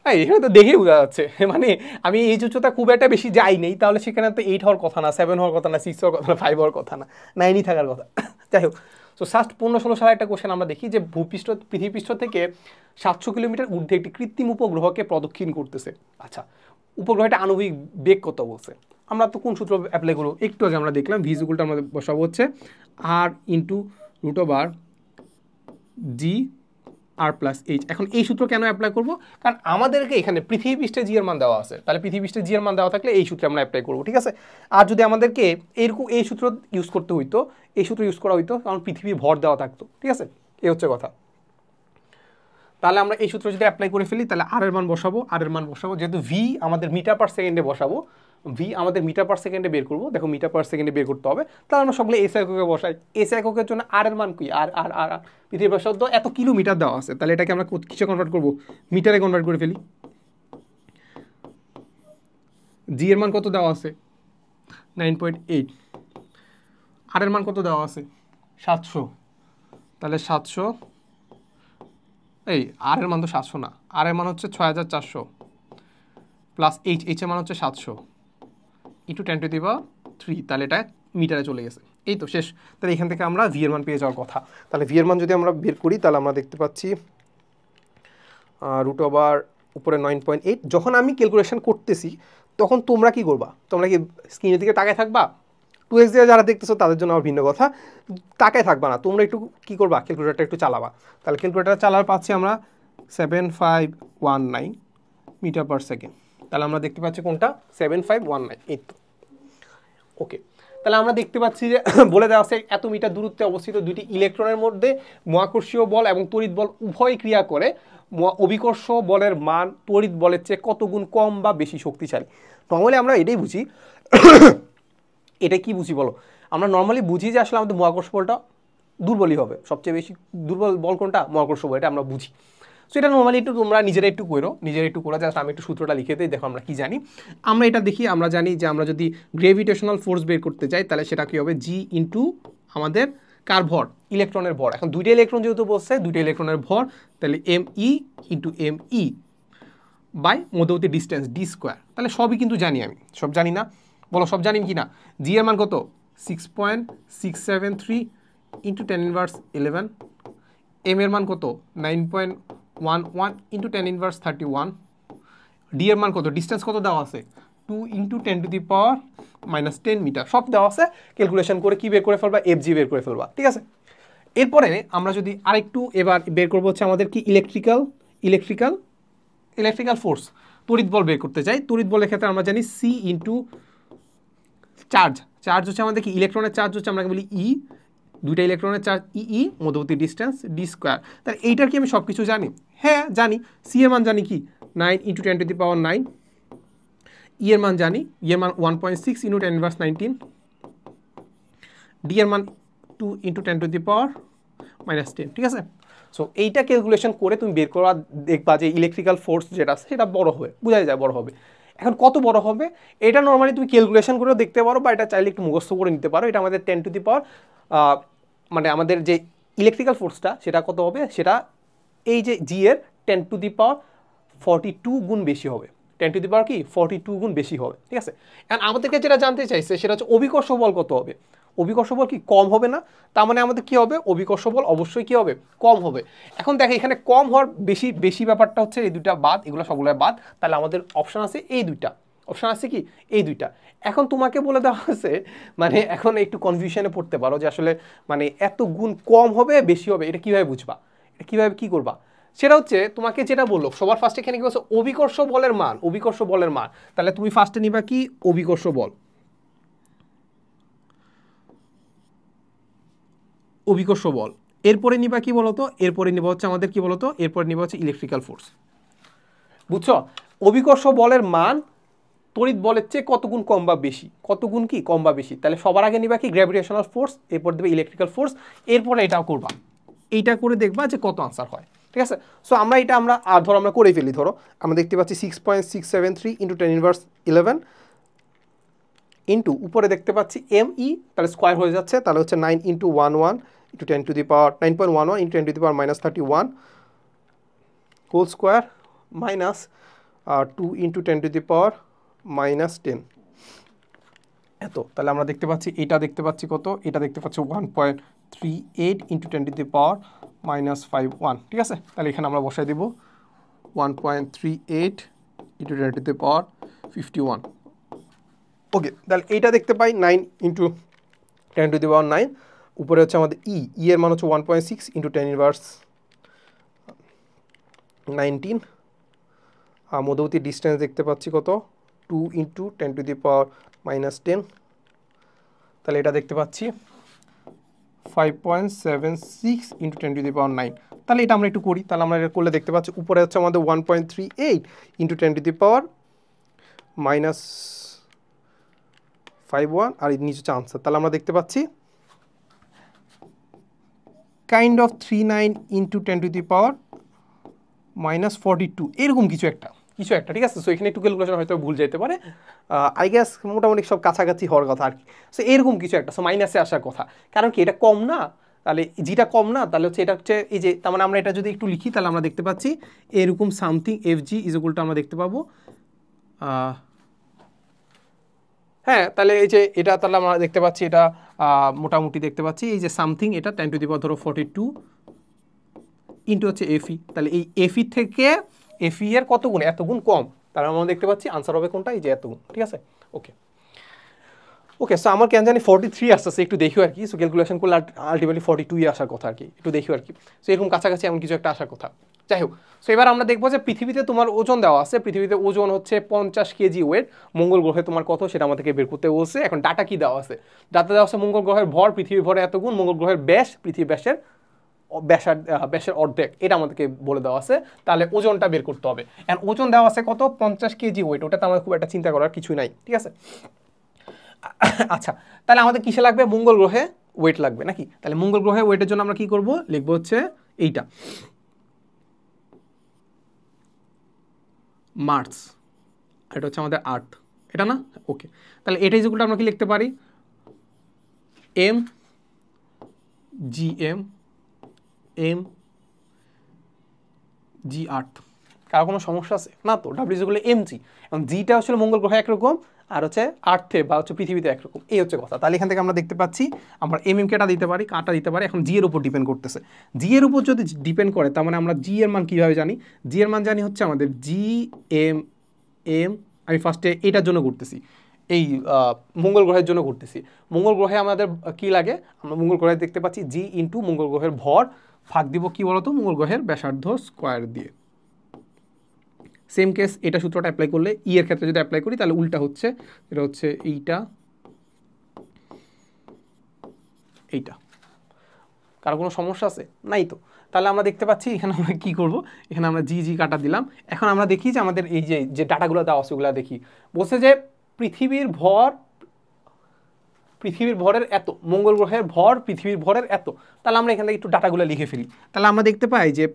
এখানে তো দেখেই বোঝা যাচ্ছে। মানে আমি এই উচ্চতা খুব একটা বেশি যাই নেই, তাহলে সেখানে তো 8 হওয়ার কথা না, 7 হওয়ার কথা না, 6 হওয়ার কথা না, 5 হওয়ার কথা না, 9ই থাকার কথা। যাই হোক, তো ফার্স্ট 15-16 সালে একটা কোশ্চেন আমরা দেখি যে পৃথিবীপৃষ্ঠ থেকে 700 কিলোমিটার ঊর্ধ্বে একটি কৃত্রিম উপগ্রহকে প্রদক্ষিণ করতেছে। আচ্ছা, উপগ্রহটা আণবিক বেগ কত বলছে? আমরা তো কোন সূত্র অ্যাপ্লাই করবো? একটু আগে আমরা দেখলাম ভিজিকুলটা আমাদের বসাবো হচ্ছে আর ইন্টু রুট ওভার জি আর প্লাস এইচ। এখন এই সূত্র কেন অ্যাপ্লাই করবো? কারণ আমাদেরকে এখানে পৃথিবী পৃষ্ঠে জি এর মান দেওয়া আছে, তাহলে পৃথিবী পৃষ্ঠে জি এর মান দেওয়া থাকলে এই সূত্রে আমরা অ্যাপ্লাই করবো, ঠিক আছে? আর যদি আমাদেরকে এইরকম এই সূত্র ইউজ করতে হইতো, এই সূত্র ইউজ করা হইতো, কারণ পৃথিবী ভর দেওয়া থাকতো, ঠিক আছে? এই হচ্ছে কথা। তাহলে আমরা এই সূত্র যদি অ্যাপ্লাই করে ফেলি, তাহলে আর এর মান বসাবো, যেহেতু ভি আমাদের মিটার পার সেকেন্ডে বসাবো, ভি আমাদের মিটার পার সেকেন্ডে বের করবো। দেখো মিটার পার সেকেন্ডে বের করতে হবে, তাহলে আমরা সবগুলো এস এককে বসাই। এস এককের জন্য আর এর মান কি? আর পৃথিবীর ব্যাসার্ধ এত কিলোমিটার দেওয়া আছে, তাহলে এটাকে আমরা কিসে কনভার্ট করবো? মিটারে কনভার্ট করে ফেলি। জি এর মান কত দেওয়া আছে? 9.8। আর এর মান কত দেওয়া আছে? 700। তাহলে 700, এই আর এর মান তো 700 না, আর এর মান হচ্ছে 6400 প্লাস এইচ এর মান হচ্ছে 700 ইন্টু 10⁻3, তাহলে এটা মিটারে চলে গেছে। এই তো শেষ। তাহলে এখান থেকে আমরা ভি এর মান পেয়ে যাওয়ার কথা। তাহলে ভি এর মান যদি আমরা বের করি, তাহলে আমরা দেখতে পাচ্ছি রুট ওভার উপরে 9.8। যখন আমি ক্যালকুলেশন করতেছি তখন তোমরা কি করবা? তোমরা কি স্ক্রিনের দিকে তাকায় থাকবা? 2x দিয়ে যারা দেখতেছো তাদের জন্য আমার ভিন্ন কথা, তাকায় থাকবা না, তোমরা একটু কী করবা? ক্যালকুলেটারটা একটু চালাবা। তাহলে ক্যালকুলেটার চালার পাচ্ছি আমরা 7519 মিটার পার সেকেন্ড। তাহলে আমরা দেখতে পাচ্ছি কোনটা? 7519। এই তো ওকে। তাহলে আমরা দেখতে পাচ্ছি যে বলে দেওয়া আছে এত মিটার দূরত্বে অবস্থিত দুটি ইলেকট্রনের মধ্যে মহাকর্ষীয় বল এবং তড়িৎ বল উভয় ক্রিয়া করে অভিকর্ষ বলের মান তড়িৎ বলের চেয়ে কত গুণ কম বা বেশি শক্তিশালী। নর্মালি আমরা এটাই বুঝি এটা কি বুঝি বলো, আমরা নর্মালি বুঝি যে আসলে আমাদের মহাকর্ষ বলটা দুর্বলই হবে, সবচেয়ে বেশি দুর্বল বল কোনটা, মহাকর্ষ বল, এটা আমরা বুঝি। সো এটা নর্মালি একটু তোমরা নিজেরা একটু করো, জাস্ট আমি একটু সূত্রটা লিখে দিই, দেখো আমরা কি জানি। আমরা এটা দেখি, আমরা জানি যে আমরা যদি গ্রেভিটেশনাল ফোর্স বের করতে চাই তাহলে সেটা কি হবে, জি ইন্টু আমাদের কার ভর, ইলেকট্রনের ভর। এখন দুইটা ইলেকট্রন যেহেতু বলছে, দুইটা ইলেকট্রনের ভর, তাহলে m e into m e by মধ্যবর্তী ডিস্টেন্স ডি স্কোয়ার। তাহলে সবই কিন্তু জানি, আমি সব জানি না, বলো সব জানি কি না। জি এর মান কত, 6.673 ইন্টু 10⁻11। এম এর মান কত, 9.11 ইন্টু 10⁻31। ডি এর মান কত, ডিস্টেন্স কত দেওয়া আছে, 2 ইন্টু 10⁻10 মিটার, সব দেওয়া আছে। ক্যালকুলেশন করে কি বের করে ফেলবা, এফজি বের করে ফেলবা, ঠিক আছে। এরপরে আমরা যদি আরেকটু এবার বের করবো হচ্ছে আমাদের কি ইলেকট্রিক্যাল ফোর্স, তড়িৎ বল বের করতে চাই। তড়িৎ বলের ক্ষেত্রে আমরা জানি সি ইন্টু চার্জ হচ্ছে আমাদের কি, ইলেকট্রনের চার্জ হচ্ছে আমরা বলি ই, দুইটা ইলেকট্রনের চার্জ ই, মধ্যবর্তী ডিস্টেন্স ডি স্কোয়ার। তাহলে এইটার কি আমি সব কিছু জানি, হ্যাঁ জানি। সি এর মান জানি কি 9 ইন্টু 10⁻9, ই এর মান জানি, ই এর মান 1.6 ইন্টু 10⁻19, ডি এর মান 2 ইন্টু 10⁻10, ঠিক আছে। সো এইটা ক্যালকুলেশন করে তুমি বের করা দেখবা যে ইলেকট্রিক্যাল ফোর্স যেটা আছে সেটা বড় হবে, বোঝা যায় বড় হবে। এখন কত বড় হবে এটা নর্মালি তুমি ক্যালকুলেশন করেও দেখতে পারো, বা এটা চাইলে একটু মুখস্থ করে নিতে পারো। এটা আমাদের 10⁻, মানে আমাদের যে ইলেকট্রিক্যাল ফোর্সটা সেটা কত হবে, সেটা এই যে জি এর 10⁻42 গুণ বেশি হবে, 10⁻ কি 42 গুণ বেশি হবে, ঠিক আছে। এখন আমাদেরকে যেটা জানতে চাইছে সেটা হচ্ছে অভিকর্ষ বল কত হবে। অভিকর্ষ বল কি কম হবে না, তার মানে আমাদের কি হবে, অভিকর্ষ বল অবশ্যই কি হবে, কম হবে। এখন দেখো এখানে কম হওয়ার বেশি ব্যাপারটা হচ্ছে এই দুইটা বাদ, এগুলো সবগুলো বাদ, তাহলে আমাদের অপশন আছে এই দুইটা, অপশন আছে কি এই দুইটা। এখন তোমাকে বলে দেওয়া আছে, মানে এখন একটু কনফিউশনে পড়তে পারো যে আসলে মানে এত গুণ কম হবে বেশি হবে, এটা কিভাবে বুঝবা, এটা কিভাবে কি করবা। সেটা হচ্ছে তোমাকে যেটা বললো সবার ফার্স্টে এখানে কি বলছে, অভিকর্ষ বলের মান, তাহলে তুমি ফার্স্টে নিবা কি অভিকর্ষ বল, এরপরে নিবা কি বলতো, এরপরে নিবা হচ্ছে আমাদের কি বলতো, এরপরে নিবা হচ্ছে ইলেকট্রিক্যাল ফোর্স, বুঝছো। অভিকর্ষ বলের মান তড়িৎ বলের চেয়ে কত গুণ কম বা বেশি, কত গুণ কি কম বা বেশি। তাহলে সবার আগে নিবা কি গ্র্যাভিটেশনাল ফোর্স, এরপর দেবে ইলেকট্রিক্যাল ফোর্স, এরপরে এটাও করবা, এইটা করে দেখবা যে কত আনসার হয়, ঠিক আছে। সো আমরা এটা ধরো আমরা করে ফেলি, ধরো আমরা দেখতে পাচ্ছি 6.673 ইন্টু 10⁻11 ইন্টু উপরে দেখতে পাচ্ছি এম ই, তাহলে স্কোয়ার হয়ে যাচ্ছে, তাহলে হচ্ছে 9 into 11 into 9.11 into 10⁻−31 whole square minus 2 into 10⁻−10 এত। তাহলে আমরা দেখতে পাচ্ছি এটা দেখতে পাচ্ছি কত, এটা দেখতে পাচ্ছি 1.38 ইন্টু 10⁻−51, ঠিক আছে। তাহলে এখানে আমরা বসাই দিব 1.38 ইন্টু 10⁻51। ওকে, তাহলে এইটা দেখতে পাই 9 ইন্টু 10⁻9, উপরে হচ্ছে আমাদের ই এর মান হচ্ছে 1.6 ইন্টু 10⁻19, আর মধ্যবর্তী ডিস্টেন্স দেখতে পাচ্ছি কত 2 ইন্টু 10⁻−10, তাহলে এটা দেখতে পাচ্ছি 5.76 ইন্টু 10⁻9। তাহলে এটা আমরা একটু করি, তাহলে আমরা এটা করলে দেখতে পাচ্ছি উপরে হচ্ছে আমাদের 1.38 ইন্টু 10⁻−51 আর নিচে হচ্ছে আনসার। তাহলে আমরা দেখতে পাচ্ছি কাইন্ড অফ 39 ইন্টু 10⁻42 এরকম কিছু একটা, ঠিক আছে। সো এখানে একটু ক্যালকুলেশন হয়তো ভুল যেতে পারে, আই গেস মোটামুটি সব কাছাকাছি হওয়ার কথা আর কি। সো এরকম কিছু একটা, সো মাইনাসে আসার কথা, কারণ কি এটা কম না, তাহলে জিটা কম না, তাহলে হচ্ছে এটা হচ্ছে এই যে, তার মানে আমরা এটা যদি একটু লিখি তাহলে আমরা দেখতে পাচ্ছি এরকম something F G is equal to আমরা দেখতে পাবো, হ্যাঁ তাহলে এই যে এটা, তাহলে আমরা দেখতে পাচ্ছি এটা মোটামুটি দেখতে পাচ্ছি এই যে সামথিং, এটা 10⁻42 ইন্টু হচ্ছে এফি, তাহলে এই এফি থেকে এফি এর কত গুণ, এত গুণ কম, তাহলে আমরা দেখতে পাচ্ছি আনসার হবে কোনটা, এই যে এত গুণ, ঠিক আছে। ওকে, ওকে, সো আমার কেন জানি 43 আসতেছে, একটু দেখিও আর কি। সো ক্যালকুলেশন করলে আলটিমেটলি 42 আসার কথা আর কি, একটু দেখিও আর কি। সো এরকম কাছাকাছি এমন কিছু একটা আসার কথা। যাই হোক, সো এবার আমরা দেখবো যে পৃথিবীতে তোমার ওজন দেওয়া আছে, পৃথিবীতে ওজন হচ্ছে 50 কেজি ওয়েট, মঙ্গল গ্রহে তোমার কত সেটা আমাদেরকে বের করতে বলছে। এখন ডাটা কি দেওয়া আছে? ডাটা দেওয়া আছে মঙ্গল গ্রহের ভর পৃথিবীর ভরে এত গুণ, মঙ্গল গ্রহের ব্যাস পৃথিবীর ব্যাসের অর্ধেক, এটা আমাদেরকে বলে দেওয়া আছে। তাহলে ওজনটা বের করতে হবে। এন্ড ওজন দেওয়া আছে কত? 50 কেজি ওয়েট। ওটাতে আমাদের খুব একটা চিন্তা করার কিছুই নাই, ঠিক আছে। আচ্ছা, তাহলে আমাদের কিসে লাগবে? মঙ্গল গ্রহে ওয়েট লাগবে নাকি? তাহলে মঙ্গল গ্রহে ওয়েটের জন্য আমরা কি করব? লিখবো হচ্ছে এইটা, মার্স, এটা হচ্ছে আমাদের আর্থ, এটা না? ওকে, তাহলে এটাই যেগুলো আমরা কি লিখতে পারি? এম জি আর্থ। কারো কোনো সমস্যা আছে না তো? ডাব্লিউ যেগুলো এম জি, এবং জিটা হচ্ছে মঙ্গল গ্রহে একরকম, আর হচ্ছে আর্থে বা হচ্ছে পৃথিবীতে একরকম, এই হচ্ছে কথা। তাহলে এখান থেকে আমরা দেখতে পাচ্ছি আমরা এম কেটা দিতে পারি, কাটা দিতে পারি। এখন জি এর উপর ডিপেন্ড করতেছে। জি এর উপর যদি ডিপেন্ড করে, তার মানে আমরা জি এর মান কীভাবে জানি? জি এর মান জানি হচ্ছে আমাদের জি এম এম, আমি ফার্স্টে এটার জন্য করতেছি, এই মঙ্গল গ্রহের জন্য করতেছি। মঙ্গল গ্রহে আমাদের কি লাগে? আমরা মঙ্গল গ্রহে দেখতে পাচ্ছি জি ইন্টু মঙ্গল গ্রহের ভর ভাগ দিব কি বলতো? মঙ্গল গ্রহের ব্যাসার্ধ স্কোয়ার দিয়ে। সেম কেস এটা সূত্রটা অ্যাপ্লাই করলে, ই এর ক্ষেত্রে যদি অ্যাপ্লাই করি তাহলে উল্টা হচ্ছে, এটা হচ্ছে এইটা। কারো কোনো সমস্যা আছে? নাই তো। তাহলে আমরা দেখতে পাচ্ছি এখানে আমরা কি করব, এখানে আমরা জি কাটা দিলাম। এখন আমরা দেখি যে আমাদের এই যে ডাটাগুলো দেওয়া আছে ওগুলো দেখি। বলছে যে পৃথিবীর ভরের এত, মঙ্গল গ্রহের ভর পৃথিবীর ভরের এত। তাহলে আমরা এখান থেকে একটু ডাটাগুলো লিখে ফেলি। তাহলে আমরা দেখতে পাই যে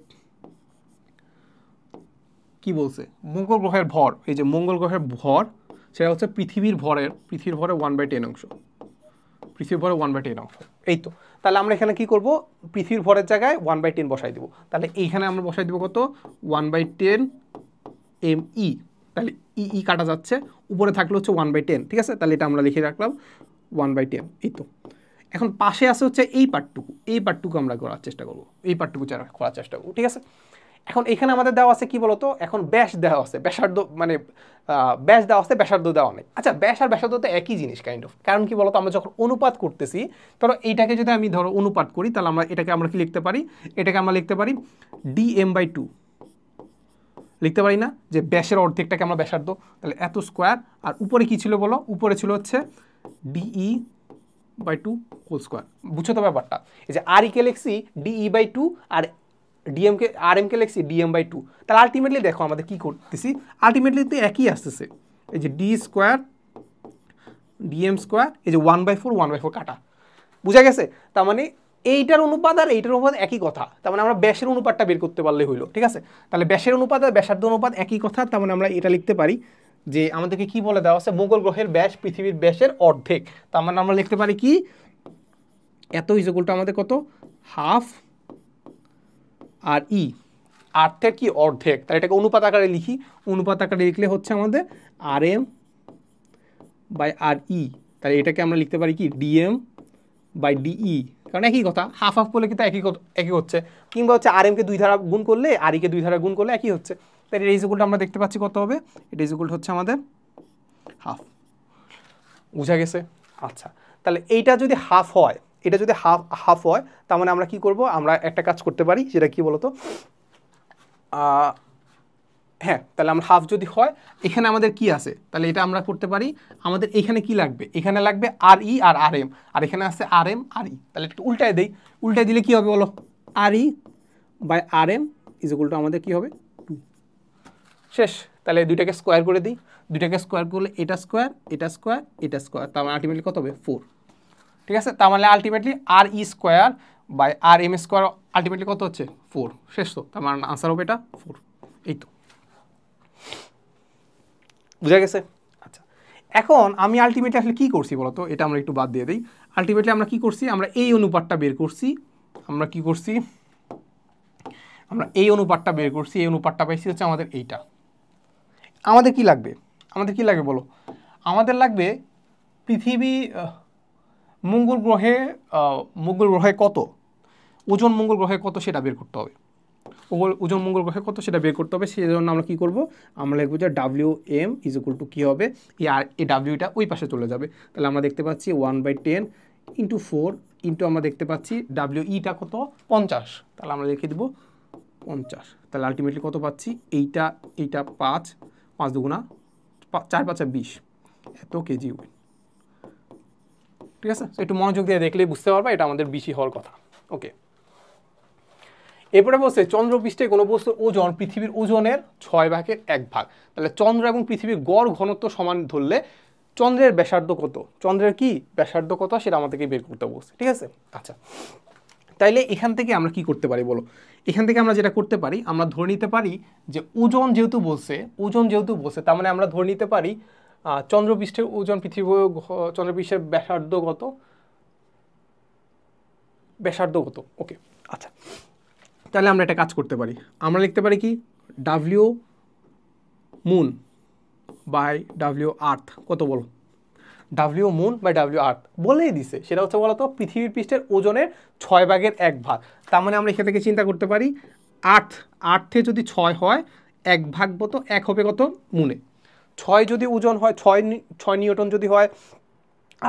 কি বলছে, মঙ্গল গ্রহের ভর, এই যে মঙ্গল গ্রহের ভর সেটা হচ্ছে পৃথিবীর ভরের 1/10 অংশ, পৃথিবীর ভরে 1/10 অংশ। এই তো, তাহলে আমরা এখানে কি করব? পৃথিবীর ভরের জায়গায় 1/10 বসাই দেবো। তাহলে এইখানে আমরা বসাই দেবো কত? 1/10 ME। তাহলে ই কাটা যাচ্ছে, উপরে থাকলে হচ্ছে 1/10, ঠিক আছে। তাহলে এটা আমরা লিখে রাখলাম 1/10। এই তো, এখন পাশে আছে হচ্ছে এই পার্টটুকু আমরা করার চেষ্টা করবো, এই পার্টটুকু করার চেষ্টা করবো, ঠিক আছে। এখন এখানে আমাদের দেওয়া আছে কি বলতো? এখন ব্যাস দেওয়া আছে, ব্যাসার্ধ মানে ব্যাস দেওয়া আছে, ব্যাসার্ধ দেওয়া নেই। আচ্ছা, ব্যাস আর ব্যাসার্ধ তো একই জিনিস কাইন্ড অফ। কারণ কি বলতো? আমরা যখন অনুপাত করতেছি, ধরো এইটাকে যদি আমি অনুপাত করি, তাহলে এটাকে আমরা কি লিখতে পারি? এটাকে আমরা লিখতে পারি dm/2 লিখতে পারি না? যে ব্যাসের অর্ধেকটাকে আমরা ব্যাসার্ধ, তাহলে এত স্কোয়ার। আর উপরে কি ছিল বলো? উপরে ছিল হচ্ছে DE/2 হোল স্কোয়ার। বুঝছো তো ব্যাপারটা? এই যে আর কে লিখছি DE/2 আর RM কে লিখছি DM/2। তাহলে আলটিমেটলি দেখো আমাদের কি করতেছি, আলটিমেটলি তো একই আসতেছে। এই যে D স্কোয়ার DM স্কোয়ার, এই যে 1/4 কাটা, বুঝা গেছে? তার মানে এইটার অনুপাত আর এইটার অনুপাত একই কথা। তার মানে আমরা ব্যাসের অনুপাতটা বের করতে পারলে হইলো, ঠিক আছে। তাহলে ব্যাসের অনুপাত আর ব্যাসার্ধ অনুপাত একই কথা। তার মানে আমরা এটা লিখতে পারি যে আমাদেরকে কি বলে দেওয়া আছে? মঙ্গল গ্রহের ব্যাস পৃথিবীর ব্যাসের অর্ধেক। তার মানে আমরা লিখতে পারি কি, এত ইজগুলটা আমাদের কত? হাফ আর আর্থের কি অর্ধেক। তাহলে এটাকে অনুপাত আকারে লিখি, অনুপাত আকারে লিখলে হচ্ছে আমাদের RM/RE। তাহলে এটাকে আমরা লিখতে পারি কি DM/DE, কারণ একই কথা, হাফ করলে কিন্তু একই হচ্ছে। কিংবা হচ্ছে RM কে 2 ধারা গুণ করলে RE কে 2 ধারা গুণ করলে একই হচ্ছে। তাহলে এই ইজগুলটা আমরা দেখতে পাচ্ছি কত হবে? এটা ইজগুল হচ্ছে আমাদের হাফ। বুঝা গেছে? আচ্ছা, তাহলে এইটা যদি হাফ হয়, এটা যদি হাফ হয়, তার মানে আমরা কি করব? আমরা একটা কাজ করতে পারি, সেটা কি বলতো? হ্যাঁ, তাহলে আমরা হাফ যদি হয়, এখানে আমাদের কি আছে? তাহলে এটা আমরা করতে পারি, আমাদের এখানে কি লাগবে? এখানে লাগবে RE আর RM, আর এখানে আছে RM/RE। তাহলে একটু উল্টায় দেই, উল্টায় দিলে কি হবে বলো? RE/RM ইজগুলটা আমাদের কি হবে? 2। শেষ। তাহলে দুইটাকে স্কোয়ার করে দিই, দুইটাকে স্কোয়ার করলে এটা স্কোয়ার, এটা স্কোয়ার, এটা স্কোয়ার, তার মানে আলটিমেটলি কত হবে? 4, ঠিক আছে। তার মানে ultimately RE square by RM square ultimately কত হচ্ছে? 4। শেষ তো, তার মানে আনসার হবে এটা 4। এই তো, বুঝা গেছে? আচ্ছা, এখন আমি আলটিমেটলি আসলে কী করছি বলতো? এটা আমরা একটু বাদ দিয়ে দিই। আলটিমেটলি আমরা কি করছি? আমরা এই অনুপাতটা বের করছি। আমরা কি করছি? আমরা এই অনুপাতটা বের করছি। এই অনুপাতটা পাইছি হচ্ছে আমাদের এইটা। আমাদের কি লাগবে? আমাদের কি লাগবে বলো? আমাদের লাগবে পৃথিবী মঙ্গল গ্রহে কত ওজন, মঙ্গল গ্রহে কত সেটা বের করতে হবে। ওজন মঙ্গল গ্রহে কত সেটা বের করতে হবে। সেই জন্য আমরা কী করবো, আমরা লিখবো যে WM ইজ ইকুয়াল টু কী হবে, এই ডাব্লিউটা ওই পাশে চলে যাবে। তাহলে আমরা দেখতে পাচ্ছি 1/10 ইন্টু 4 ইন্টু আমরা দেখতে পাচ্ছি WEটা কত 50, তাহলে আমরা লিখে দেবো 50। তাহলে আলটিমেটলি কত পাচ্ছি, এইটা 5 দুগুণা 4 5 20 এত কেজি ওয়েট। ঠিক আছে, একটু মনোযোগ দিয়ে দেখলেই বুঝতে পারবা এটা আমাদের বেশি হওয়ার কথা। ওকে, এরপরে বলছে চন্দ্রপৃষ্ঠে কোনো বস্তুর ওজন পৃথিবীর ওজনের 6/1 তাহলে চন্দ্র এবং পৃথিবীর গড় ঘনত্ব সমান ধরলে চন্দ্রের ব্যাসার্ধ কত, চন্দ্রের কি ব্যাসার্ধ কত সেটা আমাদেরকে বের করতে বলছে। ঠিক আছে, আচ্ছা তাইলে এখান থেকে আমরা কি করতে পারি বলো, এখান থেকে আমরা যেটা করতে পারি, আমরা ধরে নিতে পারি যে ওজন যেহেতু বলছে তার মানে আমরা ধরে নিতে পারি চন্দ্রপৃষ্ঠের ওজন চন্দ্রপৃষ্ঠের ব্যাসার্ধ কত। ওকে, আচ্ছা তাহলে আমরা একটা কাজ করতে পারি, আমরা লিখতে পারি কি W মুন বাই W আর্থ কত বলো, W মুন বাই W আর্থ বলেই দিছে, সেটা হচ্ছে বলতো পৃথিবীর পৃষ্ঠের ওজনের 6/1। তার মানে আমরা এখান থেকে চিন্তা করতে পারি আর্থে যদি 6 হয় 1 কত 1 হবে কত মুনে, 6 যদি ওজন হয় 6 নিউটন যদি হয়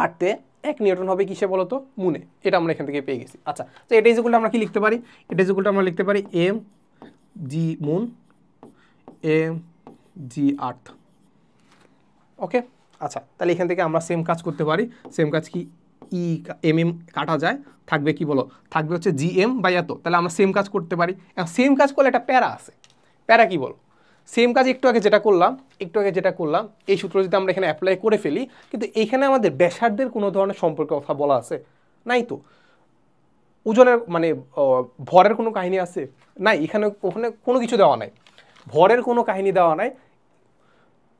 আর্থে 1 নিউটন হবে কিসে বলতো মুনে, এটা আমরা এখান থেকে পেয়ে গেছি। আচ্ছা তো এটা ইকুয়ালটা আমরা কি লিখতে পারি, এটা ইকুয়ালটা আমরা লিখতে পারি mg মুন mg আর্থ। ওকে, আচ্ছা তাহলে এখান থেকে আমরা সেম কাজ করতে পারি, সেম কাজ কি mm কাটা যায়, থাকবে কি বলো, থাকবে হচ্ছে GM বাই এত। তাহলে আমরা সেম কাজ করতে পারি, সেম কাজ করলে একটা প্যারা আছে, প্যারা কি বলো, সেম কাজ একটু আগে যেটা করলাম এই সূত্র যদি আমরা এখানে অ্যাপ্লাই করে ফেলি, কিন্তু এইখানে আমাদের ব্যাসার্ধের কোনো ধরনের সম্পর্কে কথা বলা আছে নাই তো, ওজনের মানে ভরের কোনো কাহিনী আছে নাই, ওখানে কোনো কিছু দেওয়া নাই, ভরের কোনো কাহিনী দেওয়া নাই,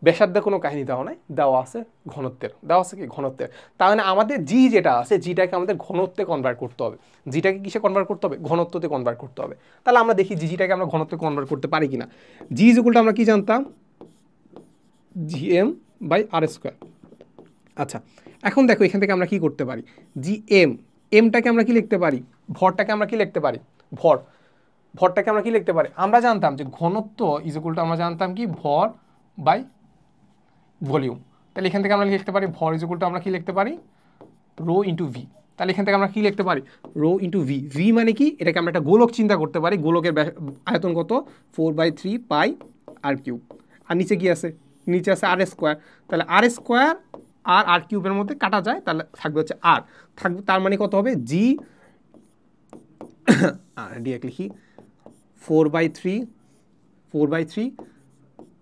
ব্যাসার্ধের কোনো কাহিনী দেওয়া নাই, দেওয়া আছে ঘনত্বের। তার মানে আমাদের জি যেটা আছে, জিটাকে আমাদের ঘনত্বে কনভার্ট করতে হবে, জিটাকে কিসে কনভার্ট করতে হবে, ঘনত্বতে কনভার্ট করতে হবে। তাহলে আমরা দেখি জিটাকে আমরা ঘনত্বে কনভার্ট করতে পারি কিনা। জি ইকুয়ালটা আমরা কি জানতাম, GM বাই R²। আচ্ছা এখন দেখো এখান থেকে আমরা কি করতে পারি, এমটাকে আমরা কি লিখতে পারি, ভরটাকে আমরা কি লিখতে পারি, ভরটাকে আমরা কি লিখতে পারি, আমরা জানতাম যে ঘনত্ব ইকুয়ালটা আমরা জানতাম কি ভর বাই ভলিউম। তাহলে এখান থেকে আমরা লিখতে পারি ভর ইকুয়ালটা আমরা কি লিখতে পারি রো ইন্টু ভি। তাহলে এখান থেকে আমরা কি লিখতে পারি রো ইন্টু ভি। ভি মানে কি, এটাকে আমরা একটা গোলক চিন্তা করতে পারি, গোলকের আয়তন কত 4/3 পাই r³ আর নিচে কি আছে, নিচে আছে R²। তাহলে R² আর r³ মধ্যে কাটা যায়, তাহলে থাকবে হচ্ছে আর থাকবে, তার মানে কত হবে জি ডিরেক্ট লিখি 4/3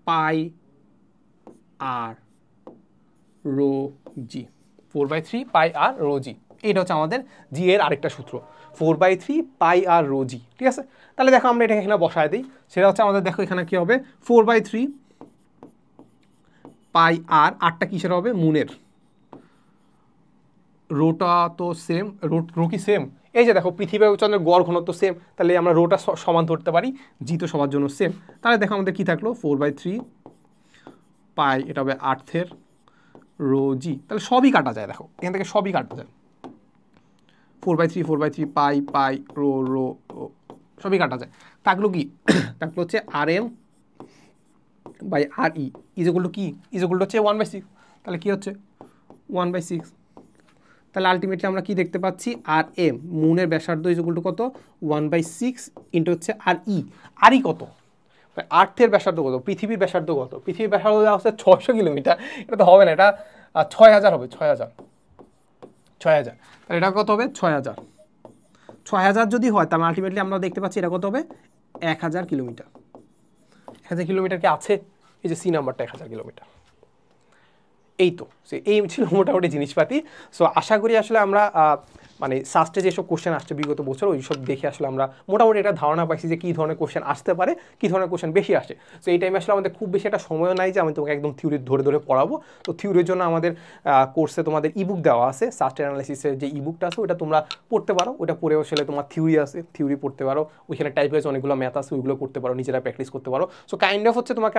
পাই আর রো জি, 4/3 পাই আর রো জি, এইটা হচ্ছে আমাদের জি এর আরেকটা সূত্র 4/3 পাই আর রো জি। ঠিক আছে, তাহলে দেখো আমরা এটাকে এখানে বসায় দিই, সেটা হচ্ছে আমাদের দেখো এখানে কি হবে 4/3 পাই আর, আরটা কিসের হবে মুনের, রোটা তো সেম, রো কি সেম, এই যে দেখো পৃথিবী ও চন্দ্রের গড় ঘনত্ব সেম, তাহলে আমরা রোটা সমান ধরতে পারি, জি তো সবার জন্য সেম। তাহলে দেখো আমাদের কি থাকলো 4/3 পাই, এটা হবে আর্থের রো জি, তাহলে সবই কাটা যায়, দেখো এখান থেকে সবই কাটা যায়, 4/3 পাই রো সবই কাটা যায়, থাকলো কি থাকলো হচ্ছে RM by RE equal to কি, ইকুয়াল টু হচ্ছে 1/6, তাহলে কি হচ্ছে 1/6। তাহলে আলটিমেটলি আমরা কি দেখতে পাচ্ছি RM মুনের ব্যাসার্ধ ইকুয়াল টু কত 1/6 ইন্টু হচ্ছে RE কত, আর্থের ব্যাসার্ধ কত, পৃথিবীর ব্যাসার্ধ কত, পৃথিবীর ব্যাসার্ধ দেওয়া হচ্ছে 600 কিলোমিটার, এটা তো হবে না, এটা 6000 হবে, 6000 তাহলে এটা কত হবে 6000 যদি হয়, তাহলে আলটিমেটলি আমরা দেখতে পাচ্ছি এটা কত হবে 1000 কিলোমিটার। 1000 কিলোমিটার কি আছে, এই যে সি নাম্বারটা 1000 কিলোমিটার। এই তো এই ছিল মোটামুটি জিনিসপাতি। সো আশা করি আসলে আমরা মানে সাস্টে যেসব কোশ্চেন আসছে বিগত বছর ওই সব দেখে আসলে আমরা মোটামুটি একটা ধারণা পাইছি যে কী ধরনের কোশ্চেন আসতে পারে, কী ধরনের কোশ্চেন বেশি আসে। সো এই টাইমে আসলে আমাদের খুব বেশি একটা সময়ও নাই যে আমি তোমাকে একদম থিওরি ধরে পড়াবো। তো থিওরির জন্য আমাদের কোর্সে তোমাদের ইবুক দেওয়া আছে, সাস্ট অ্যানালাইসিসের যে ইবুকটা আছে ওটা তোমরা পড়তে পারো, ওটা পড়েও আসলে তোমার থিওরি আছে, থিওরি পড়তে পারো, ওইখানে টাইপ হয়েছে অনেকগুলো ম্যাথ আছে ওইগুলো করতে পারো, নিজেরা প্র্যাকটিস করতে পারো। সো কাইন্ড অফ হচ্ছে তোমাকে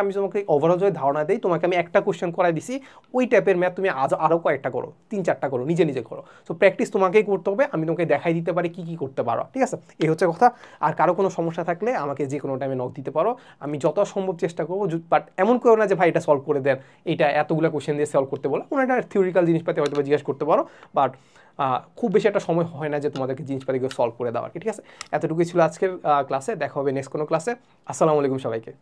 ওভারঅল যদি ধারণা দিই, তোমাকে আমি একটা কোশ্চেন করাই দিছি, ওই টাইপের ম্যাথ তুমি আরও কয়েকটা করো, 3-4টা করো, নিজে করো। সো প্র্যাকটিস তোমাকেই করতে করতে হবে, আমি তোমাকে দেখাই দিতে পারি কী কী করতে পারো, ঠিক আছে? এই হচ্ছে কথা। আর কারো কোনো সমস্যা থাকলে আমাকে যে কোনো টাইমে নক দিতে পারো, আমি যত সম্ভব চেষ্টা করবো। বাট এমন করো না যে ভাই এটা সলভ করে দেন, এটা এতগুলো কোশ্চেন দিয়ে সলভ করতে বলো, কোনো একটা থিওরিক্যাল জিনিসপাতি হয়তো জিজ্ঞেস করতে পারো, বাট খুব বেশি একটা সময় হয় না যে তোমাদেরকে জিনিসপাতিগুলো সলভ করে দেওয়া, ঠিক আছে? এতটুকুই ছিল আজকের ক্লাসে, দেখা হবে নেক্সট কোনো ক্লাসে। আসসালামু আলাইকুম সবাইকে।